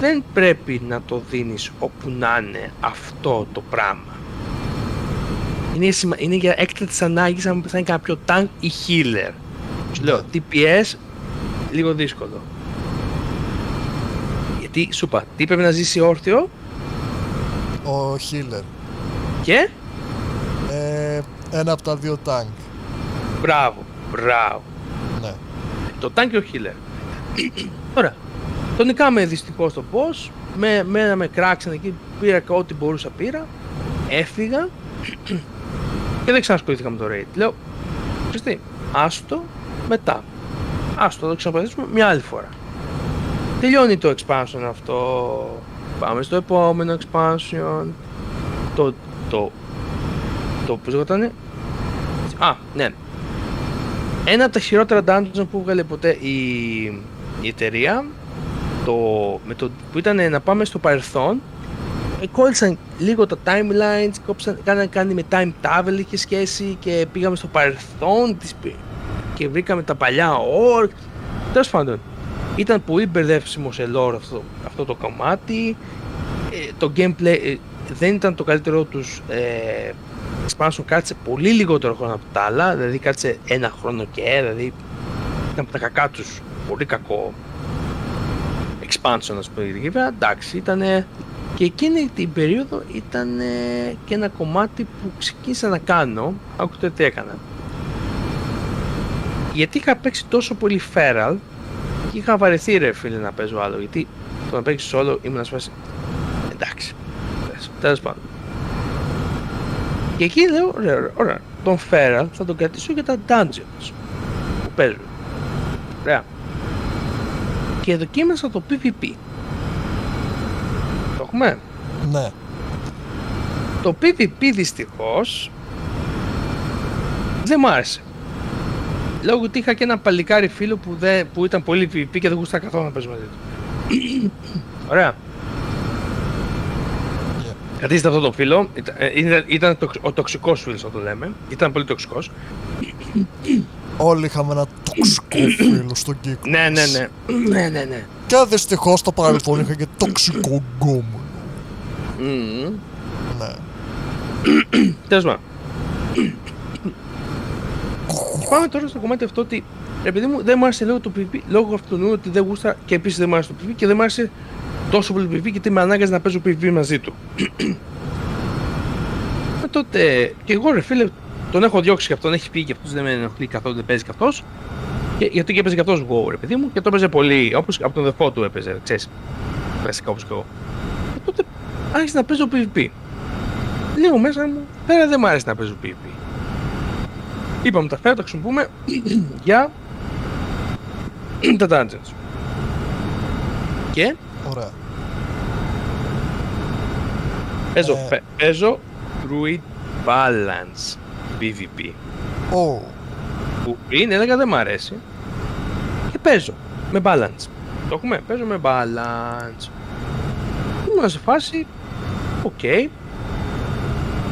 Δεν πρέπει να το δίνεις όπου να είναι αυτό το πράγμα. Είναι για έκτακτης ανάγκης, αν πεθάνει κάποιο tank ή healer. Σου λέω, DPS, λίγο δύσκολο. Γιατί, σου είπα, τι πρέπει να ζήσει όρθιο? Ο healer. Και? Ένα από τα δύο tank. Μπράβο. Ναι. Το tank και ο healer. Ωραία. Τον νικάμε δυστυχώς το boss. Με κράξαν εκεί, πήρα ό,τι μπορούσα πήρα. Έφυγα. Και δεν ξανασχολήθηκα με το raid. Λέω, ξέρεις τι, άστο μετά. Άστο, το ξαναπαθήσουμε μια άλλη φορά. Τελειώνει το expansion αυτό. Πάμε στο επόμενο expansion. Πώς λέγονταν? Ναι. Ένα από τα χειρότερα dungeon που βγάλε ποτέ η εταιρεία, που ήταν να πάμε στο παρελθόν, κόλλησαν λίγο τα timelines, κάνει με time travel είχε σχέση και πήγαμε στο παρελθόν και βρήκαμε τα παλιά orc. Τέλος πάντων, ήταν πολύ μπερδεύσιμο σε lore αυτό το κομμάτι. Το gameplay δεν ήταν το καλύτερό τους expansion, κράτησε πολύ λιγότερο χρόνο από τα άλλα, δηλαδή κράτησε ένα χρόνο και δηλαδή ήταν από τα κακά τους, πολύ κακό expansion, ας πούμε. Εντάξει, ήταν και εκείνη την περίοδο ήταν και ένα κομμάτι που ξεκίνησα να κάνω. Άκουτε τι έκανα. Γιατί είχα παίξει τόσο πολύ Feral και είχα βαρεθεί ρε φίλε να παίζω άλλο, γιατί το να παίξεις solo ήμουν να σπάσει. Εντάξει, τέλος πάντων. Και εκεί λέω, ωραία, τον Feral θα τον κρατήσω για τα dungeons που παίζω. Ωραία. Και δοκίμασα το PvP. Το έχουμε? Ναι. Το PvP δυστυχώς δεν μ' άρεσε. Λόγω ότι είχα και ένα παλικάρι φίλο που ήταν πολύ PvP και δεν γούσταρα καθόλου να παίζω μαζί του. Ωραία. Κρατήστε αυτό το φίλο, ήταν ο τοξικός φίλος, θα το λέμε. Ήταν πολύ τοξικός. Όλοι είχαμε ένα τοξικό φίλο στον κύκλο. Ναι. Και δυστυχώς στο παρελθόν είχα και τοξικό γκόμενο. Ναι. Τέλος πάντων. Πάμε τώρα στο κομμάτι αυτό ότι επειδή μου δεν μου άρεσε λίγο το PvP λόγω αυτού ότι δεν γούστα και επίσης δεν μου άρεσε το PvP και δεν μου άρεσε τόσο πολύ PvP γιατί με ανάγκαζε να παίζω PvP μαζί του. Τότε και εγώ ρε φίλε τον έχω διώξει και αυτόν, έχει πει και αυτός δεν με ενοχλεί καθόλου, δεν παίζει και αυτός. Γιατί και έπαιζε και αυτός WoW ρε παιδί μου και το έπαιζε πολύ, όπως από τον δεφό του έπαιζε, ξέρεις, κλασικά όπως και εγώ. Και τότε άρχισε να παίζω PvP. Λίγο μέσα μου, πέρα δεν μου άρεσε να παίζω PvP. Είπαμε τα φέρα τα χρησιμοποιούμε για τα dungeons. Και Ωραία. παίζω Druid Balance PvP. Που πριν έλεγα δεν μ' αρέσει και παίζω με balance. Το έχουμε, παίζω με balance. Ήμουν σε φάση, οκ.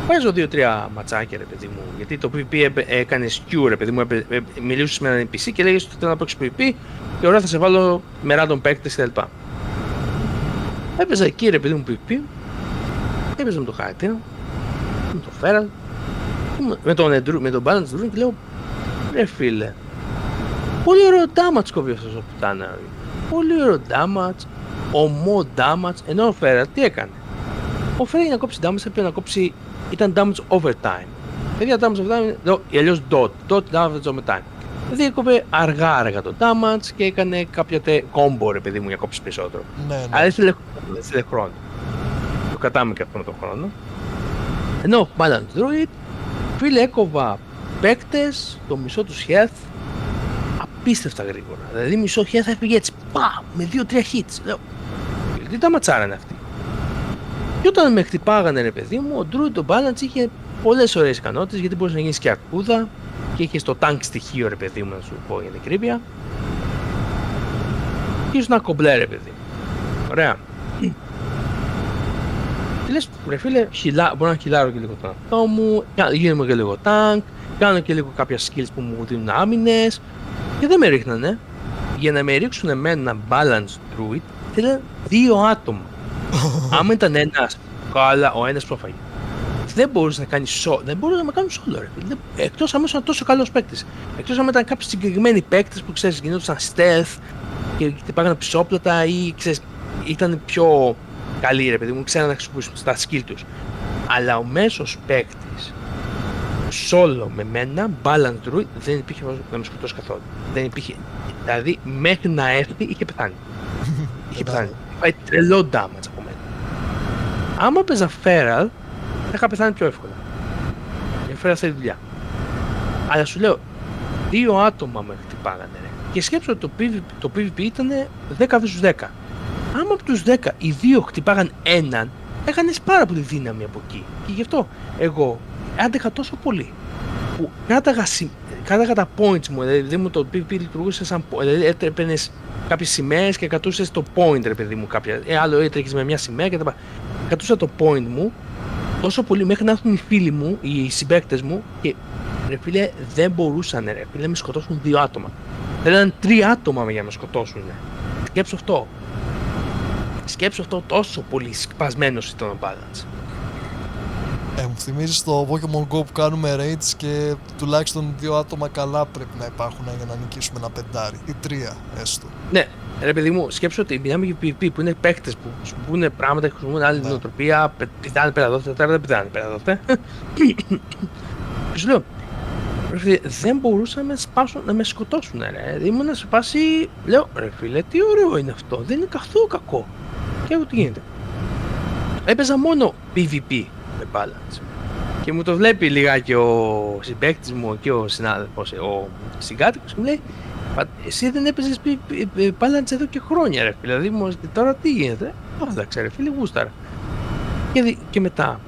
Παίζω 2-3 ματσάκια ρε παιδί μου, γιατί το PvP έκανε skew ρε παιδί μου, μιλούσες με έναν NPC και λέγες ότι θέλω να παίξω PvP και ωραία θα σε βάλω με random παίκτες κτλ. Έπαιζα εκεί ρε παιδί μου PvP, έπαιζα με το χαρακτήρα, με το Feral, με τον balance druid και λέω ρε φίλε, πολύ ωραίο damage κόβει αυτός ο πουτάνα, πολύ ωραίο damage, ομό damage, ενώ ο Feral τι έκανε? Ο Feral για να κόψει damage έπρεπε να κόψει, ήταν damage overtime. Δηλαδή damage overtime, ή αλλιώς dot damage overtime. Δηλαδή έκοβε αργά το damage και έκανε κάποια combo ρε παιδί μου για να κόψει περισσότερο. Ναι. Αλλά ήθελε χρόνο. Το κρατάμε και αυτόν τον χρόνο. Ενώ balance druid, φίλε έκοβα παίκτες, το μισό τους health, απίστευτα γρήγορα. Δηλαδή μισό health έφυγε έτσι, με 2-3 hits. Λέω, τι τα ματσάρανε αυτοί. Και όταν με χτυπάγανε ρε παιδί μου, ο Druid το balance είχε πολλές ωραίες ικανότητες γιατί μπορούσε να γίνεις και αρκούδα και είχε το tank στοιχείο ρε παιδί μου να σου πω για την ακρίβεια. Και ήσουν ένα κομπλέ ρε παιδί. Ωραία. Τι λες ρε φίλε, μπορώ να χιλάρω και λίγο τον αυτό μου, γίνομαι και λίγο tank, κάνω και λίγο κάποια skills που μου δίνουν άμυνες και δεν με ρίχνανε. Για να με ρίξουν εμένα balance druid θέλανε 2 άτομα. Άμα ήταν ένας, καλά, ο ένας πρόφαγε. Δεν μπορούσε να κάνει δεν μπορούσε να με κάνουν solo ρε φίλε. Εκτός αν ήσουν τόσο καλός παίκτης. Εκτός αν ήταν κάποιοι συγκεκριμένοι παίκτες που ξέρεις γινόντουσαν stealth και χτυπάγανε πισόπλατα ή ξέρεις ήταν πιο καλοί ρε παιδί μου, ξέραν να χρησιμοποιήσουν στα skill τους. Αλλά ο μέσος παίκτης solo με μένα, balance druid, δεν υπήρχε να με σκοτώσει καθόλου. Δεν υπήρχε, δηλαδή μέχρι να έρθει είχε πεθάνει. Είχε πεθάνει. Πάει τρελό damage από μένα. Άμα παίζα feral, θα είχα πεθάνει πιο εύκολα. Η feral θέλει δουλειά. Αλλά σου λέω, 2 άτομα με χτυπάγανε ρε. Και σκέψω ότι το PvP ήταν 10 vs 10. Άμα από τους 10 οι 2 χτυπάγαν έναν, έκανες πάρα πολύ δύναμη από εκεί. Και γι' αυτό εγώ άντεχα τόσο πολύ που κράταγα τα points μου, δηλαδή μου το PvP λειτουργούσε σαν δηλαδή έπαιρνες κάποιες σημαίες και κατούσες το point ρε παιδί μου κάποια, άλλο έτρεχες με μια σημαία και τα πά. Κατούσα το point μου τόσο πολύ μέχρι να έρθουν οι φίλοι μου, οι συμπαίκτες μου και ρε φίλε δεν μπορούσαν ρε φίλε να με σκοτώσουν 2 άτομα. Θέλανε 3 άτομα για να με σκοτώσουν. Σκέψου αυτό τόσο πολύ σπασμένος ήταν ο balance. Μου θυμίζεις το Pokemon Go που κάνουμε raids και τουλάχιστον 2 άτομα καλά πρέπει να υπάρχουν για να νικήσουμε ένα πεντάρι ή 3 έστω. Ναι, ρε παιδί μου, σκέψου ότι μιλάμε για PvP που είναι παίκτες που χρησιμοποιούν πράγματα, χρησιμοποιούν άλλη νοοτροπία, πηδάνε πέρα δόθε, τώρα δεν πηδάνε πέρα δόθε. Και σου λέω, ρε φίλε, δεν μπορούσαν να με σκοτώσουν ρε, ήμουν σε φάση, λέω, ρε φίλε, τι ωραίο είναι αυτό, δεν είναι καθόλου κακό. Και εγώ τι γίνεται. Έπαιζα μόνο PvP με balance. Και μου το βλέπει λιγάκι ο συμπαίκτης μου και ο συνάδελφος, ο συγκάτοικος, μου λέει εσύ δεν έπαιζες balance εδώ και χρόνια ρε φίλε, δηλαδή τώρα τι γίνεται. Άλλαξε ρε φίλε, γούσταρα. Και μετά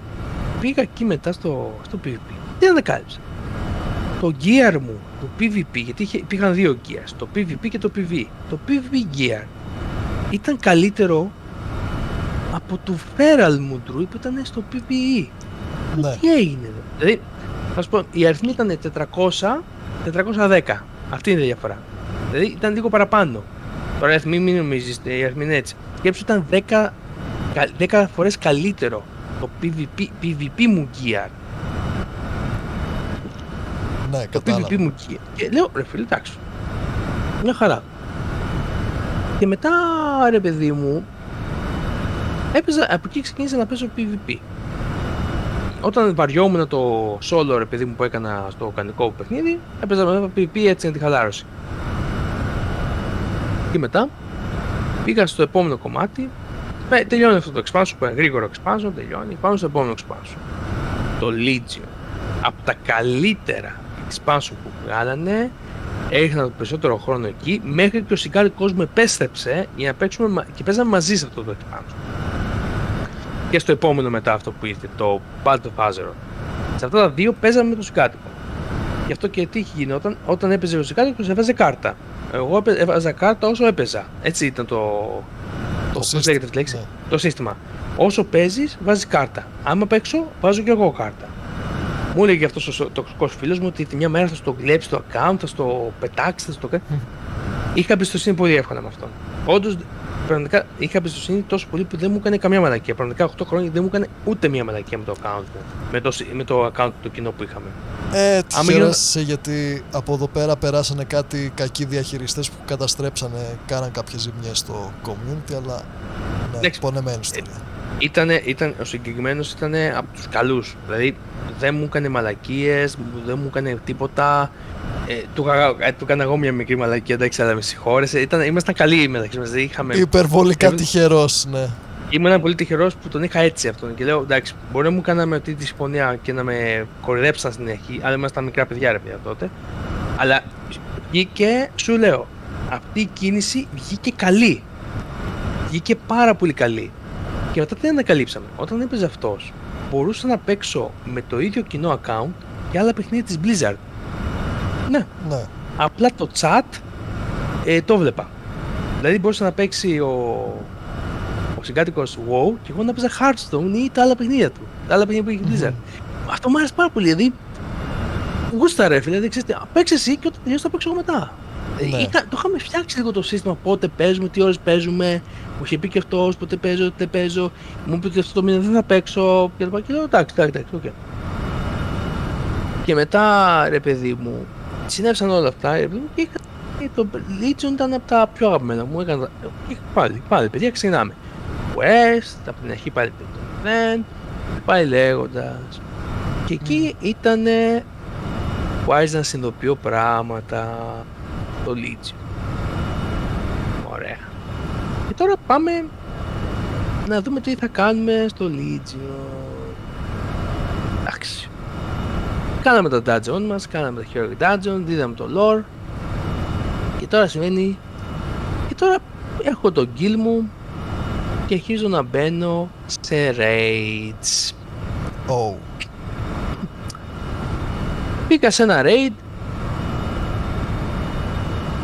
πήγα εκεί μετά στο PvP. Τι ανακάλυψα. Το gear μου, το PvP, γιατί υπήρχαν 2 gears, το PvP και το PvE. Το PvP gear ήταν καλύτερο από το feral μου druid που ήταν στο PvE. Ναι. Τι έγινε, δηλαδή, θα σου πω, η αριθμή ήταν 400 410. Αυτή είναι η διαφορά. Δηλαδή ήταν λίγο παραπάνω. Τώρα μην νομίζεις, η αριθμή είναι έτσι. Σκέψου ήταν 10 φορές καλύτερο το PvP μου gear. Ναι, Το κατάλαβα. PvP μου gear. Και λέω, ρε φίλε, εντάξει. Μια χαρά. Και μετά, ρε παιδί μου, από εκεί ξεκίνησα να παίζω PvP. Όταν βαριόμουν το solo, ρε παιδί μου, που έκανα στο κανονικό παιχνίδι, έπαιζα με PvP έτσι για τη χαλάρωση. Και μετά πήγα στο επόμενο κομμάτι. Τελειώνει αυτό το expansion, γρήγορο expansion, τελειώνει. Πάμε στο επόμενο expansion. Το Legion. Από τα καλύτερα expansion που βγάλανε, έριχνα το περισσότερο χρόνο εκεί, μέχρι και ο Σιγκάρι κόσμο επέστρεψε για να παίξουμε και παίζαμε μαζί σε αυτό το expansion. Και στο επόμενο μετά αυτό που ήρθε, το Battle of Azeroth. Σε αυτά τα δύο παίζαμε με το Σιγκάρι. Γι' αυτό και τι είχε γίνει, όταν έπαιζε ο Σιγκάρι, έβαζε κάρτα. Εγώ έβαζα κάρτα όσο έπαιζα. Έτσι ήταν πώς λέγεται τη λέξη, το σύστημα. Όσο παίζεις, βάζεις κάρτα. Άμα παίξω, βάζω και εγώ κάρτα. Μου έλεγε αυτός ο τοξικός φίλος μου ότι τη μια μέρα θα στο κλέψει το account, θα στο πετάξει, θα στο κάνει. Είχα εμπιστοσύνη πολύ εύκολα με αυτόν. Όντως, πραγματικά είχα εμπιστοσύνη τόσο πολύ που δεν μου έκανε καμία μαλακία. Πραγματικά 8 χρόνια δεν μου έκανε ούτε μία μαλακία με το account μου. Με το account το κοινό που είχαμε. Τυχερός γιατί από εδώ πέρα περάσανε κάτι κακοί διαχειριστές που καταστρέψανε, κάναν κάποιες ζημιές στο community, αλλά ναι, πονεμένη ιστορία. Ο συγκεκριμένος ήταν από τους καλούς. Δηλαδή δεν μου έκανε μαλακίες, δεν μου έκανε τίποτα. Του έκανα εγώ μια μικρή μαλακία, εντάξει, αλλά με συγχώρεσε. Ήμασταν καλοί μεταξύ μας. Υπερβολικά τυχερός, ναι. Ήμουν πολύ τυχερός που τον είχα έτσι αυτόν και λέω εντάξει, μπορεί να μου κάναμε αυτή τη συμφωνία και να με κορυδέψαν στην αρχή, αλλά ήμασταν μικρά παιδιά ρε παιδιά τότε. Αλλά βγήκε, σου λέω, αυτή η κίνηση βγήκε καλή. Βγήκε πάρα πολύ καλή. Και μετά τι ανακαλύψαμε. Όταν έπαιζε αυτός, μπορούσα να παίξω με το ίδιο κοινό account και άλλα παιχνίδια της Blizzard. Ναι. Απλά το chat το βλέπα. Δηλαδή μπορούσε να παίξει ο συγκάτοικος WoW και εγώ να παίζα Hearthstone ή τα άλλα παιχνίδια του. Τα άλλα παιχνίδια που είχε Blizzard. Αυτό μου άρεσε πάρα πολύ. Δηλαδή, γούστα ρε φίλε, ξέρετε, παίξε εσύ και όταν τελειώσει θα παίξω εγώ μετά. Ναι. Το είχαμε φτιάξει λίγο το σύστημα, πότε παίζουμε, τι ώρες παίζουμε. Μου είχε πει και αυτός πότε παίζω, δεν παίζω. Μου είπε ότι αυτό το μήνα δεν θα παίξω. Και λέω εντάξει, okay. Και μετά ρε παιδί μου, συνέβησαν όλα αυτά. Ρε παιδί μου, και το Legion ήταν από τα πιο αγαπημένα μου. Πάλι παιδιά, ξεκινάμε. West, από την αρχή πάλι δεν, πάει λέγοντας. Και εκεί ήτανε που άρχισα να συνειδητοποιώ πράγματα, το Legion. Ωραία. Και τώρα πάμε να δούμε τι θα κάνουμε στο Legion. Εντάξει. Κάναμε το dungeon μας, κάναμε το Heroic Dungeon, δίδαμε το lore. Και τώρα σημαίνει, και τώρα έχω το guild μου και αρχίζω να μπαίνω σε raids. Μπήκα σε ένα raid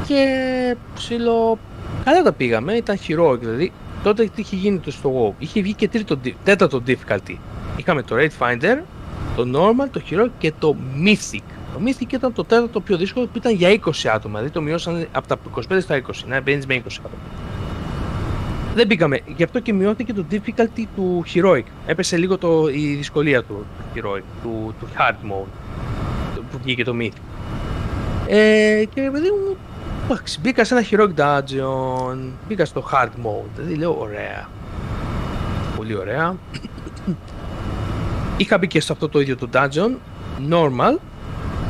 και ψηλό καλά τα πήγαμε, ήταν heroic δηλαδή. Τότε τι είχε γίνει το στο WoW, είχε βγει και τέταρτο difficulty. Είχαμε το raid finder, το normal, το heroic και το mythic. Το mythic ήταν το τέταρτο πιο δύσκολο που ήταν για 20 άτομα, δηλαδή το μειώσανε από τα 25 στα 20, να μπαίνεις με 20 άτομα. Δεν μπήκαμε, γι' αυτό και μειώθηκε το difficulty του heroic. Έπεσε λίγο η δυσκολία του heroic, του hard mode, που βγήκε το mythic. Και παιδί μου, μπήκα σε ένα heroic dungeon, μπήκα στο hard mode, δηλαδή λέω ωραία. Πολύ ωραία. Είχα μπει και σε αυτό το ίδιο το dungeon, normal,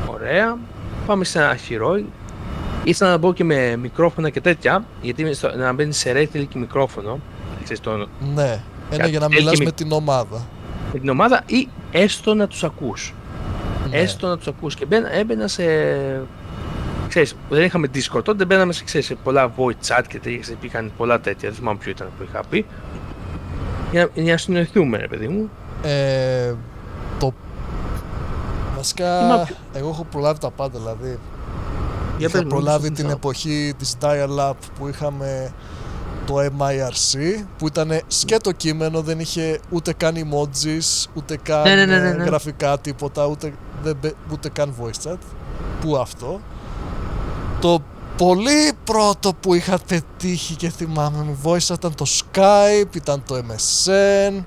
ωραία. Πάμε σε ένα heroic. Ήθελα να μπω και με μικρόφωνα και τέτοια, γιατί να μπαίνεις σε raid θέλει και μικρόφωνο. Ναι, για να μιλάς με την ομάδα. Με την ομάδα ή έστω να τους ακούς. Ναι. Έστω να τους ακούς και έμπαινα σε... Ξέρεις, δεν είχαμε Discord, τότε μπαίναμε σε πολλά voice chat και τέτοια, υπήρχαν πολλά τέτοια, δεν θυμάμαι ποιο ήταν που είχα πει. Για να συνοηθούμε ρε παιδί μου. Βασικά, εγώ έχω προλάβει τα πάντα, δηλαδή. Είχα προλάβει την εποχή της dial-up που είχαμε το MIRC, που ήταν σκέτο κείμενο, δεν είχε ούτε καν emojis, ούτε καν γραφικά τίποτα, ούτε καν voice chat. πού αυτό. Το πολύ πρώτο που είχα πετύχει και θυμάμαι μου voice ήταν το Skype, ήταν το MSN.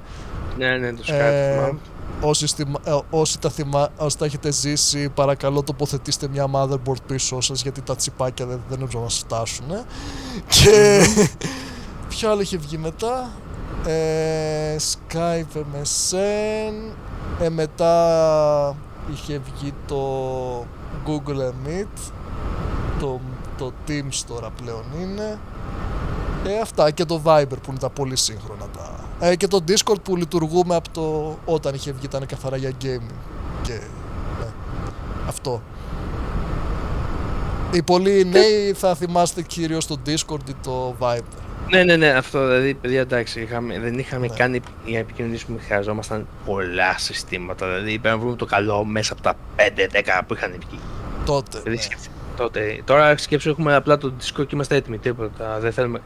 Ναι, το Skype θυμάμαι. Όσοι τα έχετε ζήσει, παρακαλώ τοποθετήστε μια motherboard πίσω σας, γιατί τα τσιπάκια δεν νομίζω να μας φτάσουν. Και ποιο άλλο είχε βγει μετά? Skype, MSN. Μετά είχε βγει το Google Meet, το Teams τώρα πλέον είναι. Αυτά, και το Viber που είναι τα πολύ σύγχρονα και το Discord που λειτουργούμε από το όταν είχε βγει, ήταν καθαρά για gaming. Και αυτό. Οι πολλοί νέοι θα θυμάστε κυρίως το Discord ή το Viber. Ναι, αυτό δηλαδή, παιδιά, εντάξει, δεν είχαμε καν για επικοινωνίες που χρειαζόμασταν πολλά συστήματα. Δηλαδή, πρέπει να βρούμε το καλό μέσα από τα 5-10 που είχαν βγει. Τότε. Δηλαδή, τώρα σκέψου, έχουμε απλά το Discord και είμαστε έτοιμοι. Τίποτα. Δεν θέλουμε.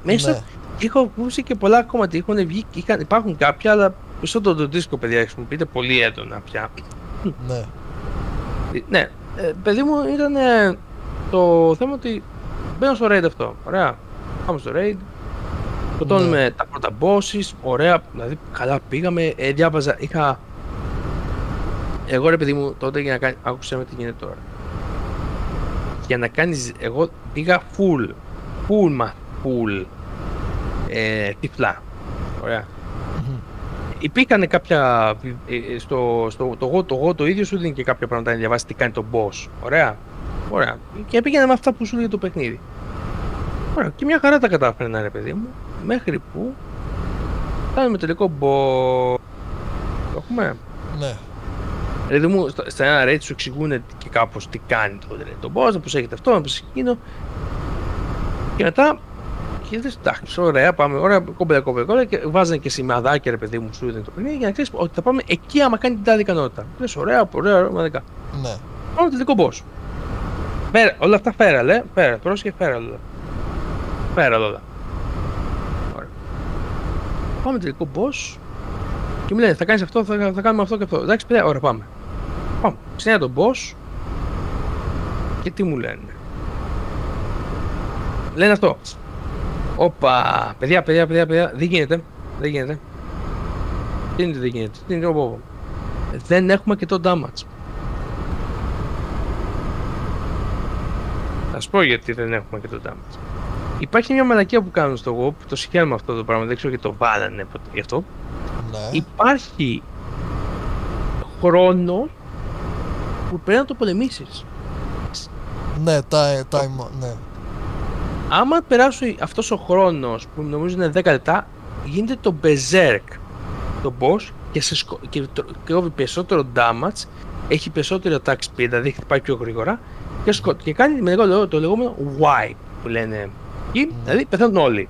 Μέσα έχω ακούσει και πολλά κόμματα. Έχουν βγει, υπάρχουν κάποια, αλλά περισσότερο το Discord, παιδιά, χρησιμοποιείται πολύ έντονα πια. Ναι, παιδί μου, ήταν το θέμα ότι μπαίνω στο raid αυτό. Ωραία. Πάμε στο raid. Σκοτώνουμε τα πρώτα bosses. Ωραία. Δηλαδή, καλά πήγαμε. Διάβαζα. Εγώ, ρε παιδί μου, τότε για να κάνει. Άκουσα με τι γίνεται τώρα. Για να κάνεις. Εγώ πήγα full τυφλά. Ωραία. Υπήρχαν κάποια. Το ίδιο σου δίνει και κάποια πράγματα να διαβάσει τι κάνει το boss. Ωραία. Και πήγαινα με αυτά που σου λέει το παιχνίδι. Ωραία. Και μια χαρά τα κατάφερνα, ρε παιδί μου. Μέχρι που κάνουμε τελικό boss. Το έχουμε. Ναι. Δηλαδή μου, στα ένα raid σου εξηγούν και κάπως τι κάνει το boss, πώς έχετε αυτό, πώς εκείνο. Και μετά, και λες, εντάξει, ωραία, πάμε, ωραία, κόμπελα, και βάζανε και σημαδάκια, ρε παιδί μου, σου είδαν το παιχνίδι, για να ξέρεις ότι θα πάμε εκεί άμα κάνει την τάδε ικανότητα. Λες, ωραία, μαδικά. Ναι. Πάμε τελικό boss. Όλα αυτά φέρα, πρόσεχε, φέρα όλα. Ωραία. Πάμε τελικό boss. Και μου λένε, θα κάνεις αυτό, θα κάνουμε αυτό και αυτό. Εντάξει, παιδιά, ωραία, πάμε. Ξένα τον boss. Και τι μου λένε. Λένε αυτό. Όπα, παιδιά, δεν γίνεται. Τι είναι δεν γίνεται. Δεν έχουμε και το damage. Θα σου πω γιατί δεν έχουμε και το damage. Υπάρχει μια μαλακία που κάνουν στο WoW, το συγχαίρουμε αυτό το πράγμα, δεν ξέρω γιατί το βάλανε γι' αυτό. Ναι. Υπάρχει χρόνο που πρέπει να το πολεμήσεις. Ναι, ναι. Άμα περάσει αυτός ο χρόνος που νομίζω είναι 10 λεπτά, γίνεται το berserk το boss και κόβει περισσότερο damage, έχει περισσότερο attack speed, δηλαδή χτυπάει πιο γρήγορα και κάνει το λεγόμενο wipe που λένε εκεί, δηλαδή πεθαίνουν όλοι.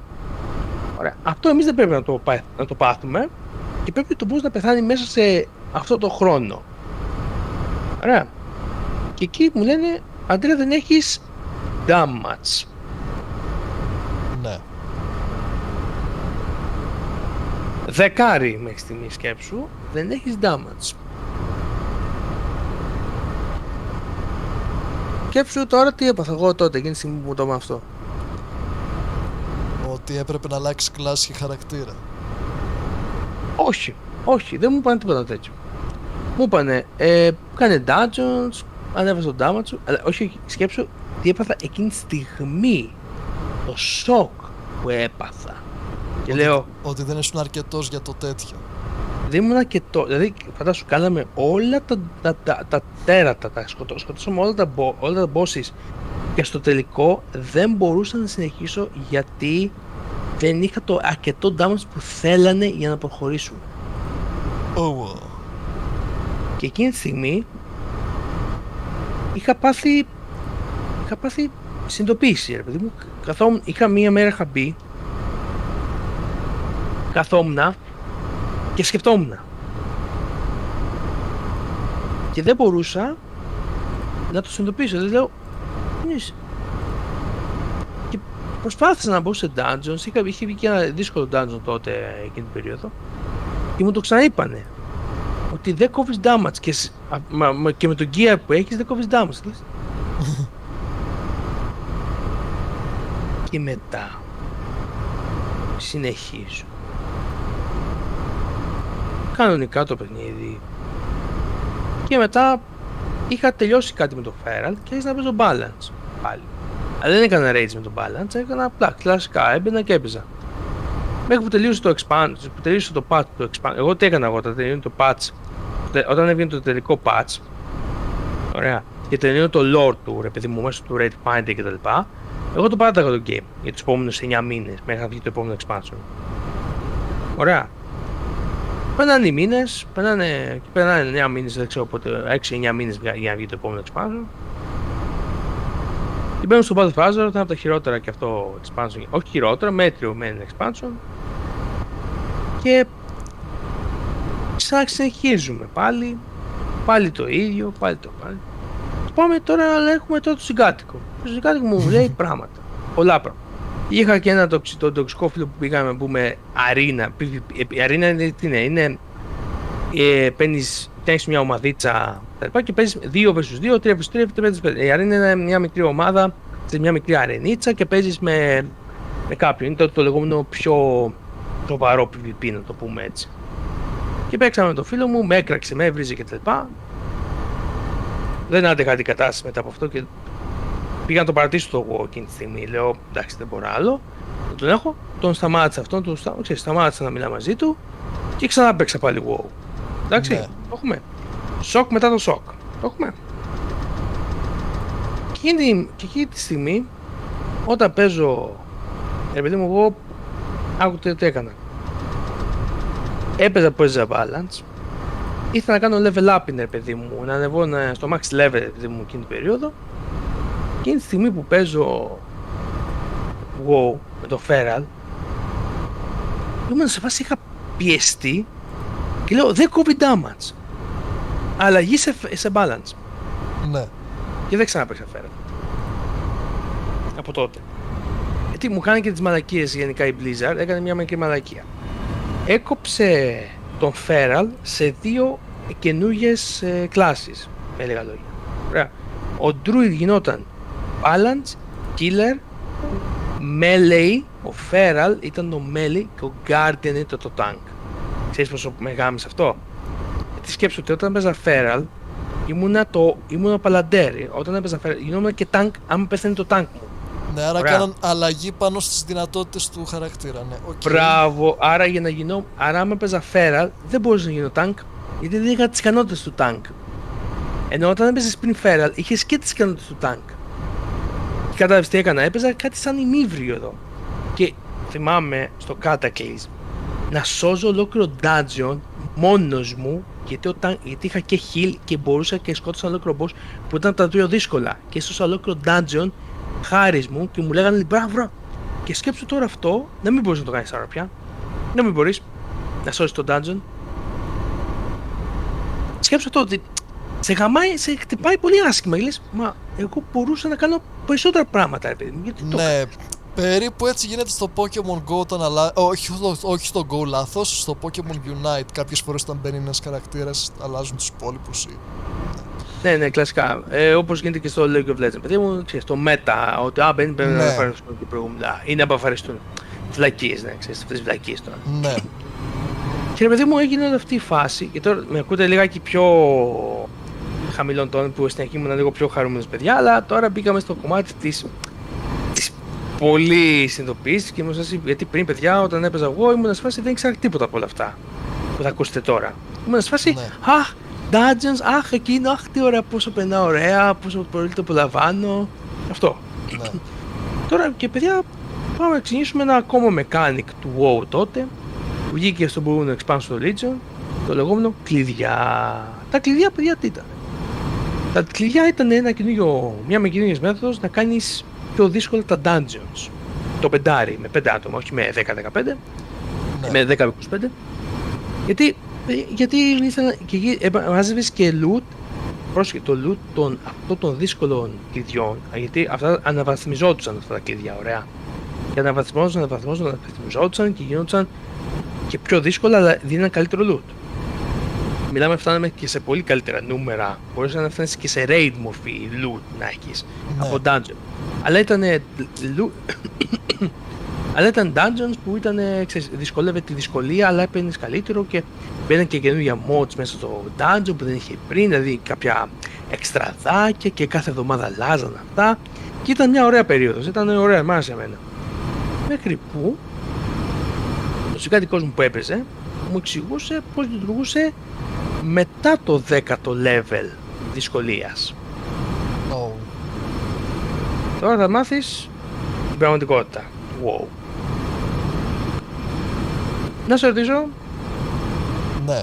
Ωραία. Αυτό εμείς δεν πρέπει να το πάθουμε και πρέπει το boss να πεθάνει μέσα σε αυτό το χρόνο. Ωραία. Και εκεί μου λένε, Αντρέα, δεν έχεις damage. Ναι. Δεκάρι μέχρι στιγμή σκέψου, δεν έχεις damage. Σκέψου τώρα τι έπαθα εγώ τότε, εκείνη τη στιγμή που μου το είπα αυτό. Ότι έπρεπε να αλλάξει κλάση και χαρακτήρα. Όχι, δεν μου είπανε τίποτα τέτοιο. Μου είπανε, κάνε dungeons, ανέβασε το damage σου, αλλά όχι, σκέψου τι έπαθα εκείνη τη στιγμή. Το σοκ που έπαθα. Και λέω... Ότι δεν ήσουν αρκετός για το τέτοιο. Δεν ήμουν αρκετό, δηλαδή φαντάσου, κάναμε όλα τα τέρατα, σκοτώσαμε όλα τα bosses και στο τελικό δεν μπορούσα να συνεχίσω γιατί δεν είχα το αρκετό damage που θέλανε για να προχωρήσουμε. Oh. Και εκείνη τη στιγμή είχα πάθει συνειδητοποίηση, ρε παιδί μου. Είχα μία μέρα είχα μπει, καθόμουν και σκεφτόμουν. Και δεν μπορούσα να το συνειδητοποιήσω. Δηλαδή λέω, και προσπάθησα να μπω σε dungeons. Είχε βγει και ένα δύσκολο dungeon τότε εκείνη την περίοδο. Και μου το ξαναείπανε. Ότι ότι δεν κόβεις damage και με τον gear που έχεις δεν κόβεις damage. Και μετά συνεχίζω κανονικά το παιχνίδι και μετά είχα τελειώσει κάτι με το Feral και άρχισα να παίζω balance πάλι. Αλλά δεν έκανα rage με το balance, έκανα απλά κλασικά, έμπαινα και έπαιζα. Μέχρι που τελείωσε το expansion, που τελείωσε το patch του expansion. Εγώ τι έκανα εγώ, όταν τελείωσε το patch, όταν έβγαινε το τελικό patch, ωραία, και τελείωσε το lore του, ρε παιδί μου, μέσα του Raid Finder κτλ. Εγώ το πάταγα το game για τους επόμενους 9 μήνες, μέχρι να βγει το επόμενο expansion. Ωραία. Περνάνε οι μήνες, περνάνε 9 μήνες, δεν ξέρω πότε, 6-9 μήνες για να βγει το επόμενο expansion. Και μπαίνω στο Battle for Azeroth, θα είναι από τα χειρότερα και αυτό expansion, όχι χειρότερα, μέτριο μεν expansion. Και συνεχίζουμε πάλι το ίδιο, πάλι. Πάμε τώρα, αλλά έχουμε τώρα το συγκάτοικο. Το συγκάτοικο μου λέει πράγματα, πολλά πράγματα. Είχα και ένα τοξικό φίλο που πήγαμε να πούμε αρίνα. Η αρίνα είναι τι είναι, παίρνεις μια ομαδίτσα και παίζεις 2 vs 2, 3 vs 3, 5 vs 5. Η αρίνα είναι μια μικρή ομάδα σε μια μικρή αρενίτσα και παίζεις με κάποιον. Είναι το λεγόμενο πιο σοβαρό PvP, να το πούμε έτσι. Και παίξαμε με τον φίλο μου, με έκραξε, με έβριζε κτλ. Δεν άντεχα την κατάσταση μετά από αυτό και πήγα να τον παρατήσω το WoW εκείνη τη στιγμή. Λέω εντάξει, δεν μπορώ άλλο. Τον έχω, τον σταμάτησα αυτόν, σταμάτησα να μιλάω μαζί του και ξανά παίξα πάλι WoW. Εντάξει, ναι. Το έχουμε. Σοκ μετά το σοκ. Το έχουμε. Και εκείνη τη στιγμή, όταν παίζω, επειδή μου εγώ, άκουτε τι έκανα. Έπαιζα που έζησα balance. Ήθελα να κάνω level up, παιδί μου, να ανεβώ στο max level, παιδί μου, εκείνη την περίοδο. Εκείνη τη στιγμή που παίζω WoW με το Feral, ήμουν σε φάση, είχα πιεστεί και λέω δεν κόβει damage. Αλλαγή σε balance. Ναι. Και δεν ξαναπαίξα Feral. Από τότε. Γιατί μου κάνει και τις μαλακίες γενικά η Blizzard, έκανε μια μικρή μαλακία. Έκοψε τον Feral σε 2 καινούργιες κλάσεις, με έλεγα λόγια. Ωραία. Ο Druid γινόταν Balance, Killer, Melee, ο Feral ήταν το Melee και ο Guardian ήταν το Tank. Ξέρεις πόσο μεγάλος αυτό? Γιατί σκέψου ότι όταν έπαιζα Feral ήμουνα Palantir. Όταν έπαιζα Feral γινόμουν και Tank άμα πέθανε το Tank μου. Ναι, άρα κάναν αλλαγή πάνω στις δυνατότητες του χαρακτήρα, ναι. Okay. Μπράβο, άρα για να γίνω, άρα άμα έπαιζα Feral δεν μπορούσα να γίνω Tank, γιατί δεν είχα τις ικανότητες του Tank. Ενώ όταν έπαιζες πριν Feral είχες και τις ικανότητες του Tank. Και κατάλαβες τι έκανα, έπαιζα κάτι σαν ημίβριο εδώ. Και θυμάμαι στο Cataclysm να σώζω ολόκληρο dungeon μόνος μου, γιατί είχα και heal και μπορούσα και σκότωσα ολόκληρο boss που ήταν τα δύο δύσκολα. Και έσωσα ολόκληρο dungeon χάρης μου και μου λέγανε μπράβο. Και σκέψου τώρα αυτό, να μην μπορείς να το κάνεις τώρα πια. Να μην μπορείς να σώσεις το dungeon. Σκέψου αυτό ότι σε χτυπάει πολύ άσχημα. Λες, μα εγώ μπορούσα να κάνω περισσότερα πράγματα, ρε παιδί μου. Γιατί το ναι, περίπου έτσι γίνεται στο Pokemon Go όταν όχι στο Go λάθος, στο Pokemon Unite. Κάποιες φορές όταν μπαίνει ένας χαρακτήρας αλλάζουν τους υπόλοιπους. Ναι, κλασικά. Όπως γίνεται και στο League of Legends. Παιδί μου, ξέρεις, το Meta, ότι μπαίνει πρέπει να εμφανιστούν και προηγούμενα. Ή να αποφαριστούν. Βλακίες, ναι, ξέρεις, αυτές τις βλακίες τώρα. Ναι. Και ρε παιδί μου, έγινε όλη αυτή η φάση. Και τώρα με ακούτε λιγάκι πιο χαμηλών τόνων, που στην αρχή ήμουν λίγο πιο χαρούμενος παιδιά, αλλά τώρα μπήκαμε στο κομμάτι της πολύ συνειδητοποίησης και γιατί πριν παιδιά, όταν έπαιζα εγώ, ήμουν σε φάση δεν ήξερα τίποτα από όλα αυτά που θα ακούσετε τώρα. Ήμουν σε φάση, αχ, dungeons, αχ, εκείνο, αχ, τι ωραία, πόσο περνάω ωραία, πόσο πολύ το απολαμβάνω. Αυτό. Ναι. Τώρα και παιδιά, πάμε να ξεκινήσουμε ένα ακόμα mechanic του WoW τότε, που βγήκε στον προηγούμενο expansion Legion, το λεγόμενο κλειδιά. Τα κλειδιά, παιδιά, τι ήταν? Τα κλειδιά ήταν μια με καινούργιες μέθοδος να κάνεις πιο δύσκολα τα dungeons. Το πεντάρι με 5 άτομα, όχι με 10-15, με 10-25. Γιατί ήθελα και μάζευες και loot, πρόσεχε το loot αυτών των δύσκολων κλειδιών, γιατί αυτά αναβαθμιζόντουσαν αυτά τα κλειδιά, ωραία. Και αναβαθμιζόντουσαν και γινόντουσαν και πιο δύσκολα, αλλά δίναν καλύτερο loot. μιλάμε, φτάναμε και σε πολύ καλύτερα νούμερα. Μπορούσε να φτάσει και σε raid μορφή loot να έχεις από dungeon. Αλλά ήταν αλλά ήταν dungeons που ήταν, δυσκολεύε τη δυσκολία, αλλά έπαιρνες καλύτερο και μπαίναν και καινούργια mods μέσα στο dungeon που δεν είχε πριν, δηλαδή κάποια εξτραδάκια και κάθε εβδομάδα αλλάζαν αυτά. Και ήταν μια ωραία περίοδος, ήταν ωραία, μ' άρεσε εμένα. Μέχρι που ο συγκάτοικός μου που έπαιζε μου εξηγούσε πώς λειτουργούσε μετά το 10ο level δυσκολίας. Oh. Τώρα θα μάθεις την πραγματικότητα. Wow. Να σε ρωτήσω. Ναι.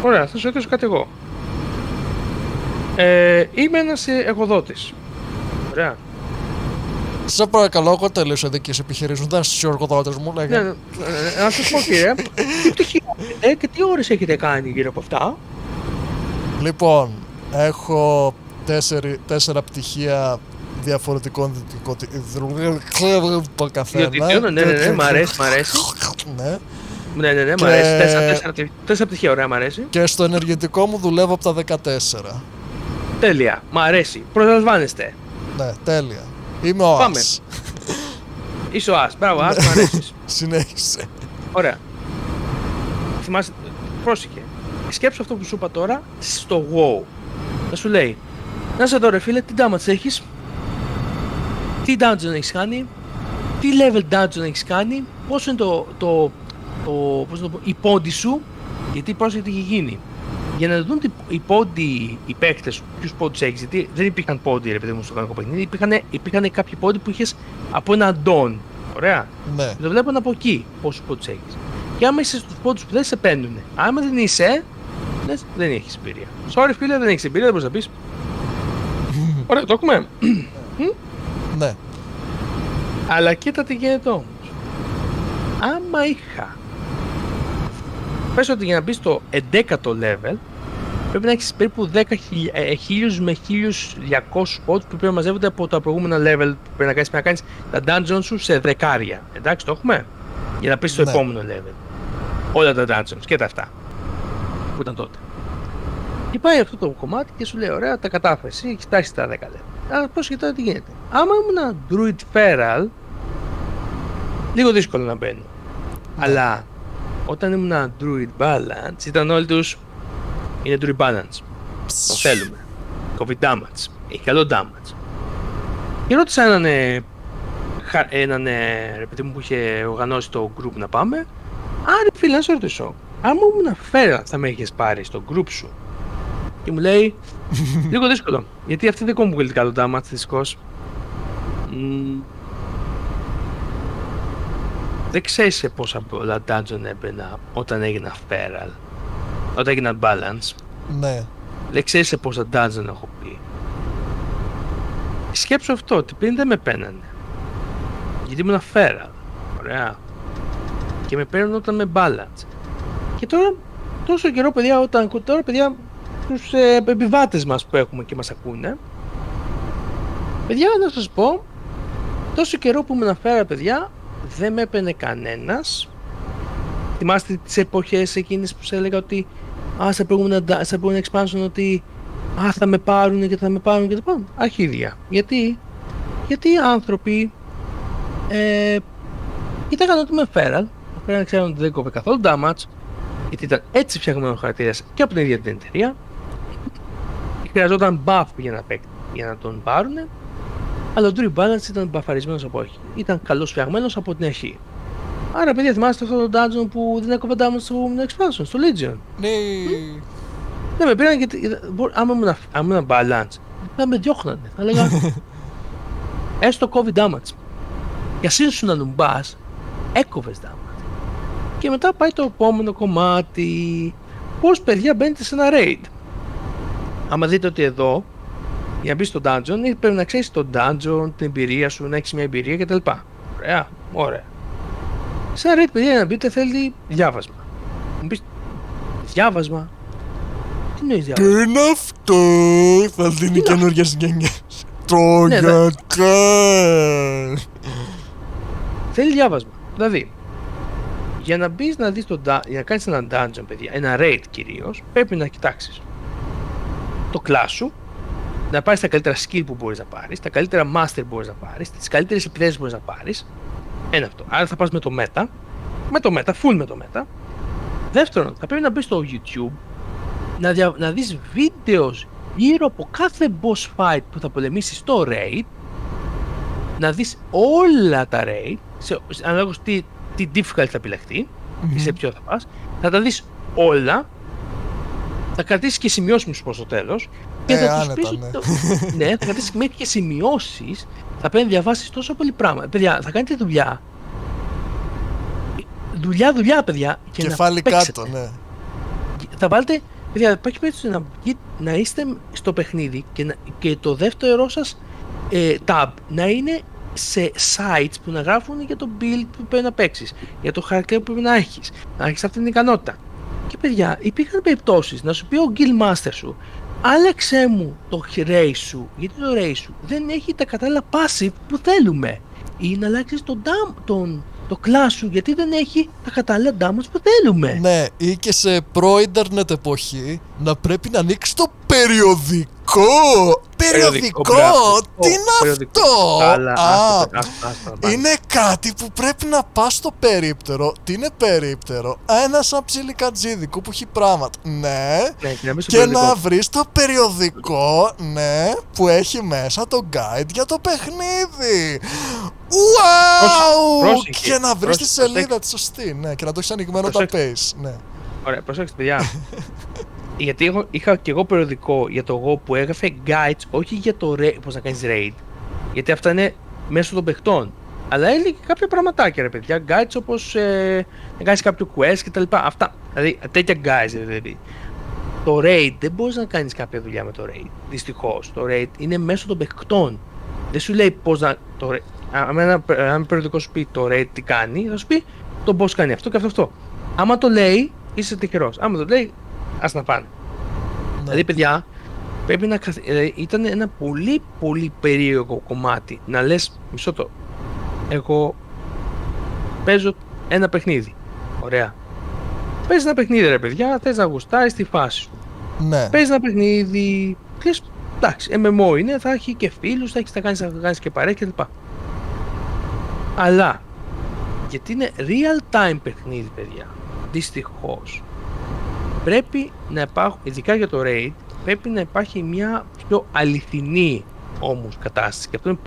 Ωραία, θα σε ρωτήσω κάτι εγώ. Είμαι ένας εργοδότης. Ωραία. Σε παρακαλώ, εγώ τελείωσα δικές επιχειρήσεις, δεν στους εργοδότες μου, λέγε. Ναι, να σας πω κύριε, τι πτυχία έχετε και τι ώρες έχετε κάνει γύρω από αυτά? Λοιπόν, έχω 4 πτυχία διαφορετικών το καθένα. Ναι, μ' αρέσει. Ναι. Ναι, μ' αρέσει. 4 πτυχία, ωραία, μ' αρέσει. Και στο ενεργητικό μου δουλεύω από τα 14. Τέλεια, μ' αρέσει. Προσλαμβάνεστε. Ναι, τέλεια. Είμαι ο Πάμε. Άς. Είσαι ο Άς, μπράβο, Άς, μ' αρέσεις. Συνέχισε. Ωραία. Θυμάσαι, πρόσεχε. Σκέψου αυτό που σου είπα τώρα στο WoW. Θα σου λέει, να σε δω ρε φίλε, τι damage έχεις, τι dungeon έχεις κάνει, τι level dungeon έχεις κάνει, πόσο είναι η πόντι σου, γιατί πρόσεχε τι έχει γίνει. Για να δουν οι πόντι, οι παίκτες σου, ποιους πόντους έχεις, γιατί δεν υπήρχαν πόντι ρε παιδί μου στο κανονικό παιχνίδι, υπήρχαν κάποιοι πόντι που είχες από ένα add-on. Ωραία. Ναι. Το βλέπουν από εκεί πόσους πόντους έχεις. Και άμα είσαι στους πόντους που δεν σε παίρνουν, άμα δεν είσαι, λες, δεν έχεις εμπειρία. Sorry φίλε, δεν έχεις εμπειρία, δεν μπορείς να πεις. Ωραία, το έχουμε. Ναι. Αλλά κοίτα τι γίνεται όμως. Άμα είχα, πες ότι για να μπεις στο 11ο level, πρέπει να έχεις περίπου 10.000 με 1.200 πόντους που πρέπει να μαζεύονται από τα προηγούμενα level που πρέπει να κάνεις τα dungeons σου σε δεκάρια. Εντάξει, το έχουμε? Για να πεις στο επόμενο level. Όλα τα dungeons και τα αυτά που ήταν τότε. Και πάει αυτό το κομμάτι και σου λέει: ωραία, τα κατάφερες. Έχεις φτάσει στα 10 level. Αλλά πώς και τώρα τι γίνεται? Άμα ήμουν Druid Feral, λίγο δύσκολο να μπαίνω. Αλλά όταν ήμουν Druid Balance, ήταν όλοι τους είναι Druid Balance. Το θέλουμε. Κόβει damage. Έχει καλό damage. Και ρώτησα έναν ρε παιδί μου που είχε οργανώσει το group να πάμε. Άρα φίλε, να σε ρωτήσω, άμα ήμουν Feral θα με είχες πάρει στο group σου? Και μου λέει, λίγο δύσκολο, γιατί αυτή δεν κόβουν πολύ καλό damage δυστυχώς. Δεν ξέρεις σε πόσα πολλά dungeon έμπαινα όταν έγινα Feral, όταν έγινα Balance. Ναι. Δεν ξέρεις σε πόσα dungeon έχω πει. Σκέψου αυτό, ότι πριν δεν με παίρνανε. Γιατί ήμουν Feral, ωραία. Και με παίρνουν όταν με Balance. Και τώρα, τόσο καιρό παιδιά, τώρα παιδιά, τους επιβάτες μας που έχουμε και μας ακούνε. Παιδιά, να σας πω, τόσο καιρό που ήμουν Feral παιδιά, δεν με έπαιρνε κανένας. Θυμάστε τις εποχές εκείνες που σε έλεγα ότι σε επόμενο expansion ότι θα με πάρουν και θα με πάρουν και θα πάρουν. Αρχίδια. Γιατί οι άνθρωποι κοίταγαν ότι είμαι Feral, πρέπει να ξέρουν ότι δεν κόβε καθόλου damage, γιατί ήταν έτσι φτιαγμένο χαρακτήρας και από την ίδια την εταιρεία. Χρειαζόταν buff για να τον πάρουνε. Αλλά ο Druid Balance ήταν μπαφαρισμένος από όχι. Ήταν καλώς φτιαγμένος από την αρχή. Άρα παιδιά, θυμάστε αυτό το dungeon που δεν έκοβε damage στο expansion, στο Legion? Ναι. Ναι, με πήραν γιατί άμα ήμουν balance, θα με διώχνανε. Θα λέγα έστω κόβει damage. Για σύν να νουμπάς, έκοβες damage. Και μετά πάει το επόμενο κομμάτι. Πώς παιδιά μπαίνετε σε ένα raid? Άμα δείτε ότι εδώ, για να μπεις στο dungeon, πρέπει να ξέρεις το dungeon, την εμπειρία σου, να έχεις μια εμπειρία κτλ. Ωραία, ωραία. Σε ένα raid, παιδιά, για να μπείτε θέλει διάβασμα. Μου πεις, διάβασμα? Τι εννοείς διάβασμα? Τι είναι αυτό? Θα δίνει καινούργιες γενιές. Το Θέλει διάβασμα. Δηλαδή, Για να μπεις να δεις για να κάνεις ένα dungeon, παιδιά, ένα raid κυρίως, πρέπει να κοιτάξεις το class σου, να πάρεις τα καλύτερα skill που μπορείς να πάρεις, τα καλύτερα master που μπορείς να πάρεις, τις καλύτερες επιθέσεις που μπορείς να πάρεις. Ένα αυτό. Άρα θα πας με το meta, full με το meta. Δεύτερον, θα πρέπει να μπεις στο YouTube, να δεις βίντεο γύρω από κάθε boss fight που θα πολεμήσεις στο raid, να δεις όλα τα raid, ανάλογα τι difficult θα επιλεχθεί, ή σε ποιο θα πας, θα τα δεις όλα, θα κρατήσεις και σημειώσεις προς το τέλος, και θα τους πεις ναι, θα κρατήσεις μέχρι και σημειώσεις, θα πρέπει να διαβάσεις τόσο πολύ πράγμα. Παιδιά, θα κάνετε δουλειά, παιδιά, και κεφάλι να κάτω, ναι. Θα βάλετε, παιδιά, υπάρχει περίπτωση να είστε στο παιχνίδι και το δεύτερό σας tab να είναι σε sites που να γράφουν για το build που πρέπει να παίξεις, για το χαρακτήρα που πρέπει να έχεις αυτή την ικανότητα. Και παιδιά, υπήρχαν περιπτώσεις να σου πει ο Guild Master σου, άλλαξε μου το race σου, γιατί το race σου δεν έχει τα κατάλληλα passive που θέλουμε, ή να αλλάξεις το class σου γιατί δεν έχει τα κατάλληλα damage που θέλουμε. Ναι, ή και σε προ-ίντερνετ εποχή να πρέπει να ανοίξει το περιοδικό. Περιοδικό! Τι είναι αυτό! Είναι κάτι που πρέπει να πας στο περίπτερο. Τι είναι περίπτερο? Ένα σαν ψιλικατζίδικο που έχει πράγματα. Ναι, και να βρεις το περιοδικό, ναι, που έχει μέσα το guide για το παιχνίδι. Wow! Και να βρεις τη σελίδα τη σωστή, ναι, και να το έχεις ανοιγμένο τα page, ναι. Ωραία, προσέξτε παιδιά. Γιατί είχα και εγώ περιοδικό για το εγώ που έγραφε guides, όχι για το πώς να κάνεις raid, γιατί αυτά είναι μέσω των παιχτών, αλλά έλεγε κάποια πραγματάκια, ρε παιδιά, guides όπως να κάνεις κάποιο quest και τα λοιπά, αυτά, δηλαδή τέτοια guides δηλαδή. Το raid δεν μπορείς να κάνεις κάποια δουλειά με το raid, δυστυχώς. Το raid είναι μέσω των παιχτών, δεν σου λέει πώς να το raid. Αν ένα περιοδικό σου πει το raid τι κάνει, θα σου πει το boss κάνει αυτό και αυτό. Άμα το λέει, είσαι τυχερός. Άμα το λέει, ας να πάνε. Ναι. Δηλαδή, παιδιά, πρέπει να ήταν ένα πολύ πολύ περίεργο κομμάτι να λες, μισό το, εγώ παίζω ένα παιχνίδι. Ωραία. Παίζεις ένα παιχνίδι, ρε παιδιά, θες να γουστάρεις τη φάση σου. Ναι. Παίζεις ένα παιχνίδι, λες, εντάξει, MMO είναι, θα έχει και φίλους, θα κάνεις και παρέα κλπ. Αλλά, γιατί είναι real time παιχνίδι, παιδιά, δυστυχώς, πρέπει να υπάρχουν, ειδικά για το raid, πρέπει να υπάρχει μια πιο αληθινή όμως κατάσταση. Και αυτό είναι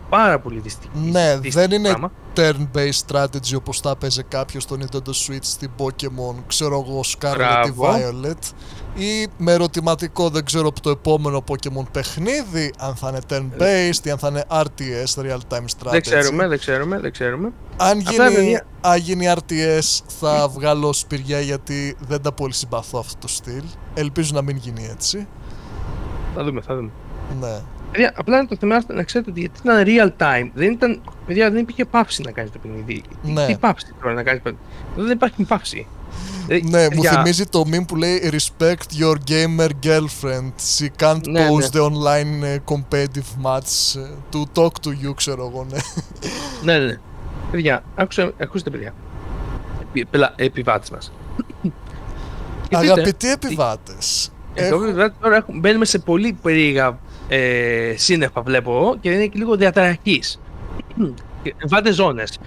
πάρα πολύ δυστυχή. Ναι, δεν είναι turn-based strategy όπως θα παίζει κάποιος στο Nintendo Switch στην Pokemon, ξέρω εγώ, Scarlet ή Violet, ή με ερωτηματικό, δεν ξέρω, από το επόμενο Pokemon παιχνίδι αν θα είναι turn-based ή αν θα είναι RTS, real-time strategy. Δεν ξέρουμε. Αν γίνει RTS θα βγάλω σπηριά, γιατί δεν τα πολύ συμπαθώ αυτό το στυλ. Ελπίζω να μην γίνει έτσι. Θα δούμε. Ναι. Παιδιά, απλά είναι το θέμα να ξέρετε ότι γιατί ήταν real time, δεν υπήρχε παύση να κάνεις το παιχνίδι. Ναι. Τι παύση τώρα να κάνεις παιχνίδι? Δεν υπάρχει παύση. Ναι, μου θυμίζει το meme που λέει respect your gamer girlfriend, she can't pose the online competitive match to talk to you, ξέρω εγώ, ναι. Ναι. Παιδιά, ακούστε παιδιά, επιβάτες μας. Αγαπητοί επιβάτες. Τώρα μπαίνουμε σε πολύ περίεργα σύννεφα, βλέπω, και είναι και λίγο διαταραχής. Βάτε ζώνες.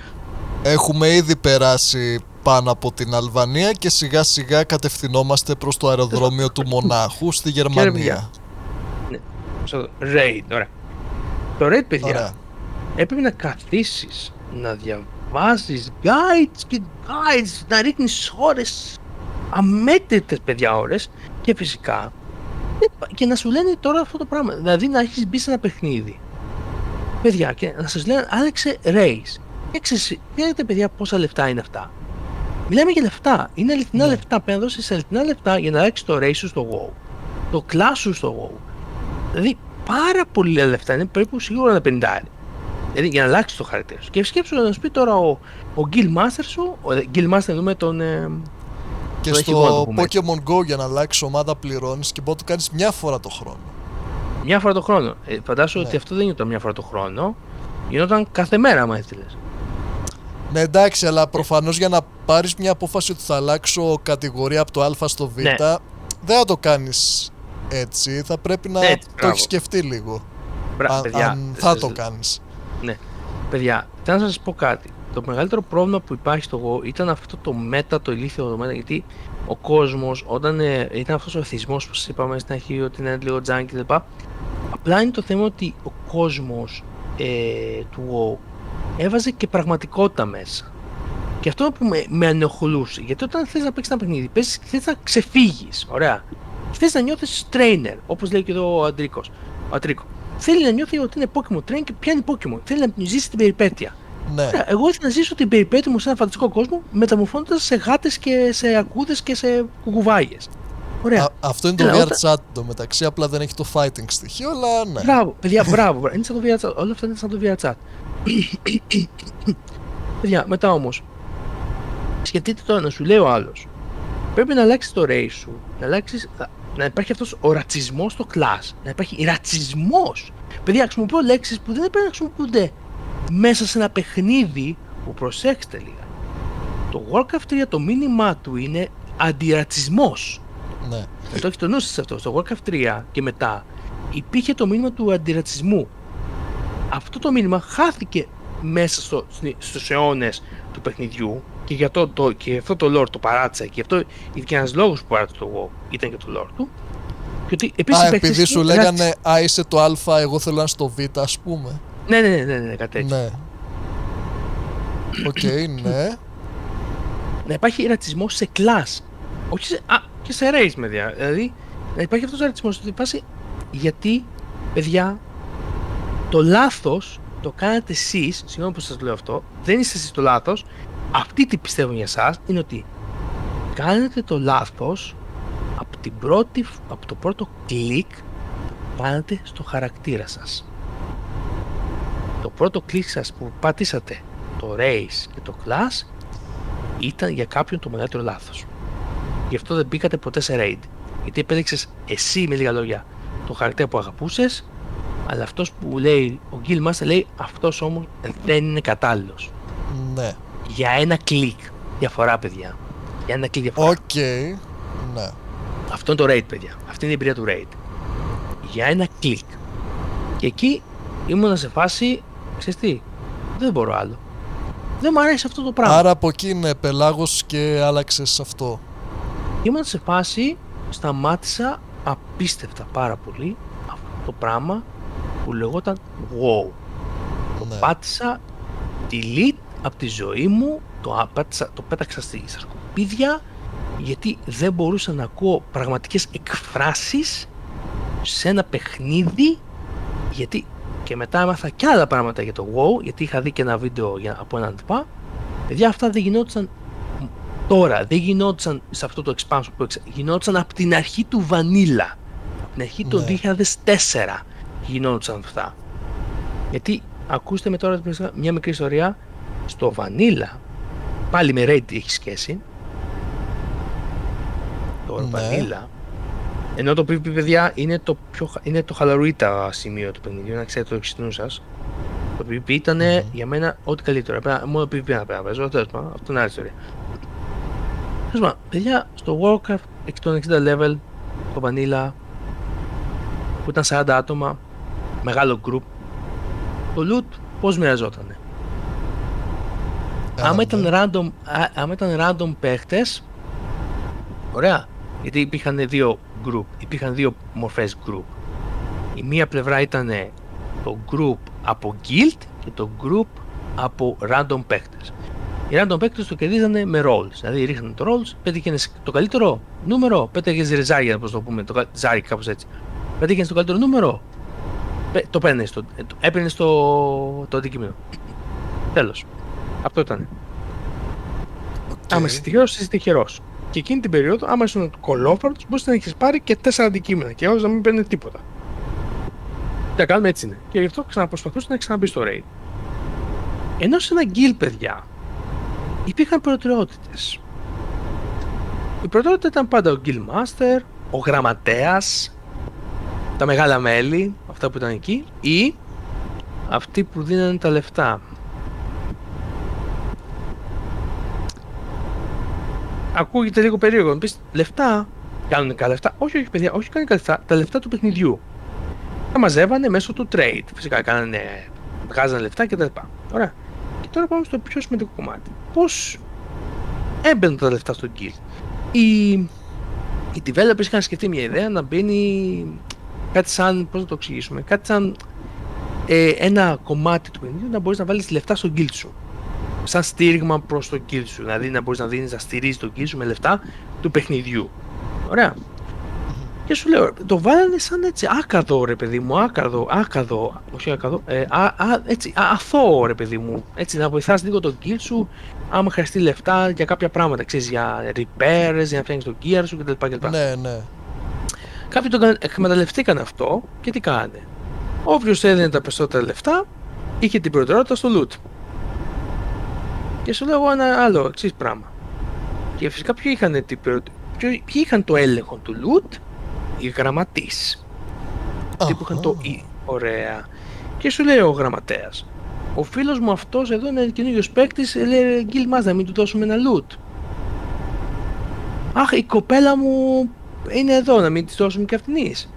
Έχουμε ήδη περάσει πάνω από την Αλβανία και σιγά σιγά κατευθυνόμαστε προς το αεροδρόμιο του Μονάχου στη Γερμανία. Ναι. Raid, ωραία. Το Raid, παιδιά, έπρεπε να καθίσεις, να διαβάζεις guides και guides, να ρίχνεις ώρες, αμέτρητες, παιδιά, ώρες, και φυσικά και να σου λένε τώρα αυτό το πράγμα, δηλαδή να έχεις μπει σε ένα παιχνίδι, παιδιά, και να σας λένε άλλαξε race. Ξέρετε, παιδιά, πόσα λεφτά είναι αυτά? Μιλάμε για λεφτά, είναι αληθινά λεφτά. Πρέπει να δώσεις αληθινά λεφτά για να αλλάξεις το race σου στο WoW, το class σου στο WoW. Δηλαδή πάρα πολύ λεφτά, είναι περίπου σίγουρα ένα 50. Δηλαδή για να αλλάξεις το χαρακτήρα σου. Και σκέψου να σου πει τώρα ο Guild Master σου, ο Guild Master δούμε τον... Και στο Pokemon Go για να αλλάξεις ομάδα πληρώνεις και μπορεί να το κάνεις μια φορά το χρόνο. Μια φορά το χρόνο. Φαντάσου ότι αυτό δεν γινόταν μια φορά το χρόνο, γινόταν κάθε μέρα, άμα ήθελες. Ναι, εντάξει, αλλά προφανώς για να πάρεις μια απόφαση ότι θα αλλάξω κατηγορία από το Α στο Β, Ναι. δεν θα το κάνεις έτσι. Θα πρέπει να Έτσι, το μπράβο. έχεις σκεφτεί λίγο. Παιδιά, Αν θα το κάνεις. Ναι. Παιδιά, θέλω να σας πω κάτι. Το μεγαλύτερο πρόβλημα που υπάρχει στο WoW ήταν αυτό το μέτα, το ηλίθιο μέτα, γιατί ο κόσμος, όταν ήταν αυτός ο εθισμός που σας είπαμε στην αρχή, ότι είναι λίγο junkie κλπ. Απλά είναι το θέμα ότι ο κόσμος του WoW έβαζε και πραγματικότητα μέσα. Και αυτό που με ενοχλούσε, γιατί όταν θες να παίξεις ένα παιχνίδι, θες να ξεφύγεις, ωραία. Θες να νιώθεις trainer, όπως λέει και εδώ ο Αντρίκο. Θέλει να νιώθει ότι είναι Pokemon trainer και πιάνει Pokemon. Θέλει να ζήσει την περιπέτεια. Ναι. Ωραία, εγώ ήθελα να ζήσω την περιπέτεια μου σε ένα φανταστικό κόσμο, μεταμορφώνοντας σε γάτες και σε αρκούδες και σε κουκουβάγιες. Ωραία. Αυτό είναι το VR chat το μεταξύ, απλά δεν έχει το fighting στοιχείο, αλλά ναι. Μπράβο, παιδιά, μπράβο. Είναι σαν το VR chat. Όλα αυτά είναι σαν το VR chat. Παιδιά, μετά όμως, σκεφτείτε τώρα να σου λέει ο άλλος, πρέπει να αλλάξεις το race σου, να υπάρχει αυτός ο ρατσισμός στο class, να υπάρχει ρατσισμός. Παιδιά, χρησιμοποιώ λέξεις που δεν πρέπει να χρησιμοποιούνται μέσα σε ένα παιχνίδι που, προσέξτε λίγα, το Warcraft 3 το μήνυμά του είναι αντιρατσισμός. Ναι. Το έχει το νου σας αυτό. Στο Warcraft 3 και μετά υπήρχε το μήνυμα του αντιρατσισμού. Αυτό το μήνυμα χάθηκε μέσα στους αιώνες του παιχνιδιού και για αυτό το lore το παράτησα και αυτό είχε ένας λόγος που παράτησε το WoW, ήταν και το lore του. Και ότι επίσης επειδή σου λέγανε είσαι το Α, εγώ θέλω να στο Β, ας πούμε. Ναι, κάτι έτσι. Ναι. Οκ, ναι. Να υπάρχει ρατσισμός σε class, όχι και σε race, παιδιά. Δηλαδή, να υπάρχει αυτός ο ρατσισμός στη φάση, γιατί, παιδιά, το λάθος το κάνατε εσείς, συγγνώμη που σας λέω αυτό, δεν είστε εσείς το λάθος, αυτοί τι πιστεύουν για εσάς, είναι ότι κάνετε το λάθος από το πρώτο κλικ που κάνετε στο χαρακτήρα σας. Το πρώτο κλικ σας που πατήσατε το race και το class ήταν για κάποιον το μεγαλύτερο λάθος. Γι' αυτό δεν μπήκατε ποτέ σε raid. Γιατί επέλεξες εσύ, με λίγα λόγια, το χαρακτήρα που αγαπούσες, αλλά αυτός που λέει, ο Guild Master λέει, αυτός όμως δεν είναι κατάλληλος. Ναι. Για ένα κλικ διαφορά, παιδιά. Για ένα κλικ διαφορά. Οκ, ναι. Αυτό είναι το raid, παιδιά. Αυτή είναι η εμπειρία του raid. Για ένα κλικ. Και εκεί ήμουνα σε φάση, ξέρεις τι, δεν μπορώ άλλο. Δεν μου αρέσει αυτό το πράγμα. Άρα από εκεί είναι πελάγος και άλλαξες αυτό. Ήμουν σε φάση, σταμάτησα απίστευτα πάρα πολύ αυτό το πράγμα που λεγόταν WoW. Το πάτησα delete από τη ζωή μου, το πέταξα στη σαρκοπίδια, γιατί δεν μπορούσα να ακούω πραγματικές εκφράσεις σε ένα παιχνίδι, γιατί και μετά έμαθα και άλλα πράγματα για το WoW, γιατί είχα δει και ένα βίντεο από έναν τυπά. Παιδιά, αυτά δεν γινόντουσαν τώρα, δεν γινόντουσαν σε αυτό το expansion που γινόντουσαν από την αρχή του Vanilla. Από την αρχή του 2004 γινόντουσαν αυτά. Γιατί, ακούστε με τώρα μια μικρή ιστορία, στο Vanilla, πάλι με raid έχει σχέση, το Vanilla, ενώ το PvP, παιδιά, είναι το χαλαρουίτα σημείο του παιχνιδιού, να ξέρετε το εξιστήνου σας. Το PvP ήταν για μένα ό,τι καλύτερο. Μόνο PvP να παίζω, αυτό είναι άλλη ιστορία. Παιδιά, στο Warcraft των 60 level, το Vanilla, που ήταν 40 άτομα, μεγάλο group, το loot πώς μοιραζότανε. Άμα ήταν random παίχτες, ωραία, γιατί υπήρχαν δύο μορφές group. Η μία πλευρά ήταν το group από guild και το group από random παίχτες. Οι random παίκτες το κερδίζανε με rolls, δηλαδή ρίχνανε το rolls, πέτυχαινες το καλύτερο νούμερο, πέτυχες ρεζάρια, όπως το πούμε, το ζάρι κάπως έτσι. Πέτυχαινες το καλύτερο νούμερο, το έπαιρνες το αντικείμενο. Τέλος. Αυτό ήταν. Άμα είσαι τυχερός, είσαι τυχερός. Και εκείνη την περίοδο, άμα ήσουν κολόφαρτος, μπορείς να έχεις πάρει και 4 αντικείμενα και άλλος να μην παίρνει τίποτα. Τι να κάνουμε, έτσι είναι. Και γι' αυτό ξαναπροσπαθούσε να ξαναμπεί στο raid. Ενώ σε ένα guild, παιδιά, υπήρχαν προτεραιότητες. Η προτεραιότητα ήταν πάντα ο Guild Master, ο γραμματέας, τα μεγάλα μέλη, αυτά που ήταν εκεί, ή αυτοί που δίνανε τα λεφτά. ακούγεται λίγο περίεργο. Να πεις λεφτά, κάνουν καλά λεφτά. Όχι, παιδιά, όχι κάνουν καλά λεφτά. Τα λεφτά του παιχνιδιού. Τα μαζεύανε μέσω του trade. Φυσικά βγάζανε λεφτά κτλ. Ωραία. Και τώρα πάμε στο πιο σημαντικό κομμάτι. Πώς έμπαιναν τα λεφτά στο guild. Οι developers είχαν σκεφτεί μια ιδέα να μπαίνει κάτι σαν, πώς να το εξηγήσουμε, κάτι σαν ένα κομμάτι του παιχνιδιού να μπορείς να βάλεις λεφτά στο guild σου. Σαν στήριγμα προς το guild σου. Δηλαδή να μπορείς να δίνεις, να στηρίζεις το guild σου με λεφτά του παιχνιδιού. Ωραία. Και σου λέω, το βάλανε σαν έτσι άκαδο ρε παιδί μου, όχι άκαδο, έτσι αθώο ρε παιδί μου, έτσι να βοηθάς λίγο το gear σου άμα χρειαστεί λεφτά για κάποια πράγματα, ξέρεις, για repairs, για να φτιάχνεις το gear σου κτλ. Ναι, ναι. Κάποιοι το εκμεταλλευτήκαν αυτό και τι κάνανε. Όποιος έδινε τα περισσότερα λεφτά, είχε την προτεραιότητα στο loot. Και σου λέω ένα άλλο εξής πράγμα. Και φυσικά ποιοι είχαν το έλεγχο του loot, οι γραμματείς. Αυτοί που είχαν το ωραία. Και σου λέει ο γραμματέας, ο φίλος μου αυτός εδώ είναι καινούργιος παίκτης, λέει γκίλ μας να μην του δώσουμε ένα loot. Αχ, η κοπέλα μου είναι εδώ, να μην της δώσουμε και αυτηνής.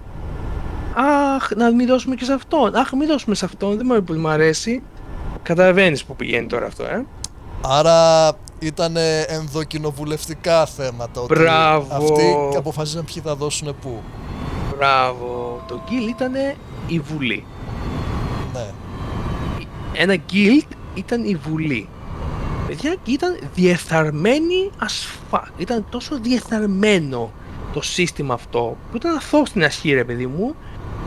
Αχ, να μην δώσουμε και σε αυτόν. Αχ, μην δώσουμε σε αυτόν, δεν μου αρέσει. Καταλαβαίνεις που πηγαίνει τώρα αυτό, Άρα ήταν ενδοκοινοβουλευτικά θέματα. Ότι μπράβο. αυτοί αποφασίζαν ποιοι θα δώσουν πού. Μπράβο. Το guild ήταν η Βουλή. Ναι. Ένα guild ήταν η Βουλή. Παιδιά, ήταν διεφθαρμένη ήταν τόσο διεφθαρμένο το σύστημα αυτό που ήταν αθώο στην αρχή ρε παιδί μου,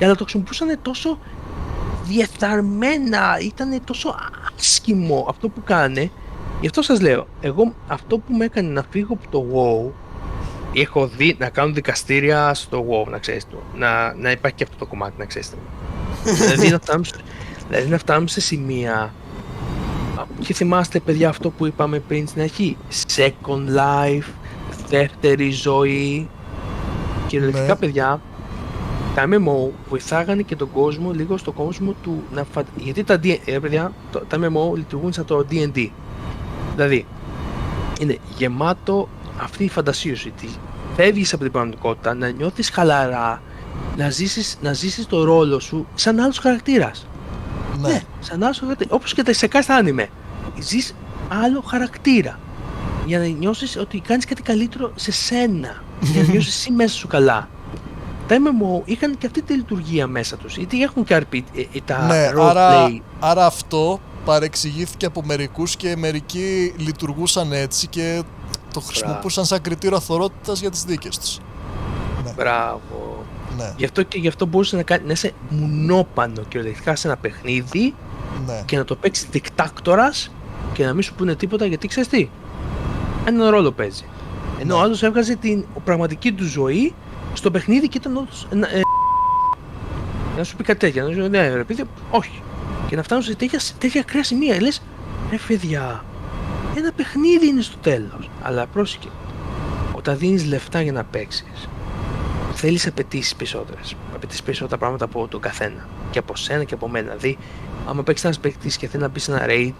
αλλά το χρησιμοποιούσαν τόσο διεφθαρμένα, ήταν τόσο άσχημο αυτό που κάνε. Γι' αυτό σας λέω, εγώ αυτό που με έκανε να φύγω από το WoW, έχω δει να κάνουν δικαστήρια στο WoW, να ξέρεις το, να υπάρχει και αυτό το κομμάτι, να ξέρεις το. δηλαδή να φτάνουμε σε σημεία, και θυμάστε παιδιά αυτό που είπαμε πριν στην αρχή, Second Life, δεύτερη ζωή, κυριολεκτικά παιδιά, τα MMO βοηθάγανε και τον κόσμο λίγο στο κόσμο του γιατί παιδιά, τα MMO λειτουργούν σαν το D&D. Δηλαδή, είναι γεμάτο αυτή η φαντασίωση, ότι φεύγεις από την πραγματικότητα, να νιώθεις χαλαρά, να ζήσεις το ρόλο σου σαν άλλος χαρακτήρας. Ναι, σαν άλλος χαρακτήρας, όπως και σε κάθε άνιμε. Ζεις άλλο χαρακτήρα, για να νιώσεις ότι κάνεις κάτι καλύτερο σε σένα, για να νιώσεις εσύ μέσα σου καλά. Τα MMO είχαν και αυτή τη λειτουργία μέσα τους, γιατί έχουν και τα roleplay. Άρα αυτό παρεξηγήθηκε από μερικούς και μερικοί λειτουργούσαν έτσι και το χρησιμοποιούσαν σαν κριτήριο αθωρότητας για τις δίκες τους. Ναι. Μπράβο. Ναι. Γι' αυτό μπορούσε να είσαι μουνόπανο κυριολεκτικά σε ένα παιχνίδι, ναι, και να το παίξεις δικτάκτορας και να μην σου πούνε τίποτα, γιατί ξέρεις τι, έναν ρόλο παίζει. Ενώ ο άλλος έβγαζε την πραγματική του ζωή στο παιχνίδι και ήταν όντως να σου πει κάτι τέτοια, να σου πει ναι ρε παιδί, όχι. Και να φτάνουν σε τέτοια ακραία σημεία, λες ρε παιδιά, ένα παιχνίδι είναι στο τέλος. Αλλά πρόσεχε, όταν δίνεις λεφτά για να παίξεις, θέλεις απαιτήσεις περισσότερα πράγματα από τον καθένα. Και από σένα και από μένα. Δηλαδή, άμα παίξεις ένας παίκτης και θέλει να μπει σε ένα raid,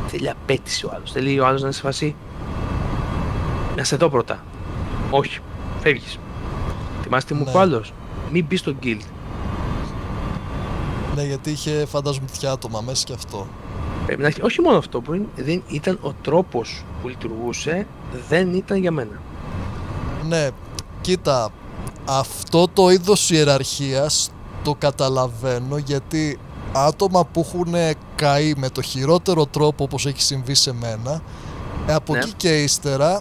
θέλει απαίτηση ο άλλος. Θέλει ο άλλος να είναι σε φάση, να σε δω πρώτα. Όχι, φεύγεις. Θυμάστε τι μου είπε ο άλλος, μην μπεις στο guild. Ναι, γιατί είχε φαντασμουτιά άτομα μέσα και αυτό. Πρέπει να έχει, όχι μόνο αυτό, δεν ήταν ο τρόπος που λειτουργούσε, δεν ήταν για μένα. Ναι, κοίτα, αυτό το είδος ιεραρχίας το καταλαβαίνω, γιατί άτομα που έχουν καεί με το χειρότερο τρόπο όπως έχει συμβεί σε μένα, από εκεί και ύστερα,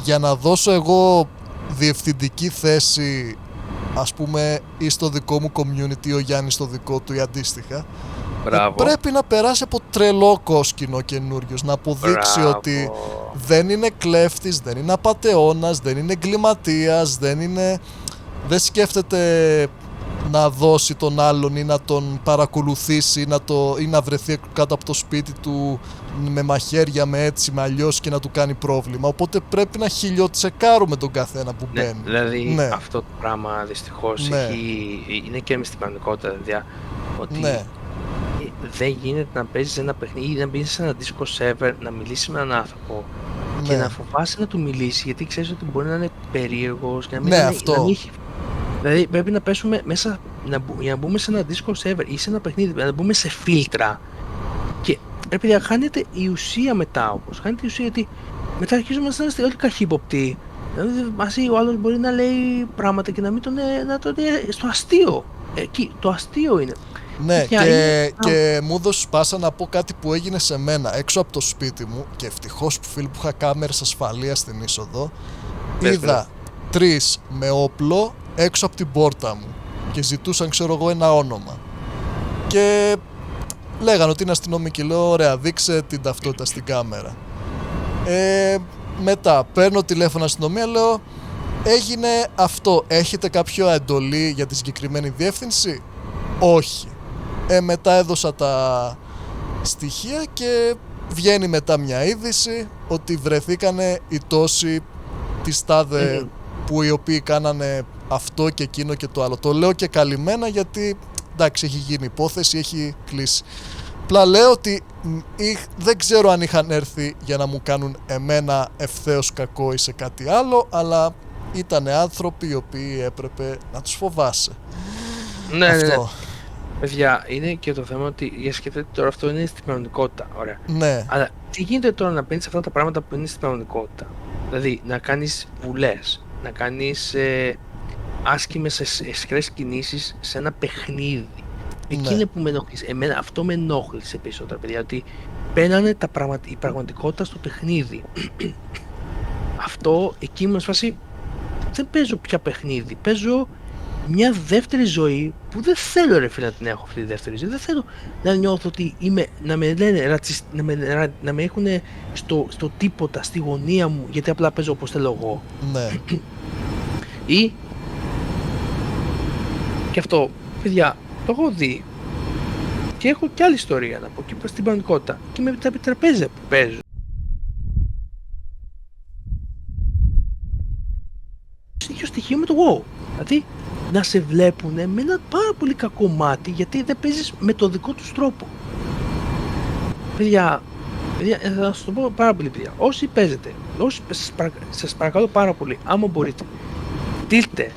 για να δώσω εγώ διευθυντική θέση, ας πούμε, ή στο δικό μου community, ο Γιάννης στο δικό του ή αντίστοιχα, πρέπει να περάσει από τρελό κόσκινο καινούριος, να αποδείξει ότι δεν είναι κλέφτης, δεν είναι απατεώνας, δεν είναι εγκληματίας, δεν σκέφτεται να δώσει τον άλλον ή να τον παρακολουθήσει ή να βρεθεί κάτω από το σπίτι του με μαχαίρια, με έτσι, με αλλιώς και να του κάνει πρόβλημα. Οπότε πρέπει να χιλιοτσεκάρουμε τον καθένα που μπαίνει. Δηλαδή αυτό το πράγμα δυστυχώς είναι και μες στην πραγματικότητα, δηλαδή ότι δεν γίνεται να παίζεις ένα παιχνίδι ή να μπεις σε ένα Discord server, να μιλήσεις με έναν άνθρωπο και να φοβάσαι να του μιλήσει, γιατί ξέρεις ότι μπορεί να είναι περίεργος και να μην, αυτό. να μην έχει. Δηλαδή πρέπει να πέσουμε μέσα, για να μπούμε σε ένα Discord server ή σε ένα παιχνίδι, να μπούμε σε φίλτρα. Και πρέπει να χάνεται η ουσία μετά, όπως χάνεται η ουσία, γιατί μετά αρχίζουμε να είμαστε όλοι καχύποπτοι. Δηλαδή μαζί ο άλλος μπορεί να λέει πράγματα και να μην τον στο αστείο. Εκεί το αστείο είναι. Ναι, και μου έδωσε πάσα να πω κάτι που έγινε σε μένα έξω από το σπίτι μου, και ευτυχώς που φίλοι που είχα κάμερες ασφαλείας στην είσοδο. Είδα 3 με όπλο έξω από την πόρτα μου και ζητούσαν, ξέρω εγώ, ένα όνομα. Και λέγανε ότι είναι αστυνομικοί. Λέω, ωραία, δείξε την ταυτότητα στην κάμερα. Μετά παίρνω τηλέφωνο αστυνομία, λέω, έγινε αυτό, έχετε κάποιο εντολή για τη συγκεκριμένη διεύθυνση? Όχι. Μετά έδωσα τα στοιχεία και βγαίνει μετά μια είδηση ότι βρεθήκανε οι τόσοι της τάδε που οι οποίοι κάνανε αυτό και εκείνο και το άλλο. Το λέω και καλυμμένα γιατί εντάξει, έχει γίνει υπόθεση, έχει κλείσει. Απλά λέω ότι δεν ξέρω αν είχαν έρθει για να μου κάνουν εμένα ευθέως κακό ή σε κάτι άλλο, αλλά ήταν άνθρωποι οι οποίοι έπρεπε να τους φοβάσαι. Ναι, αυτό. Ναι. Παιδιά, είναι και το θέμα ότι για σκεφτείτε τώρα, αυτό είναι στην πραγματικότητα. Ωραία. Ναι. Αλλά τι γίνεται τώρα να παίρνεις αυτά τα πράγματα που είναι στην πραγματικότητα? Δηλαδή να κάνεις βουλές, να κάνεις άσκημες εσχρές κινήσεις σε ένα παιχνίδι. Εκεί είναι που με ενοχλείς. Εμένα αυτό με ενόχλησε περισσότερα, παιδιά, ότι παίρνανε η πραγματικότητα στο παιχνίδι. Αυτό εκεί ήμουν σφάση, δεν παίζω πια παιχνίδι, παίζω μια δεύτερη ζωή που δεν θέλω, ρε φίλε, να την έχω αυτή τη δεύτερη ζωή. Δεν θέλω να νιώθω ότι είμαι, να με λένε να με έχουν στο τίποτα, στη γωνία μου, γιατί απλά παίζω όπως θέλω εγώ. Ναι. Ή και αυτό, παιδιά, το έχω δει και έχω και άλλη ιστορία να πω και προς την πραγματικότητα και με τα τραπέζια που παίζω. Είχε στοιχείο με το WoW, δηλαδή να σε βλέπουν με ένα πάρα πολύ κακό μάτι γιατί δεν παίζεις με το δικό τους τρόπο. Παιδιά, θα σας το πω πάρα πολύ, παιδιά, όσοι παίζετε, σας παρακαλώ πάρα πολύ, άμα μπορείτε, στείλτε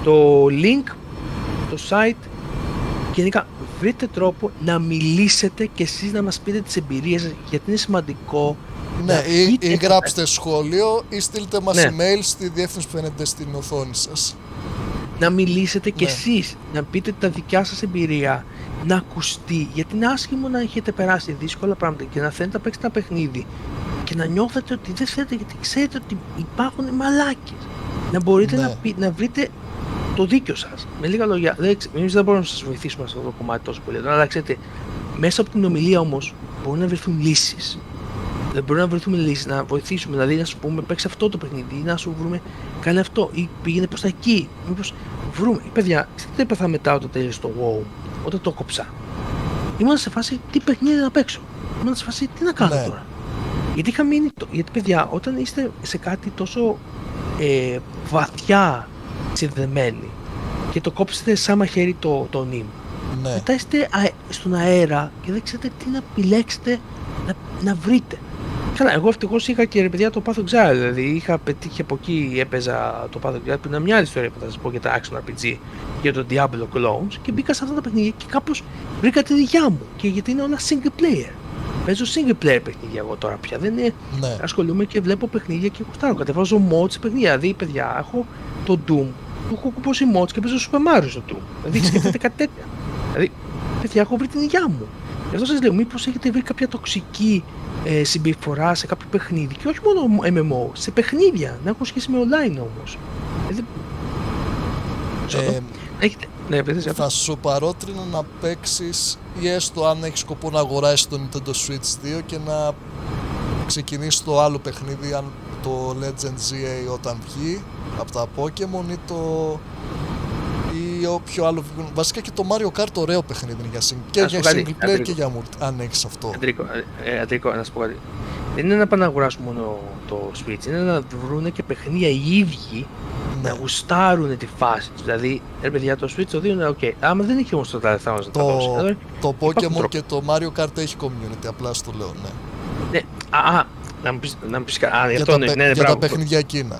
το link, το site, γενικά βρείτε τρόπο να μιλήσετε και εσείς να μας πείτε τις εμπειρίες σας, γιατί είναι σημαντικό. Ναι, ή γράψτε σχόλιο ή στείλτε μας email στη διεύθυνση που φαίνεται στην οθόνη σας. Να μιλήσετε κι εσείς, να πείτε τα δικιά σας εμπειρία, να ακουστεί, γιατί είναι άσχημο να έχετε περάσει δύσκολα πράγματα και να θέλετε να παίξετε ένα παιχνίδι και να νιώθετε ότι δεν θέλετε, γιατί ξέρετε ότι υπάρχουν μαλάκες. Να μπορείτε να βρείτε το δίκιο σας. Με λίγα λόγια, εμείς δεν μπορούμε να σας βοηθήσουμε σε αυτό το κομμάτι τόσο πολύ, αλλά ξέρετε, μέσα από την ομιλία όμως μπορούν να βρεθούν λύσεις. Δεν μπορούμε να βρεθούμε λύσεις, να βοηθήσουμε, δηλαδή να σου πούμε παίξε αυτό το παιχνίδι, ή να σου βρούμε κάνε αυτό, ή πήγαινε προς τα εκεί. Μήπως βρούμε. Παιδιά, ξέρετε τι έπαθα μετά όταν τέλειωσε το WoW, όταν το κόψα? Ήμουν σε φάση τι παιχνίδι να παίξω. Ήμουν σε φάση τι να κάνω τώρα. Γιατί είχα μείνει. Γιατί παιδιά, όταν είστε σε κάτι τόσο βαθιά συνδεμένοι και το κόψετε σαν μαχαίρι το νήμ, μετά είστε στον αέρα και δεν ξέρετε τι να επιλέξετε να βρείτε. Καλά, εγώ ευτυχώς είχα και ρε παιδιά το Path of Exile, δηλαδή είχα πετύχει από εκεί, έπαιζα το Path of Exile, που είναι μια άλλη ιστορία που θα σας πω για τα Action RPG, για το Diablo Clones, και μπήκα σε αυτά τα παιχνίδια και κάπως βρήκα τη δικιά μου, και γιατί είναι όλα single player. Παίζω single player παιχνίδια εγώ τώρα πια, δεν είναι, ασχολούμαι και βλέπω παιχνίδια και κουστάρω, κατεβάζω mods σε παιχνίδια, δηλαδή παιδιά, έχω το Doom, που έχω κουπώσει mods και παίζω Super Mario στο Doom, δηλαδή σκεφτείτε κάτι τέτοια. Δηλαδή, παιδιά, έχω βρει την δικιά μου. Γι' αυτό σας λέω, μήπως έχετε βρει κάποια τοξική συμπεριφορά σε κάποιο παιχνίδι, και όχι μόνο MMO, σε παιχνίδια, να έχουν σχέση με online όμως. Θα σου παρότρινα να παίξεις, ή έστω αν έχεις σκοπό να αγοράσεις το Nintendo Switch 2 και να ξεκινήσεις το άλλο παιχνίδι, αν το Legend ZA όταν βγει από τα Pokemon, ή όποιο άλλο. Βασικά και το Mario Kart ωραίο παιχνίδι είναι για single player και για multi, αν έχεις αυτό. Αντρίκο, να σου πω κάτι. Δεν είναι να πάνε να αγοράσουν μόνο το Switch, είναι να βρουν και παιχνίδια οι ίδιοι να γουστάρουν τη φάση τους. Δηλαδή, ρε παιδιά, το Switch το 2 είναι ok. Άμα δεν είχε όμως το Thousand το Pokemon και το Mario Kart έχει community, απλά στο λέω, ναι. Ναι, να μου πεις, για τα παιχνίδια εκείνα,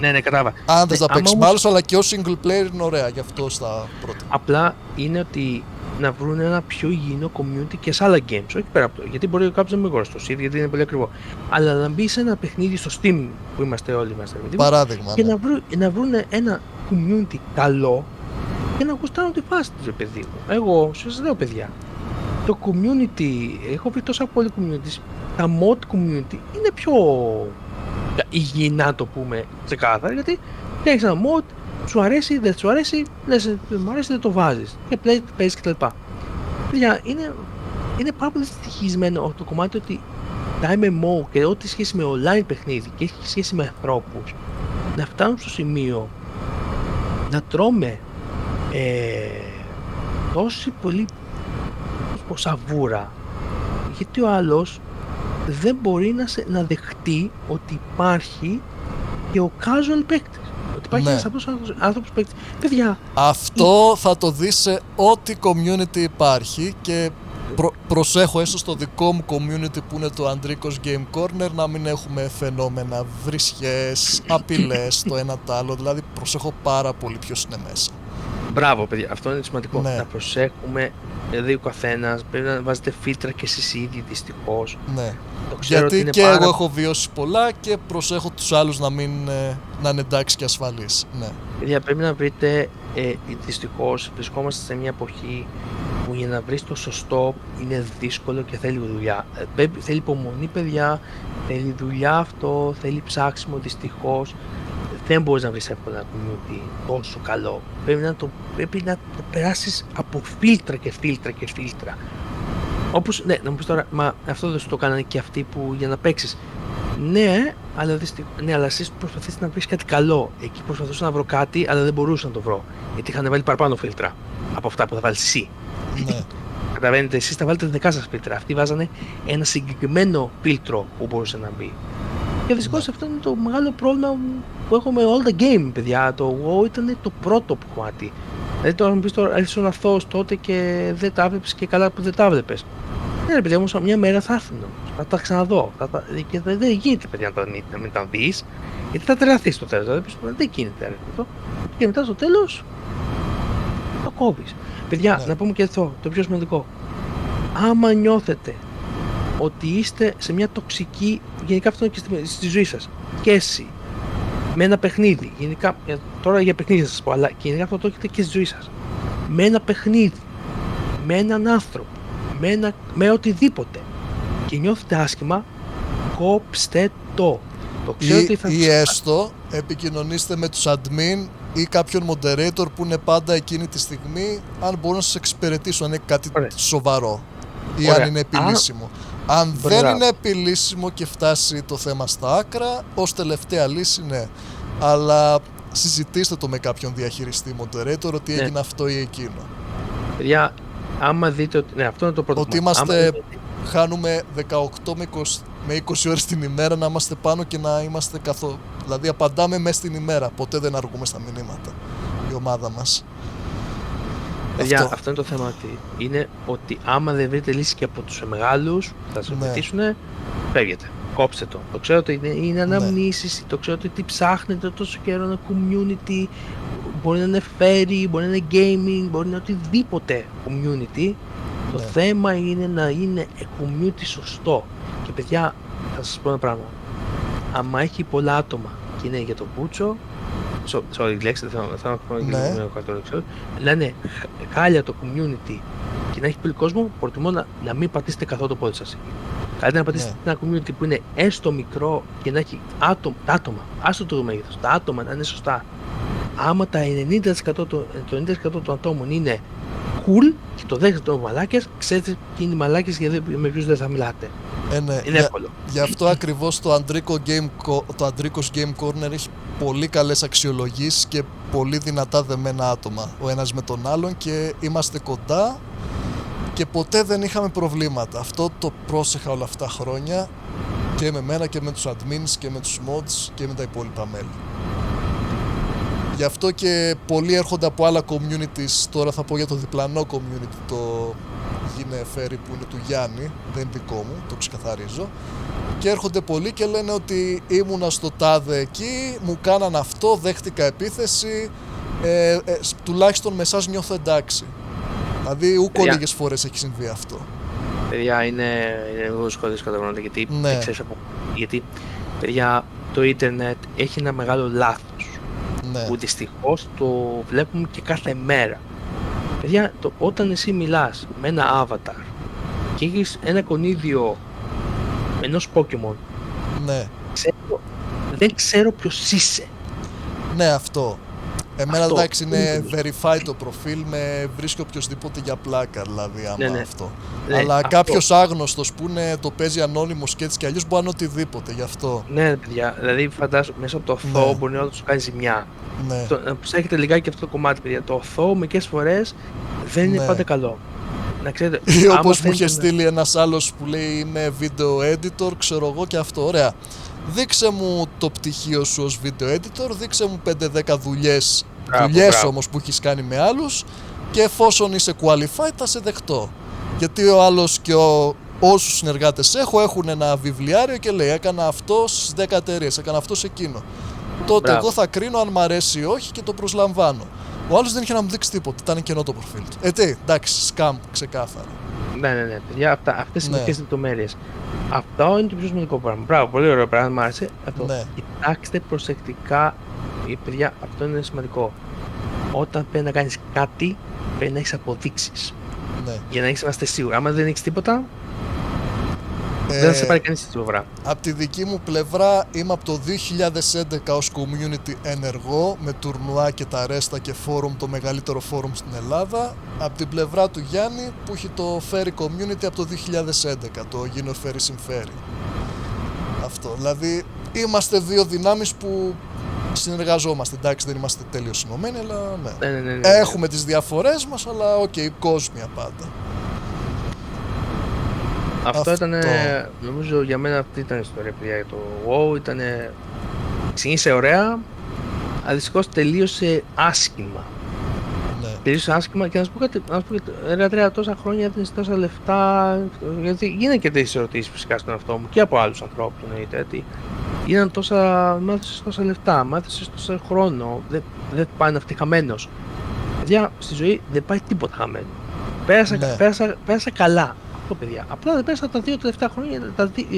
ναι. Ναι, κατάλαβα. Αν δεν τα παίξεις με άλλους, αλλά και ως single player είναι ωραία, γι' αυτό στα πρώτα. Απλά είναι ότι να βρουν ένα πιο υγιεινό community και σε άλλα games, όχι πέρα από το. Γιατί μπορεί κάποιος να μην αγοράσει το CD, γιατί είναι πολύ ακριβό. Αλλά να μπει σε ένα παιχνίδι στο Steam που είμαστε όλοι μας, παράδειγμα, και ναι. να βρουν ένα community καλό και να γουστάρουν τη φάση του, παιδί μου. Εγώ σας λέω, παιδιά, το community, έχω βρει τόσα πολλά communities, τα mod community είναι πιο υγιεινά, το πούμε ξεκάθαρα, γιατί έχεις ένα mod, σου αρέσει, δεν σου αρέσει, λες δεν μου αρέσει, δεν το βάζεις και παίζεις κτλ. Παιδιά, είναι πάρα πολύ δυστυχισμένο το κομμάτι ότι τα MMO και ό,τι σχέση με online παιχνίδι και έχει σχέση με ανθρώπους να φτάνουν στο σημείο να τρώμε τόση πολύ σαβούρα, γιατί ο άλλος δεν μπορεί να δεχτεί ότι υπάρχει και ο casual παίκτης. Ότι υπάρχει ένας απλός άνθρωπος παίκτης. Παιδιά, αυτό θα το δεις σε ό,τι community υπάρχει και προσέχω έστω στο δικό μου community που είναι το Andrikos Game Corner να μην έχουμε φαινόμενα, βρισχές, απειλές, το ένα το άλλο. Δηλαδή προσέχω πάρα πολύ ποιος είναι μέσα. Μπράβο, παιδιά, αυτό είναι σημαντικό. Ναι. Να προσέχουμε, δηλαδή ο καθένας πρέπει να βάζετε φίλτρα και εσείς ήδη, δυστυχώς. Ναι. Το ξέρω γιατί ότι και εγώ έχω βιώσει πολλά και προσέχω τους άλλους να είναι εντάξει και ασφαλείς. Ναι. Παιδιά, πρέπει να βρείτε, δυστυχώς βρισκόμαστε σε μια εποχή που για να βρεις το σωστό είναι δύσκολο και θέλει δουλειά. Θέλει υπομονή, παιδιά, θέλει δουλειά αυτό, θέλει ψάξιμο, δυστυχώς. Δεν μπορείς να βρεις εύκολα ένα community τόσο καλό. Πρέπει να το περάσεις από φίλτρα και φίλτρα και φίλτρα. Όπως, ναι, να μου πεις τώρα, μα αυτό δεν σου το κάνανε και αυτοί που για να παίξεις. Ναι, αλλά εσείς προσπαθήσατε να βρεις κάτι καλό. Εκεί προσπαθούσα να βρω κάτι, αλλά δεν μπορούσα να το βρω. Γιατί είχαν βάλει παραπάνω φίλτρα από αυτά που θα βάλεις εσύ. Ναι. Καταλαβαίνετε, εσείς θα βάλετε δικά σας φίλτρα. Αυτοί βάζανε ένα συγκεκριμένο φίλτρο που μπορούσε να μπει. Και δυστυχώς αυτό είναι το μεγάλο πρόβλημα που έχω με all the game, παιδιά. Το WoW ήταν το πρώτο κομμάτι. Δηλαδή τώρα μου πεις τώρα ήσουν αθώος τότε και δεν τα βλέπεις και καλά που δεν τα βλέπεις. Ναι ρε παιδιά, όμως μια μέρα θα έρθουν όμως, θα τα ξαναδώ. Και δεν γίνεται, παιδιά, να μην τα δεις, γιατί θα τρελαθείς στο τέλος. Δηλαδή δεν γίνεται ρε αυτό. Και μετά στο τέλος το κόβεις. Παιδιά, να πούμε και αυτό, το πιο σημαντικό. Άμα νιώθετε ότι είστε σε μια τοξική, γενικά αυτό και στη ζωή σας, σχέση με ένα παιχνίδι, γενικά, τώρα για παιχνίδια σας πω, αλλά και γενικά αυτό το έχετε και στη ζωή σας, με ένα παιχνίδι, με έναν άνθρωπο, με οτιδήποτε και νιώθετε άσχημα, κόψτε το. Το ξέρω ότι θα ή έστω επικοινωνήστε με τους admin ή κάποιον moderator που είναι πάντα εκείνη τη στιγμή, αν μπορούν να σας εξυπηρετήσουν, αν είναι κάτι σοβαρό ή αν είναι επιλύσιμο. Αν δεν είναι επιλύσιμο και φτάσει το θέμα στα άκρα, ως τελευταία λύση ναι. Αλλά συζητήστε το με κάποιον διαχειριστή moderator ότι έγινε αυτό ή εκείνο. Παιδιά, άμα δείτε ότι... Ναι, αυτό είναι το πρώτο. Ότι χάνουμε 18 με 20 ώρες την ημέρα να είμαστε πάνω και να είμαστε Δηλαδή απαντάμε μέσα στην ημέρα, ποτέ δεν αργούμε στα μηνύματα η ομάδα μας. Παιδιά, αυτό είναι το θέμα, είναι ότι άμα δεν βρείτε λύση και από τους μεγάλους θα σας βοηθήσουν, φεύγετε, κόψτε το. Το ξέρω ότι είναι αναμνήσεις, το ξέρω ότι τι ψάχνετε τόσο καιρό, ένα community, μπορεί να είναι fairy, μπορεί να είναι gaming, μπορεί να είναι οτιδήποτε community. Το θέμα είναι να είναι community σωστό. Και παιδιά, θα σας πω ένα πράγμα. Άμα έχει πολλά άτομα και είναι για το μπούτσο, sorry, λέξτε, θέλω να πω λένε χάλια το community και να έχει πολύ κόσμο, προτιμώ να μην πατήσετε καθόλου το πόδι σας. Καλύτερα να πατήσετε ένα community που είναι έστω μικρό και να έχει άτομα, άστο το μέγεθος, τα άτομα να είναι σωστά. Άμα τα 90% των ατόμων είναι cool και το δέχεστε το μαλάκες, ξέρετε ποιοι είναι οι μαλάκες γιατί με ποιους δεν θα μιλάτε. Ναι. Είναι εύκολο. Γι' αυτό ακριβώς το Andrikos Game Corner έχει πολύ καλές αξιολογήσεις και πολύ δυνατά δεμένα άτομα ο ένας με τον άλλον και είμαστε κοντά και ποτέ δεν είχαμε προβλήματα. Αυτό το πρόσεχα όλα αυτά χρόνια και με μένα και με τους admins και με τους mods και με τα υπόλοιπα μέλη. Γι' αυτό και πολλοί έρχονται από άλλα communities. Τώρα θα πω για το διπλανό community, το Γίνε Φέρι που είναι του Γιάννη, δεν είναι δικό μου, το ξεκαθαρίζω. Και έρχονται πολλοί και λένε ότι ήμουνα στο τάδε εκεί, μου κάναν αυτό, δέχτηκα επίθεση, τουλάχιστον με εσάς νιώθω εντάξει. Δηλαδή ούκο λίγες φορές έχει συμβεί αυτό. Παιδιά, είναι εγώ σχολείο καταγνώριζα γιατί Ναι. δεν ξέρεις γιατί, παιδιά, το ίντερνετ έχει ένα μεγάλο λάθος. Ναι. Που δυστυχώς το βλέπουμε και κάθε μέρα. Παιδιά, όταν εσύ μιλάς με ένα avatar και έχεις ένα εικονίδιο ενός Pokemon, Ναι. δεν ξέρω ποιος είσαι. Ναι, αυτό. Εμένα Αυτό. εντάξει είναι verified το προφίλ, με βρίσκει οποιοσδήποτε για πλάκα, δηλαδή άμα Ναι. αυτό. Ναι, Αλλά αυτό. κάποιος άγνωστος που είναι, το παίζει ανώνυμος και έτσι κι αλλιώς μπορεί να είναι οτιδήποτε, γι' αυτό. Ναι, παιδιά, δηλαδή φαντάζομαι μέσα από το οθό Ναι. μπορεί να σου κάνει ζημιά. Ναι. Να προσέχετε λιγάκι αυτό το κομμάτι, παιδιά. Το οθό μερικές φορές δεν είναι Ναι. πάντα καλό. Να ξέρετε, Ή άμα όπως μου είχε θέλετε στείλει ένας άλλος που λέει είμαι video editor, ξέρω εγώ και αυτό. Ωραία. Δείξε μου το πτυχίο σου ως video editor, δείξε μου 5-10 δουλειές. Δουλειές όμως που έχεις κάνει με άλλους και εφόσον είσαι qualified θα σε δεχτώ. Γιατί ο άλλος και όσους συνεργάτες έχουν ένα βιβλιάριο και λέει έκανα αυτό στις 10 εταιρείες, έκανα αυτό σε εκείνο. Τότε Μπράβο. εγώ θα κρίνω αν μ' αρέσει ή όχι και το προσλαμβάνω. Ο άλλος δεν είχε να μου δείξει τίποτα, ήταν κενό το προφίλ του. Τι, εντάξει, σκάμ, ξεκάθαρα. Ναι, παιδιά, αυτές είναι Ναι. μικρές λεπτομέρειες. Αυτό είναι το πιο σημαντικό πράγμα. Μπράβο, πολύ ωραίο πράγμα, μου άρεσε. Αυτό. Ναι. Κοιτάξτε προσεκτικά, παιδιά, αυτό είναι σημαντικό. Όταν πρέπει να κάνεις κάτι, πρέπει να έχεις αποδείξεις. Ναι. Για να είμαστε σίγουροι. Άμα δεν έχεις τίποτα, δεν θα σε πάρει κανείς στην πλευρά. Από τη δική μου πλευρά είμαι από το 2011 ως community ενεργό με τουρνουά και τα ρέστα και φόρουμ, το μεγαλύτερο φόρουμ στην Ελλάδα. Από την πλευρά του Γιάννη που έχει το Fairy Community από το 2011, το Γίνω Fairy Συμφέρει. Αυτό, δηλαδή είμαστε δύο δυνάμεις που συνεργαζόμαστε, εντάξει δεν είμαστε τέλειος συνωμένοι, αλλά ναι. Ναι. Έχουμε τις διαφορές μας, αλλά οκ, κόσμια πάντα. Αυτό ήταν, νομίζω για μένα αυτή ήταν η ιστορία, παιδιά, για το WoW. Ξεκίνησε ωραία, αλλά δυστυχώς τελείωσε άσχημα. Ναι. Τελείωσε άσχημα και να σου πω κάτι, ρε Αντρέα, τόσα χρόνια έδινες τόσα λεφτά, γιατί γίνανε και τέτοιες ερωτήσεις φυσικά στον εαυτό μου και από άλλους ανθρώπους εννοείται, ότι γίνανε μάθησες τόσα λεφτά, μάθησες τόσα χρόνο, δεν πάει να φτύει χαμένος. Παιδιά, στη ζωή δεν πάει τίποτα χαμένο. Πέρασα καλά. Παιδιά. Απλά δεν πέρασα τα δύο τελευταία χρόνια.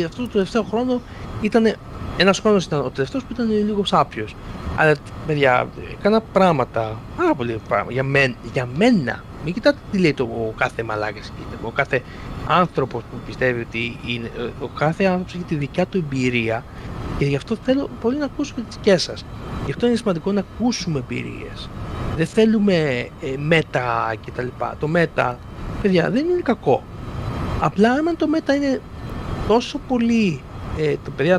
Αυτό το τελευταίο χρόνο ήταν. Ένας χρόνος ήταν ο τελευταίος που ήταν λίγο σάπιος. Αλλά παιδιά, έκανα πράγματα. Πάρα πολύ πράγματα. Για μένα. Μην κοιτάτε τι λέει ο κάθε μαλάκας. Ο κάθε άνθρωπος που πιστεύει ότι είναι. Ο κάθε άνθρωπος έχει τη δικιά του εμπειρία. Και γι' αυτό θέλω πολύ να ακούσω και τις δικές σας. Γι' αυτό είναι σημαντικό να ακούσουμε εμπειρίες. Δεν θέλουμε μέτα κτλ. Το μέτα, παιδιά, δεν είναι κακό. Απλά άμα το μέτα είναι τόσο πολύ.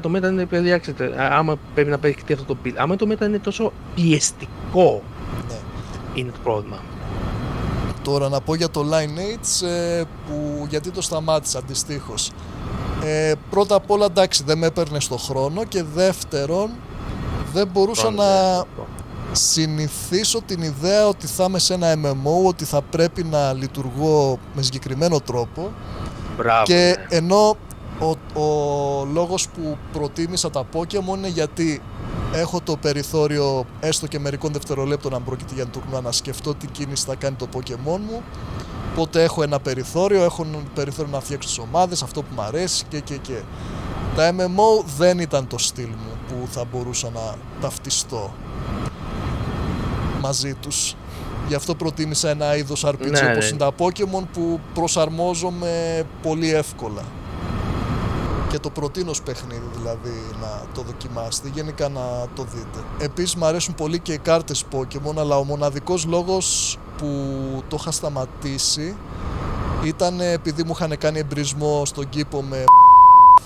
Το μέτα είναι, παιδιά, ξέρετε, άμα πρέπει να παίξει αυτό το πιλ. Άμα το μέτα είναι τόσο πιεστικό, Ναι. είναι το πρόβλημα. Τώρα να πω για το Lineage που γιατί το σταμάτησα αντιστοίχως. Πρώτα απ' όλα εντάξει δεν με έπαιρνε στο χρόνο και δεύτερον δεν μπορούσα να συνηθίσω την ιδέα ότι θα είμαι σε ένα MMO, ότι θα πρέπει να λειτουργώ με συγκεκριμένο τρόπο. Μπράβο, και ναι. ενώ ο λόγος που προτίμησα τα Pokemon είναι γιατί έχω το περιθώριο έστω και μερικών δευτερολέπτων αν πρόκειται για τουρνουά να σκεφτώ τι κίνηση θα κάνει το Pokemon μου. Οπότε έχω ένα περιθώριο, έχω περιθώριο να φτιάξω τις ομάδες, αυτό που μου αρέσει και. Τα MMO δεν ήταν το στυλ μου που θα μπορούσα να ταυτιστώ μαζί τους. Γι' αυτό προτίμησα ένα είδος RPG όπως είναι τα Pokemon που προσαρμόζομαι πολύ εύκολα. Και το προτείνω ως παιχνίδι δηλαδή να το δοκιμάσετε, γενικά να το δείτε. Επίσης μου αρέσουν πολύ και οι κάρτες Pokemon, αλλά ο μοναδικός λόγος που το είχα σταματήσει ήταν επειδή μου είχαν κάνει εμπρισμό στον κήπο με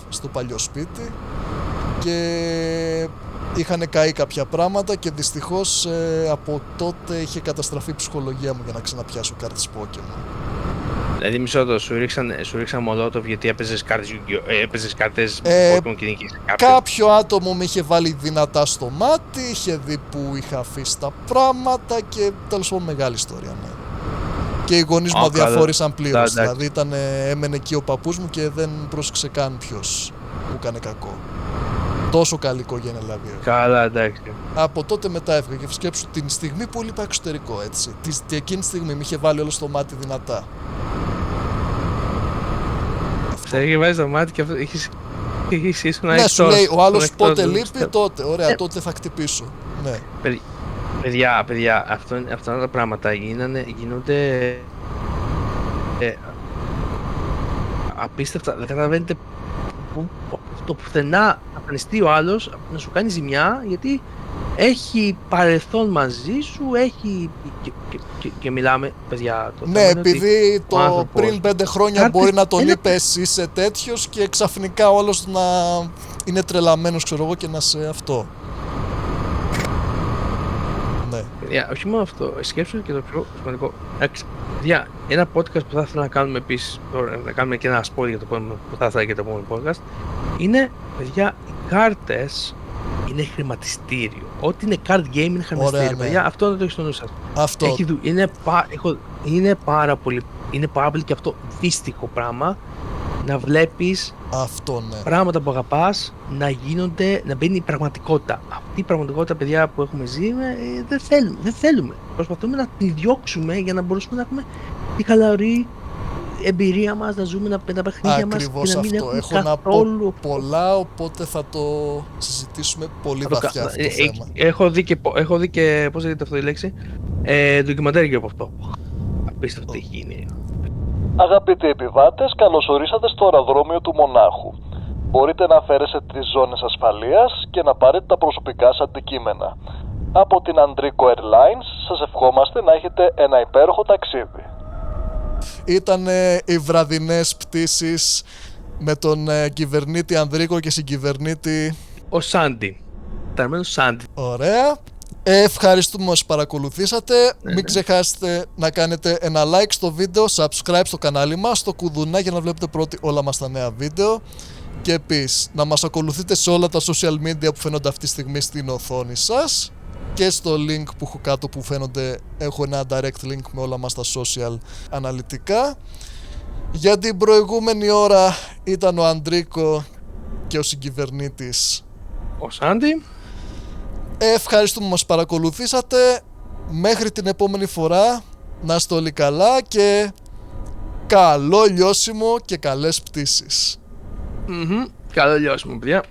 στο παλιό σπίτι και είχαν καεί κάποια πράγματα και δυστυχώς από τότε είχε καταστραφεί η ψυχολογία μου για να ξαναπιάσω κάρτες Pokemon. Δηλαδή μισό το, σου ρίξαν μολότοφ γιατί έπαιζες κάρτες Pokémon και νίκησες κάποιον. Κάποιο άτομο με είχε βάλει δυνατά στο μάτι, είχε δει που είχα αφήσει τα πράγματα και τέλος πάντων μεγάλη ιστορία, ναι. Και οι γονείς μου αδιαφόρησαν πλήρως, δηλαδή έμενε εκεί ο παππούς μου και δεν πρόσεξε καν ποιος μου έκανε κακό. Τόσο καλή οικογένεια δηλαδή. Καλά, εντάξει. Από τότε μετά έφυγα και σκέψου την στιγμή που έλειπα εξωτερικό, έτσι. Εκείνη τη στιγμή με είχε βάλει όλο στο μάτι δυνατά. Σε είχε βάλει στο μάτι και αυτό είχες ήσουν ναι, σου λέει ο άλλος πότε λείπει, τότε. Ωραία, τότε θα χτυπήσω. Ναι. Παιδιά, αυτά τα πράγματα γίνονται απίστευτα. Δεν καταλαβαίνετε το πουθενά αφανιστεί ο άλλος να σου κάνει ζημιά, γιατί έχει παρελθόν μαζί σου, έχει και μιλάμε, παιδιά. Ναι, επειδή πριν 5 χρόνια μπορεί να τον είπε εσύ είσαι τέτοιος και ξαφνικά όλος να είναι τρελαμένος, ξέρω εγώ, και να σε αυτό. Ναι. Όχι μόνο αυτό, σκέψου και το πιο σημαντικό. Παιδιά, ένα podcast που θα ήθελα να κάνουμε επίσης, να κάνουμε και ένα spoiler για το που θα ήθελα και το επόμενο podcast, είναι, παιδιά, οι κάρτες είναι χρηματιστήριο. Ό,τι είναι card game είναι χρηματιστήριο. Ωραία, ναι. Παιδιά, αυτό να το έχεις στο νου σας. Αυτό. Είναι πάρα πολύ και αυτό δύστιχο πράγμα, να βλέπεις αυτό, ναι, πράγματα που αγαπάς να γίνονται, να μπαίνει η πραγματικότητα. Αυτή η πραγματικότητα, παιδιά, που έχουμε ζει, δεν θέλουμε. Προσπαθούμε να τη διώξουμε για να μπορούμε να έχουμε τη χαλαρή εμπειρία μας, να ζούμε με τα παιχνίδια μας και να μην έχουμε έχω καθόλου... να πω πολλά, οπότε θα το συζητήσουμε πολύ βαθιά αυτό το θέμα. Έχω δει και, πώς λέγεται αυτό η λέξη, ντοκιμαντέρ από αυτό. Απίστευτο τι έχει γίνει. Αγαπητοί επιβάτες, καλωσορίσατε στο αεροδρόμιο του Μονάχου. Μπορείτε να αφαιρέσετε τις ζώνες ασφαλείας και να πάρετε τα προσωπικά σας αντικείμενα. Από την Andrico Airlines σας ευχόμαστε να έχετε ένα υπέροχο ταξίδι. Ήταν οι βραδινές πτήσεις με τον κυβερνήτη Ανδρίκο και συγκυβερνήτη... Ο Σάντι. Ταρμένος Σάντι. Ωραία. Ευχαριστούμε που μας παρακολουθήσατε. Μην ξεχάσετε να κάνετε ένα like στο βίντεο, subscribe στο κανάλι μας, το κουδουνάκι για να βλέπετε πρώτοι όλα μας τα νέα βίντεο. Και επίσης να μας ακολουθείτε σε όλα τα social media που φαίνονται αυτή τη στιγμή στην οθόνη σας. Και στο link που έχω κάτω που φαίνονται έχω ένα direct link με όλα μας τα social αναλυτικά. Για την προηγούμενη ώρα ήταν ο Ανδρίκο και ο συγκυβερνήτης ο Σάντι. Ευχαριστούμε που μας παρακολουθήσατε. Μέχρι την επόμενη φορά να είστε όλοι καλά και καλό λιώσιμο και καλές πτήσεις. Καλό λιώσιμο, παιδιά.